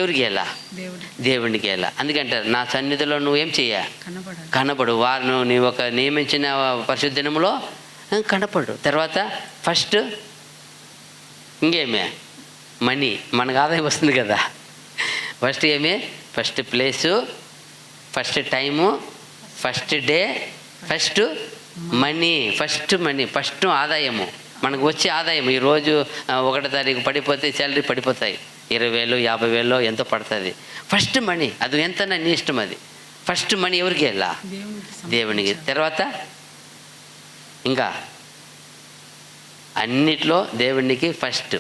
ఎవరికి వెళ్ళా? దేవునికి వెళ్ళా. అందుకంటారు నా సన్నిధిలో నువ్వేం చేయ కనపడు. వారు నీ ఒక నియమించిన పరిశుద్ధ దినములో కనపడు. తర్వాత ఫస్ట్ ఇంకేమే మనీ, మనకు ఆదాయం వస్తుంది కదా. ఫస్ట్ ఏమే? First place, first time, first day, first money. First money, first ఆదాయము. మనకు వచ్చే ఆదాయం ఈరోజు 1వ తారీఖు పడిపోతే శాలరీ పడిపోతాయి, 20,000 50,000 ఎంతో పడుతుంది. ఫస్ట్ మనీ, అది ఎంత నీ ఇష్టం. అది ఫస్ట్ మనీ ఎవరికి వెళ్ళా? దేవునికి. తర్వాత ఇంకా అన్నిట్లో దేవునికి ఫస్ట్.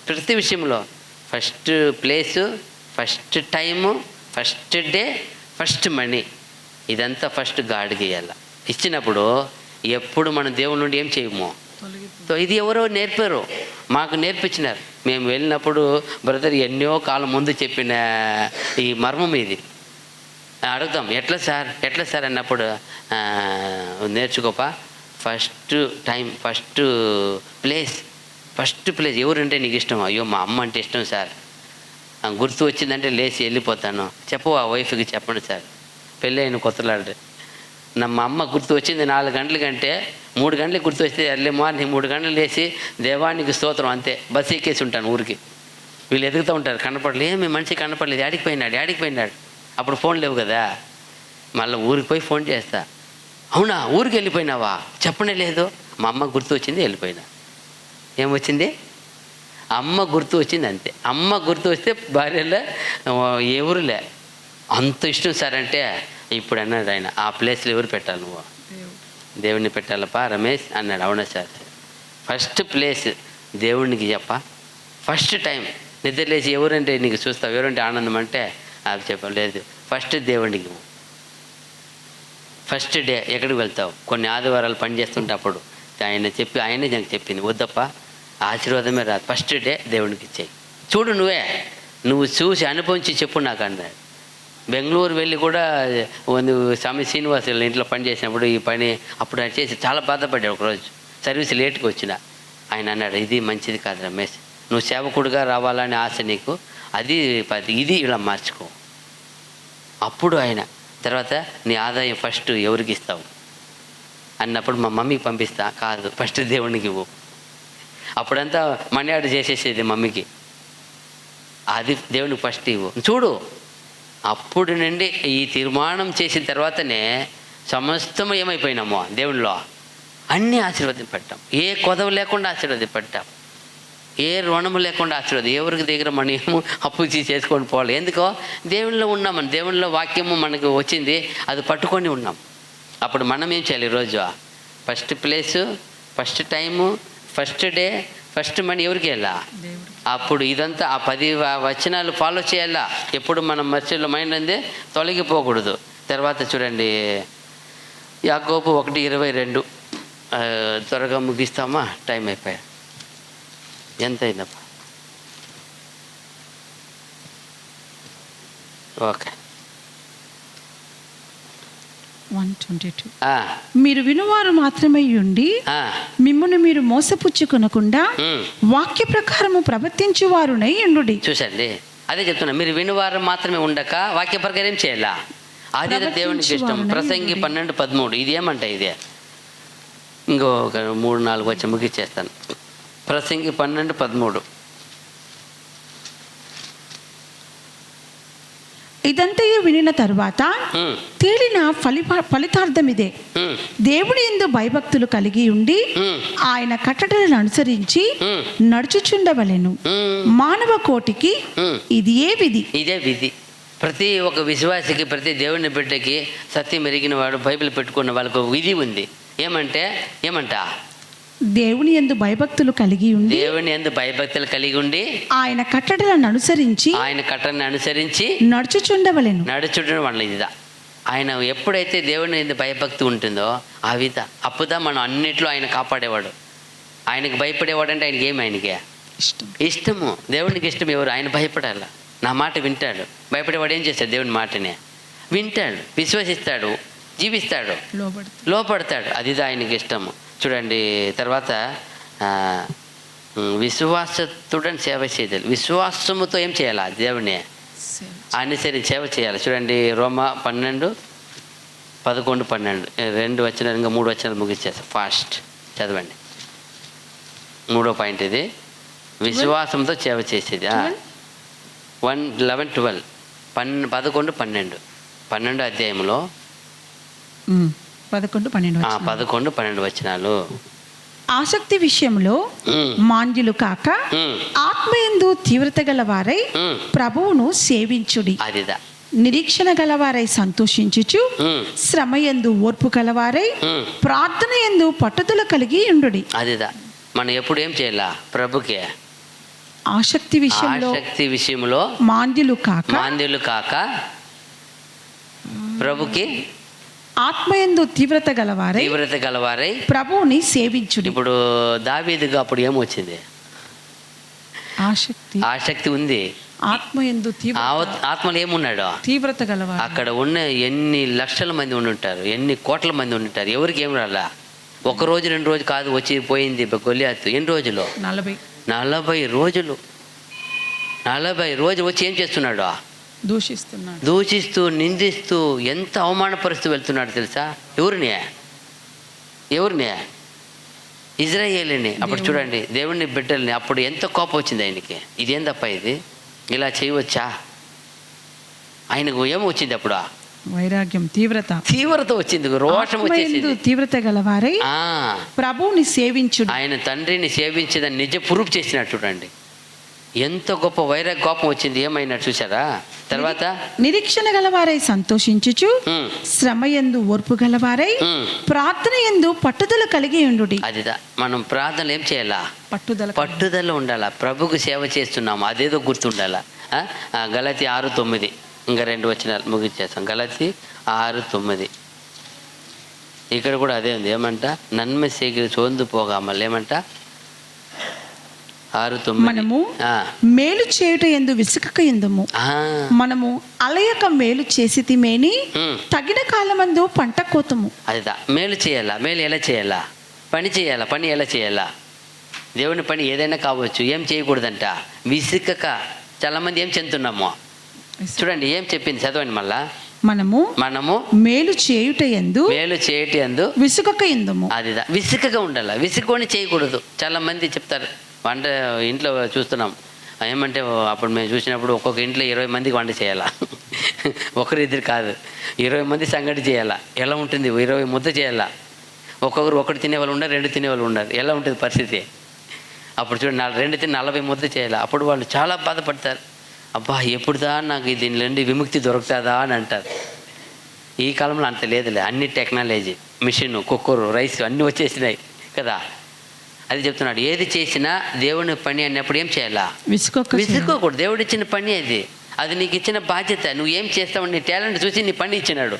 ప్రతి విషయంలో first place, first time, first day, first money. ఇదంతా ఫస్ట్ గాడికి ఇవ్వాలి. ఇచ్చినప్పుడు ఎప్పుడు మనం దేవుని నుండి ఏం చేయము. ఇది ఎవరో నేర్పారు, మాకు నేర్పించినారు. మేము వెళ్ళినప్పుడు బ్రదర్ ఎన్నో కాలం ముందు చెప్పిన ఈ మర్మం ఇది. అడుగుతాం, ఎట్లా సార్ అన్నప్పుడు నేర్చుకోపా. ఫస్ట్ టైం, ఫస్ట్ ప్లేస్ ఎవరంటే నీకు ఇష్టం? అయ్యో మా అమ్మ అంటే ఇష్టం సార్. గుర్తు వచ్చిందంటే లేచి వెళ్ళిపోతాను. ఆ వైఫ్కి చెప్పండి సార్, పెళ్ళి అయిన కొత్తలాడు మా అమ్మ గుర్తు వచ్చింది 4 గంటల కంటే 3 గంటలకు గుర్తు వస్తే ఎర్లీ మార్నింగ్ 3 గంటలు లేచి దేవానికి స్తోత్రం, అంతే. బస్సు ఎక్కేసి ఉంటాను ఊరికి. వీళ్ళు ఎదుగుతూ ఉంటారు, కనపడలేదు, ఏమి మనిషి కనపడలేదు, యాడికి పోయినాడు. అప్పుడు ఫోన్ లేవు కదా, మళ్ళీ ఊరికి పోయి ఫోన్ చేస్తా. అవునా, ఊరికి వెళ్ళిపోయినావా, చెప్పనే లేదు. మా అమ్మ గుర్తు వచ్చింది, వెళ్ళిపోయినా. ఏమొచ్చింది? అమ్మ గుర్తు వచ్చింది, అంతే. అమ్మ గుర్తు వస్తే భార్యలే ఎవరులే. అంత ఇష్టం సార్ అంటే ఇప్పుడు అన్నాడు ఆయన, ఆ ప్లేస్లో ఎవరు పెట్టాలి, నువ్వు దేవుడిని పెట్టాలప్పా రమేష్ అన్నాడు. అవునా సార్, ఫస్ట్ ప్లేస్ దేవుడికి చెప్ప, ఫస్ట్ టైం నిద్రలేసి ఎవరంటే నీకు చూస్తావు, ఎవరంటే ఆనందం అంటే అది చెప్పలేదు. ఫస్ట్ దేవుడికి, ఫస్ట్ డే ఎక్కడికి వెళ్తావు, కొన్ని ఆదివారాలు పని చేస్తుంటే అప్పుడు ఆయనే నాకు చెప్పింది, వద్దప్ప ఆశీర్వాదమే రాదు, ఫస్ట్ డే దేవుడికి ఇచ్చేయి. చూడు నువ్వు చూసి అనుభవించి చెప్పు నాకు అన్నాడు. బెంగళూరు వెళ్ళి కూడా స్వామి శ్రీనివాసులు ఇంట్లో పని చేసినప్పుడు ఈ పని అప్పుడు ఆయన చేసి చాలా బాధపడ్డాడు. ఒకరోజు సర్వీస్ లేట్కి వచ్చిన ఆయన అన్నాడు, ఇది మంచిది కాదు రమేష్, నువ్వు సేవకుడిగా రావాలని ఆశ నీకు, ఇది ఇలా మార్చుకో. అప్పుడు ఆయన తర్వాత నీ ఆదాయం ఫస్ట్ ఎవరికి ఇస్తావు అన్నప్పుడు మా మమ్మీకి పంపిస్తా, కాదు ఫస్ట్ దేవునికి ఇవ్వు. అప్పుడంతా మనీ ఆర్డర్ చేసేసేది మమ్మీకి, అది దేవునికి ఫస్ట్ ఇవ్వు. చూడు, అప్పుడు నుండి ఈ తీర్మానం చేసిన తర్వాతనే సమస్తము ఏమైపోయినామో దేవునిలో అన్నీ ఆశీర్వదింపట్టాం. ఏ కొదవ లేకుండా ఆశీర్వదింపట్టాం, ఏ రుణము లేకుండా ఆశీర్వాదం. ఎవరికి దగ్గర మనం ఏమో అప్పు చేసుకొని పోవాలి. ఎందుకో దేవునిలో ఉన్నామని, దేవునిలో వాక్యము మనకు వచ్చింది, అది పట్టుకొని ఉన్నాం. అప్పుడు మనం ఏం చేయాలి? ఈరోజు first place, first time, first day, first money ఎవరికి వెళ్ళా? అప్పుడు ఇదంతా ఆ 10 వచనాలు ఫాలో చేయాలా. ఎప్పుడు మనం మధ్యలో మైండ్ అందే తొలగిపోకూడదు. తర్వాత చూడండి యాకోబు 1:22, త్వరగా ముగిస్తామా, టైం అయిపోయా. ఎంత అయిందప్ప? ఓకే, 122. మీరు వినువారు మాత్రమే ఉండి మిమ్మును మీరు మోసపుచ్చుకొనకుండా వాక్య ప్రకారము ప్రవర్తించువారునై ఉండుడి. చూసండి, అదే చెప్తున్నా, మీరు వినువారు మాత్రమే ఉండక వాక్య ప్రకారం ఏం చేయాలా, అది దేవునికి ఇష్టం. ప్రసంగి 12:13. ఇది ఏమంట, ఇదే ఇంకో 3-4 వచ్చి ముగిచ్చేస్తాను. ప్రసంగి 12:13. ఇదంతయు వినిన తరువాత తేలిన ఫలితార్థం ఇదే, దేవుని యందు భయభక్తులు కలిగి ఉండి ఆయన కట్టడలను అనుసరించి నడుచుచుండవలెను. మానవ కోటికి ఇదే విధి. ప్రతి ఒక్క విశ్వాసికి, ప్రతి దేవుని బిడ్డకి, సత్యం ఎరిగిన వాడు, బైబిల్ పెట్టుకున్న వాళ్ళకు ఒక విధి ఉంది. ఏమంట దేవుని యందు భయభక్తులు కలిగి ఉండి ఆయన కట్టడలను అనుసరించి నడుచుచుండవలెను. వాళ్ళ ఇదా ఆయన ఎప్పుడైతే దేవుని యందు భయభక్తి ఉంటుందో ఆ విధ అప్పుదా మనం అన్నిట్లో ఆయన కాపాడేవాడు. ఆయనకు భయపడేవాడు అంటే ఆయనకి ఇష్టము. దేవునికి ఇష్టం ఎవరు? ఆయన భయపడాల. నా మాట వింటాడు. భయపడేవాడు ఏం చేస్తాడు? దేవుని మాటనే వింటాడు, విశ్వసిస్తాడు, జీవిస్తాడు, లోపడతాడు. అది ఆయనకి ఇష్టము. చూడండి తర్వాత విశ్వాసతుడని సేవ చేయాలి. విశ్వాసముతో ఏం చేయాలి? దేవుని అనుసరించి సేవ చేయాలి. చూడండి రోమా 12:11-12 2 వచనాలు, ఇంకా 3 వచనాలు ముగిచ్చేస్తాం. ఫాస్ట్ చదవండి. 3వ పాయింట్ ఇది, విశ్వాసంతో సేవ చేసేది. 11-12 11-12 అధ్యాయంలో 11-12 వచనాలు. ఆసక్తి విషయంలో మాంద్యులు కాక ఆత్మయందు తీవ్రత గలవారై ప్రభువును సేవించుడి. అదిదా నిరీక్షణ గలవారై సంతోషించుచు శ్రమయందు ఓర్పు గలవారై ప్రార్థన యందు పట్టుదల కలిగి ఉండుడి. అదిదా మనం ఎప్పుడు ఏం చేయాలా? ప్రభుకి ఆసక్తి విషయంలో మాంద్యులు కాక ప్రభుకి ఆత్మయందు తీవ్రత గలవారై ప్రభువుని సేవించుడి. ఇప్పుడు దావీదుగా అప్పుడు ఏమొచ్చింది? ఆసక్తి ఉంది. ఆత్మలో ఏమున్నాడు? తీవ్రత గలవారు. అక్కడ ఉన్న ఎన్ని లక్షల మంది ఉండుంటారు, ఎన్ని కోట్ల మంది ఉండుంటారు, ఎవరికి ఏం రాలా? 1 రోజు 2 రోజు కాదు, వచ్చి పోయింది గొలియాతు. ఎన్ని రోజులు? 40 రోజులు. 40 రోజు వచ్చి ఏం చేస్తున్నాడు? దూషిస్తున్నాడు, దూషిస్తూ నిందిస్తూ ఎంత అవమానపరుస్తూ వెళ్తున్నాడు తెలుసా? ఎవరిని? ఇజ్రాయేలుని. అప్పుడు చూడండి, దేవుని బిడ్డల్ని. అప్పుడు ఎంత కోపం వచ్చింది ఆయనకి. ఇదేందప్ప ఇది, ఇలా చేయవచ్చా? ఆయనకు ఏమొచ్చింది అప్పుడు? వైరాగ్యం, తీవ్రత వచ్చింది, రోషం వచ్చేసింది. తీవ్రత గలవారై ప్రభువుని సేవించు, ఆయన తండ్రిని సేవించేదని నిజ ప్రూఫ్ చేసినట్టు. చూడండి ఎంత గొప్ప వైరాగ్య కోపం వచ్చింది. ఏమైనా చూసారా? తర్వాత నిరీక్షణ గలవారై సంతోషించుచు, శ్రమయందు ఓర్పు గలవారై, ప్రార్థన యందు పట్టుదల కలిగి ఉండుడి. అదిదా మనం ప్రార్థనలు ఏం చేయాలా? పట్టుదల ఉండాలా. ప్రభుకు సేవ చేస్తున్నాము, అదేదో గుర్తుండాలా. గలతీ 6:9, ఇంకా 2 వచనాలు ముగించేస్తాం. గలతీ 6:9. ఇక్కడ కూడా అదే ఉంది. ఏమంట? నన్మ సేగిరి సోందు పోగామల్. ఏమంట? 6:9. మనము మేలు చేయుట యందు విసుకక యందుము, మనము అలయక మేలు చేసితిమేని తగిన కాలమందు పంట కోతము. అదిదా మేలు చేయాలా. మేలు ఎలా చేయాలా? పని చేయాలా. పని ఎలా చేయాలా? దేవుని పని ఏదైనా కావచ్చు. ఏం చేయకూడదంట? విసుకక. చాలా మంది ఏం చెందుతున్నాము చూడండి. ఏం చెప్పింది చదవండి మళ్ళా. మనము మేలు చేయుట యందు విసుకక యందుము. అదిదా విసుకగా ఉండాలి. విసుకొని చేయకూడదు. చాలా మంది చెప్తారు. వంట ఇంట్లో చూస్తున్నాం. ఏమంటే అప్పుడు మేము చూసినప్పుడు ఒక్కొక్క ఇంట్లో 20 మందికి వంట చేయాలా. ఒకరిద్దరు కాదు, 20 మంది సంగటి చేయాలా. ఎలా ఉంటుంది? 20 ముద్ద చేయాలా. ఒక్కొక్కరు 1 తినేవాళ్ళు ఉన్నారు, 2 తినేవాళ్ళు ఉన్నారు. ఎలా ఉంటుంది పరిస్థితి? అప్పుడు చూడండి, 2 తిని 40 ముద్ద చేయాలా. అప్పుడు వాళ్ళు చాలా బాధపడతారు. అబ్బా ఎప్పుడుదా నాకు దీని నుండి విముక్తి దొరుకుతుందా అని అంటారు. ఈ కాలంలో అంత లేదులే. అన్ని టెక్నాలజీ, మిషన్, కుక్కరు, రైస్ అన్నీ వచ్చేసినాయి కదా. అది చెప్తున్నాడు. ఏది చేసినా దేవుని పని అన్నప్పుడు ఏం చేయాలా? విసుకోకూడదు. దేవుడు ఇచ్చిన పని అది నీకు ఇచ్చిన బాధ్యత. నువ్వు ఏం చేస్తావు? నీ టాలెంట్ చూసి నీ పని ఇచ్చినాడు.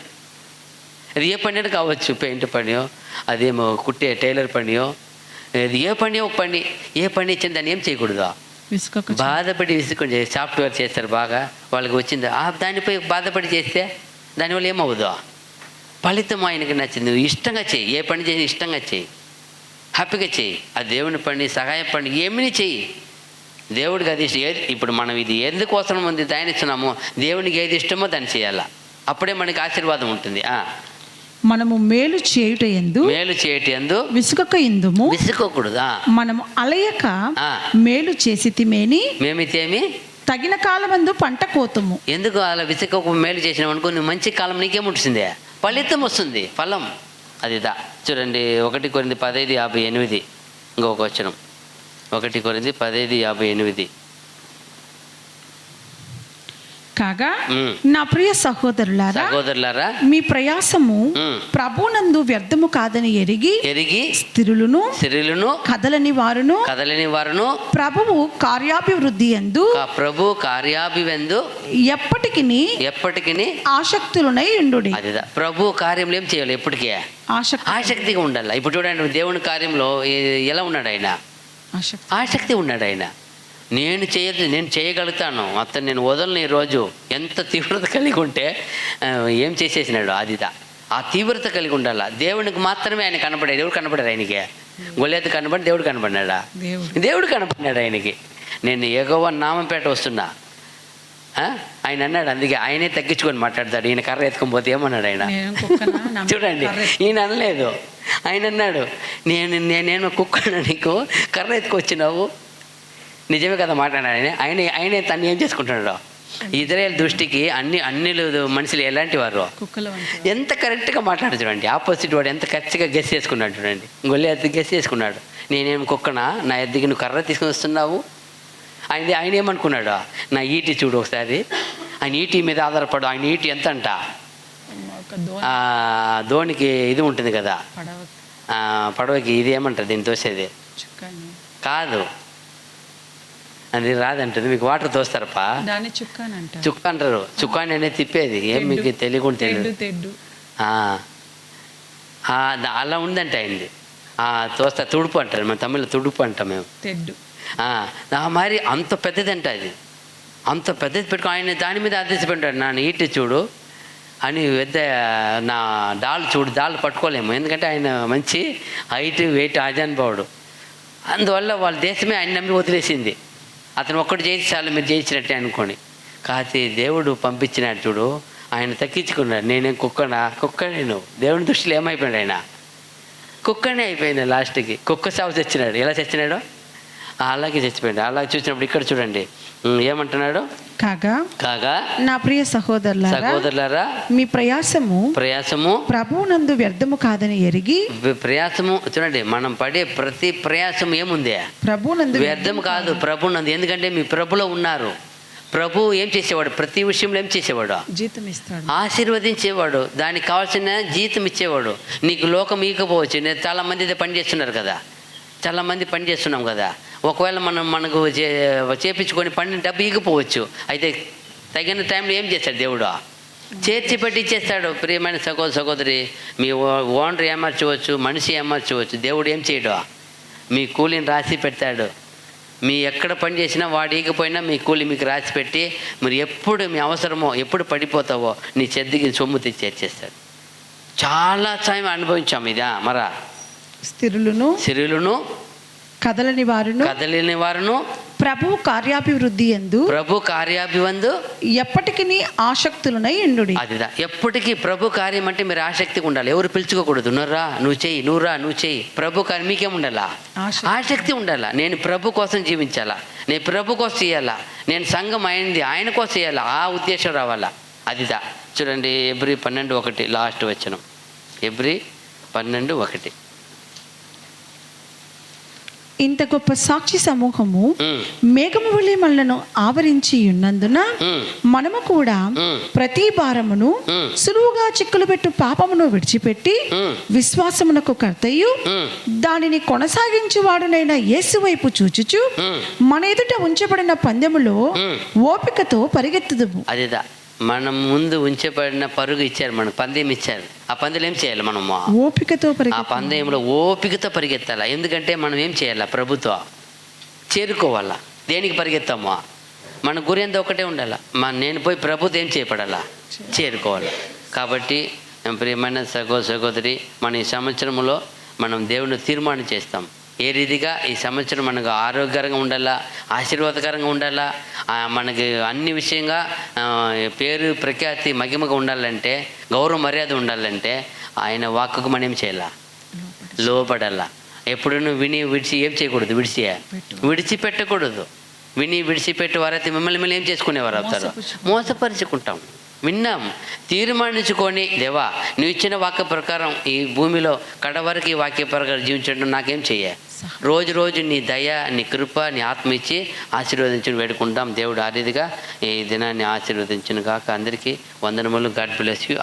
అది ఏ పని అయినా కావచ్చు. పెయింట్ పనియో, అదేమో కుట్టే టైలర్ పనియో, అది ఏ పని ఒక పని. ఏ పని ఇచ్చింది దాన్ని ఏం చేయకూడదు? బాధపడి విసుకొని సాఫ్ట్వేర్ చేస్తారు బాగా, వాళ్ళకి వచ్చింది. దానిపై బాధపడి చేస్తే దానివల్ల ఏమవుదు? ఫలితం ఆయనకి నచ్చింది. నువ్వు ఇష్టంగా చెయ్యి. ఏ పని చేసి ఇష్టంగా చెయ్యి, హ్యాపీగా చెయ్యి. ఆ దేవుని పని, సహాయ పని ఏమని చెయ్యి. దేవుడికి అది ఏది. ఇప్పుడు మనం ఇది ఎందుకోసం ఉంది దయనిస్తున్నామో, దేవునికి ఏది ఇష్టమో దాన్ని చేయాలా. అప్పుడే మనకి ఆశీర్వాదం ఉంటుంది. మనము మేలు చేయుట యందు విసుకక యందుము. విసుకకూడదు. మనము అలయక మేలు చేసితిమేని తగిన కాలమందు పంట కోతము. ఎందుకు అలా విసుక మేలు చేసినావు అనుకో, నువ్వు మంచి కాలం నీకేముంటుంది? ఫలితం వస్తుంది, ఫలం. అదిదా చూడండి. 1 కొరింథీ 15:58 ఇంకొక వచనం. 1 కొరింథీ 15:58. కాగా నా ప్రియ సహోదరులారా, మీ ప్రయాసము ప్రభునందు వ్యర్థము కాదని ఎరిగి స్థిరులను కదలని వారును ప్రభువు కార్యాభివృద్ధి యందు ఎప్పటికిని ఆసక్తులనై ఉండుడి. అదిదా ప్రభు కార్యంలో ఏం చేయాలి? ఎప్పటికీ ఆసక్తిగా ఉండాలి. ఇప్పుడు చూడండి, దేవుని కార్యంలో ఎలా ఉన్నాడు ఆయన? ఆసక్తి ఉన్నాడు ఆయన. నేను చేయగలుగుతాను, అతను నేను వదలను. ఈరోజు ఎంత తీవ్రత కలిగి ఉంటే ఏం చేసేసినాడు? అదిదా ఆ తీవ్రత కలిగి ఉండాలా. దేవునికి మాత్రమే ఆయన కనపడాడు. ఎవరు కనపడారు ఆయనకి? గొల్లియాతు కనపడి దేవుడు కనపడినాడా? దేవుడు కనపడినాడు ఆయనకి. నేను యెహోవా నామంపేట వస్తున్నా. ఆయన అన్నాడు. అందుకే ఆయనే తగ్గించుకొని మాట్లాడతాడు. ఈయన కర్ర ఎత్తుకొని పోతే ఏమన్నాడు ఆయన? చూడండి, ఈయన అనలేదు. ఆయన అన్నాడు, నేను కుక్కను, నీకు కర్ర ఎత్తుకొచ్చినావు. నిజమే కదా మాట్లాడాడు ఆయన. ఆయనే తను ఏం చేసుకుంటున్నాడు? ఇజ్రాయేల్ దృష్టికి అన్ని మనుషులు ఎలాంటి వారు? ఎంత కరెక్ట్గా మాట్లాడు చూడండి. ఆపోజిట్ వాడు ఎంత కరెక్ట్గా గెస్ చేసుకున్నాడు చూడండి. గొల్లియాతు గెస్ చేసుకున్నాడు. నేనేం కుక్కనా, నా ఎద్దుకి నువ్వు కర్ర తీసుకొని వస్తున్నావు? ఆయన ఏమనుకున్నాడు? నా ఈటి చూడు ఒకసారి. ఆయన ఈటి మీద ఆధారపడు. ఆయన ఈటి ఎంత అంట? దోనికి ఇది ఉంటుంది కదా, పడవకి ఇది ఏమంటారు దీన్ని తోసేది? కాదు, అది రాదంటుంది. మీకు వాటర్ తోస్తారప్పా, చుక్క అంటారు. చుక్కాని అనేది తిప్పేది. ఏం మీకు తెలియకుండా తెలియదు. అలా ఉందంట అయింది. తోస్తా తుడుపు అంటారు. మన తమిళ తుడుపు అంటాం మేము. మరి అంత పెద్దదంట అది. అంత పెద్దది పెట్టుకో. ఆయన దాని మీద ఆదేశపెట్టాడు, నా ఈటి చూడు అని. పెద్ద నా డాల్ చూడు. డాల్ పట్టుకోలేము, ఎందుకంటే ఆయన మంచి హైట్, వెయిట్, ఆజానుభావుడు. అందువల్ల వాళ్ళ దేశమే ఆయన నమ్మి వదిలేసింది. అతను ఒక్కటి చేసి చాలు మీరు చేయించినట్టే అనుకోండి. కాకపోతే దేవుడు పంపించినాడు చూడు, ఆయన తగ్గించుకున్నాడు. నేనేం కుక్క నేను దేవుని దృష్టిలో ఏమైపోయాడు, ఆయన కుక్కనే అయిపోయింది. లాస్ట్కి కుక్క సాగు చచ్చినాడు. ఎలా చచ్చినాడు? అలాగే చచ్చిపోయాడు. అలాగే చూసినప్పుడు ఇక్కడ చూడండి ఏమంటున్నాడు, కాగా నా ప్రియ సహోదరులారా మీ ప్రయాసము ప్రభువునందు వ్యర్థము కాదని ఎరిగి. ప్రయాసము చూడండి, మనం పడే ప్రతి ప్రయాసం ఏముంది, ప్రభువునందు వ్యర్థం కాదు, ప్రభువునందు. ఎందుకంటే మీ ప్రభులో ఉన్నారు. ప్రభు ఏం చేసేవాడు, ప్రతి విషయంలో ఏం చేసేవాడు, జీతం ఇస్తాడు, ఆశీర్వదించేవాడు, దానికి కావాల్సిన జీతం ఇచ్చేవాడు. నీకు లోకం ఇవ్వకపోవచ్చు. నేను చాలా మంది పని చేస్తున్నారు కదా, చాలా మంది పని చేస్తున్నాం కదా. ఒకవేళ మనకు చేపించుకొని పని డబ్బు ఇవ్వకపోవచ్చు. అయితే తగిన టైంలో ఏం చేస్తాడు దేవుడు, చేర్చి పెట్టి ఇచ్చేస్తాడు. ప్రియమైన సహోదరి, మీ ఓనర్ ఏమర్చవచ్చు, మనిషి ఏమర్చవచ్చు, దేవుడు ఏం చేయడు, మీ కూలిని రాసి పెడతాడు. మీ ఎక్కడ పని చేసినా వాడు ఇకపోయినా మీ కూలి మీకు రాసి పెట్టి, మీరు ఎప్పుడు మీ అవసరమో, ఎప్పుడు పడిపోతావో నీ చెద్దికి సొమ్ము తెచ్చి చేర్చేస్తాడు. చాలా సమయం అనుభవించాము ఇదా. మరా స్థిరులను కదలని వారును ప్రభు కార్యాభివృద్ధి ఎప్పటికీ ఆసక్తులనై ఉండుడి. అదిదా ఎప్పటికీ ప్రభు కార్యం అంటే మీరు ఆసక్తిగా ఉండాలి. ఎవరు పిలుచుకోకూడదు. నువ్వు చెయ్యి. ప్రభు కార్యం మీకేముండాలా, ఆసక్తి ఉండాలా. నేను ప్రభు కోసం జీవించాలా, నేను ప్రభు కోసం చేయాలా, నేను సంఘం అయింది ఆయన కోసం చేయాలా, ఆ ఉద్దేశం రావాలా. అదిదా చూడండి ఎబ్రీ 12:1 లాస్ట్ వచనం. ఎబ్రీ 12:1. ఇంత గొప్ప సాక్షి సమూహము మేఘము వలె మనలను ఆవరించి ఉన్నందున మనము కూడా ప్రతి భారమును సులువుగా చిక్కులు పెట్టు పాపమును విడిచిపెట్టి విశ్వాసమునకు కర్తయు దానిని కొనసాగించువాడునైన యేసు వైపు చూచుచు మన ఎదుట ఉంచబడిన పందెములో ఓపికతో పరిగెత్తుదుము. అదేదా మనం ముందు ఉంచబడిన పరుగు ఇచ్చారు, మనకు పందెం ఇచ్చారు. ఆ పందెం ఏం చేయాలి, మనము ఓపికతో ఆ పందెంలో ఓపికతో పరిగెత్తాలా. ఎందుకంటే మనం ఏం చేయాలా, ప్రభుత్వ చేరుకోవాలా. దేనికి పరిగెత్తామో మన గురి అంతా ఒకటే ఉండాలా. నేను పోయి ప్రభుత్వం ఏం చేయబడాలా, చేరుకోవాలి. కాబట్టి ప్రియమైన సహోదరి, మన ఈ సంవత్సరంలో మనం దేవుని తీర్మానం చేస్తాం. ఏ రీతిగా ఈ సంవత్సరం మనకు ఆరోగ్యకరంగా ఉండాలా, ఆశీర్వాదకరంగా ఉండాలా, మనకి అన్ని విషయంగా పేరు ప్రఖ్యాతి మహిమగా ఉండాలంటే, గౌరవ మర్యాద ఉండాలంటే ఆయన వాక్కుకు మనం ఏం చేయాలా, లోపడాలా. ఎప్పుడు విని విడిచి ఏం చేయకూడదు, విడిచిపెట్టకూడదు. విని విడిచిపెట్టి వారైతే మిమ్మల్ని ఏం చేసుకునేవారు అవుతారు, మోసపరుచుకుంటాం. విన్నాం, తీర్మానించుకొని దేవా నువ్వు ఇచ్చిన వాక్య ప్రకారం ఈ భూమిలో కడవరకు ఈ వాక్య ప్రకారం జీవించడం నాకేం చెయ్య. రోజు నీ దయ, నీ కృప, నీ ఆత్మ ఇచ్చి ఆశీర్వదించుని వేడుకుంటాం. దేవుడు ఆ రీతిగా ఈ దినాన్ని ఆశీర్వదించును కాక. అందరికీ వందనములు. God bless you.